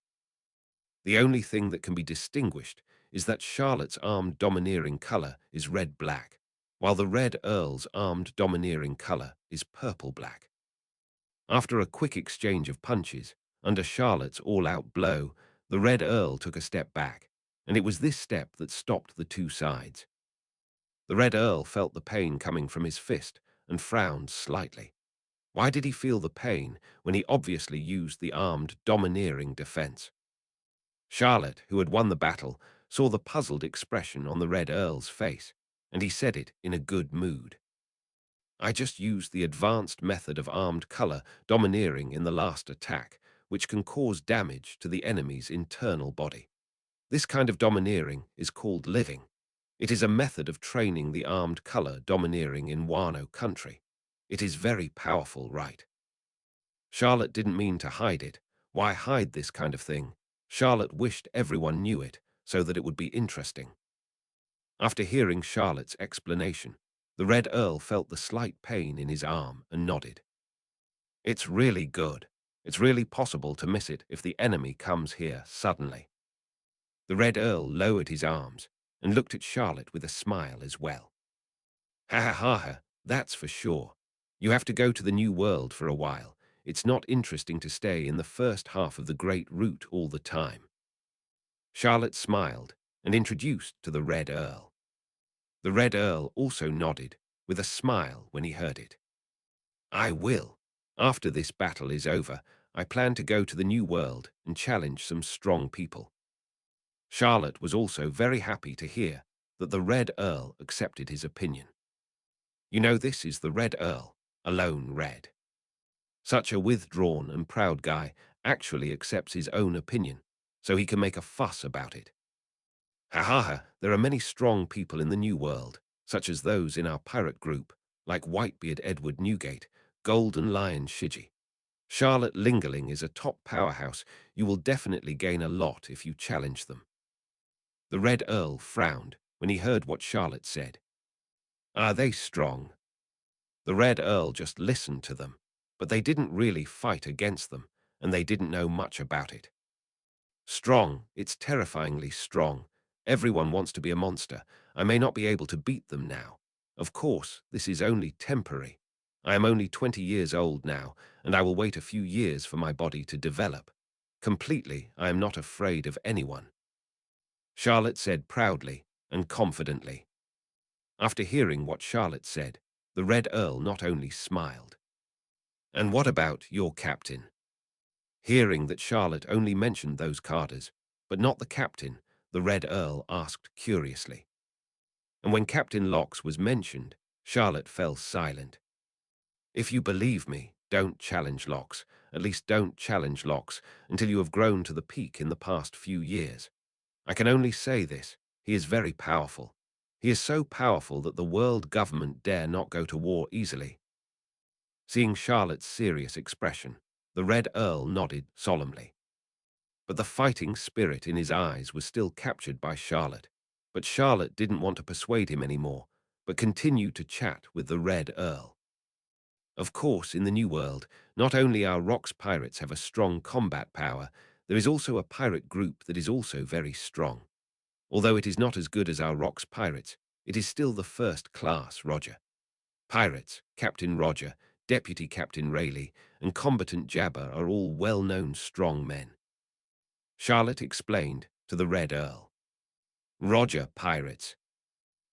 The only thing that can be distinguished is that Charlotte's armed domineering color is red-black, while the Red Earl's armed domineering color is purple-black. After a quick exchange of punches, under Charlotte's all-out blow, the Red Earl took a step back, and it was this step that stopped the two sides. The Red Earl felt the pain coming from his fist and frowned slightly. Why did he feel the pain when he obviously used the armed domineering defense? Charlotte, who had won the battle, saw the puzzled expression on the Red Earl's face, and he said it in a good mood. I just used the advanced method of armed color domineering in the last attack, which can cause damage to the enemy's internal body. This kind of domineering is called living. It is a method of training the armed color domineering in Wano country. It is very powerful, right? Charlotte didn't mean to hide it, Why hide this kind of thing? Charlotte wished everyone knew it, so that it would be interesting. After hearing Charlotte's explanation, the Red Earl felt the slight pain in his arm and nodded. It's really good. It's really possible to miss it if the enemy comes here suddenly. The Red Earl lowered his arms and looked at Charlotte with a smile as well. Ha ha ha ha, that's for sure. You have to go to the New World for a while. It's not interesting to stay in the first half of the Great Route all the time. Charlotte smiled and introduced to the Red Earl. The Red Earl also nodded with a smile when he heard it. I will. After this battle is over, I plan to go to the New World and challenge some strong people. Charlotte was also very happy to hear that the Red Earl accepted his opinion. You know, this is the Red Earl, alone red. Such a withdrawn and proud guy actually accepts his own opinion, so he can make a fuss about it. Ha ha ha, there are many strong people in the New World, such as those in our pirate group, like Whitebeard Edward Newgate, Golden Lion Shiji. Charlotte Lingerling is a top powerhouse. You will definitely gain a lot if you challenge them. The Red Earl frowned when he heard what Charlotte said. Are they strong? The Red Earl just listened to them, but they didn't really fight against them, and they didn't know much about it. Strong, it's terrifyingly strong. Everyone wants to be a monster. I may not be able to beat them now. Of course, this is only temporary. I am only 20 years old now, and I will wait a few years for my body to develop. Completely, I am not afraid of anyone. Charlotte said proudly and confidently. After hearing what Charlotte said, the Red Earl not only smiled. And what about your captain? Hearing that Charlotte only mentioned those carders, but not the captain, the Red Earl asked curiously. And when Captain Locks was mentioned, Charlotte fell silent. If you believe me, don't challenge Locks. At least don't challenge Locks until you have grown to the peak in the past few years. I can only say this, he is very powerful. He is so powerful that the world government dare not go to war easily. Seeing Charlotte's serious expression, the Red Earl nodded solemnly. But the fighting spirit in his eyes was still captured by Charlotte. But Charlotte didn't want to persuade him anymore, but continued to chat with the Red Earl. Of course, in the New World, not only our Rocks pirates have a strong combat power, there is also a pirate group that is also very strong. Although it is not as good as our Rocks pirates, it is still the first class, Roger. Pirates, Captain Roger, Deputy Captain Rayleigh, and Combatant Jabber are all well-known strong men. Charlotte explained to the Red Earl. Roger, pirates.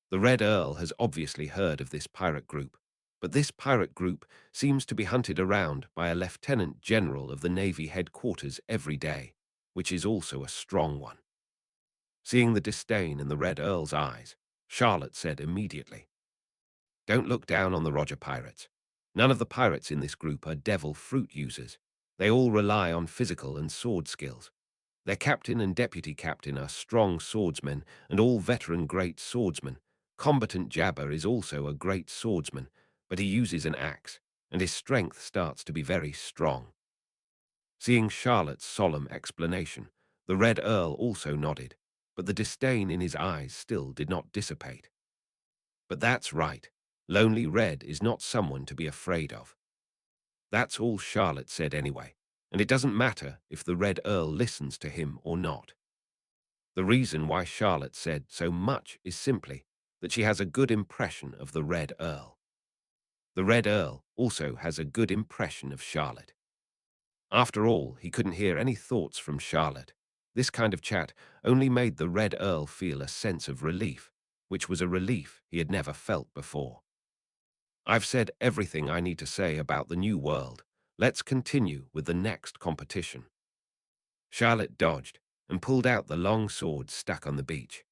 The Red Earl has obviously heard of this pirate group, but this pirate group seems to be hunted around by a lieutenant general of the Navy headquarters every day, which is also a strong one. Seeing the disdain in the Red Earl's eyes, Charlotte said immediately, Don't look down on the Roger pirates. None of the pirates in this group are devil fruit users. They all rely on physical and sword skills. Their captain and deputy captain are strong swordsmen and all veteran great swordsmen. Combatant Jabber is also a great swordsman, but he uses an axe, and his strength starts to be very strong. Seeing Charlotte's solemn explanation, the Red Earl also nodded, but the disdain in his eyes still did not dissipate. But that's right. Lonely Red is not someone to be afraid of. That's all Charlotte said anyway, and it doesn't matter if the Red Earl listens to him or not. The reason why Charlotte said so much is simply that she has a good impression of the Red Earl. The Red Earl also has a good impression of Charlotte. After all, he couldn't hear any thoughts from Charlotte. This kind of chat only made the Red Earl feel a sense of relief, which was a relief he had never felt before. I've said everything I need to say about the New World. Let's continue with the next competition. Charlotte dodged and pulled out the long sword stuck on the beach.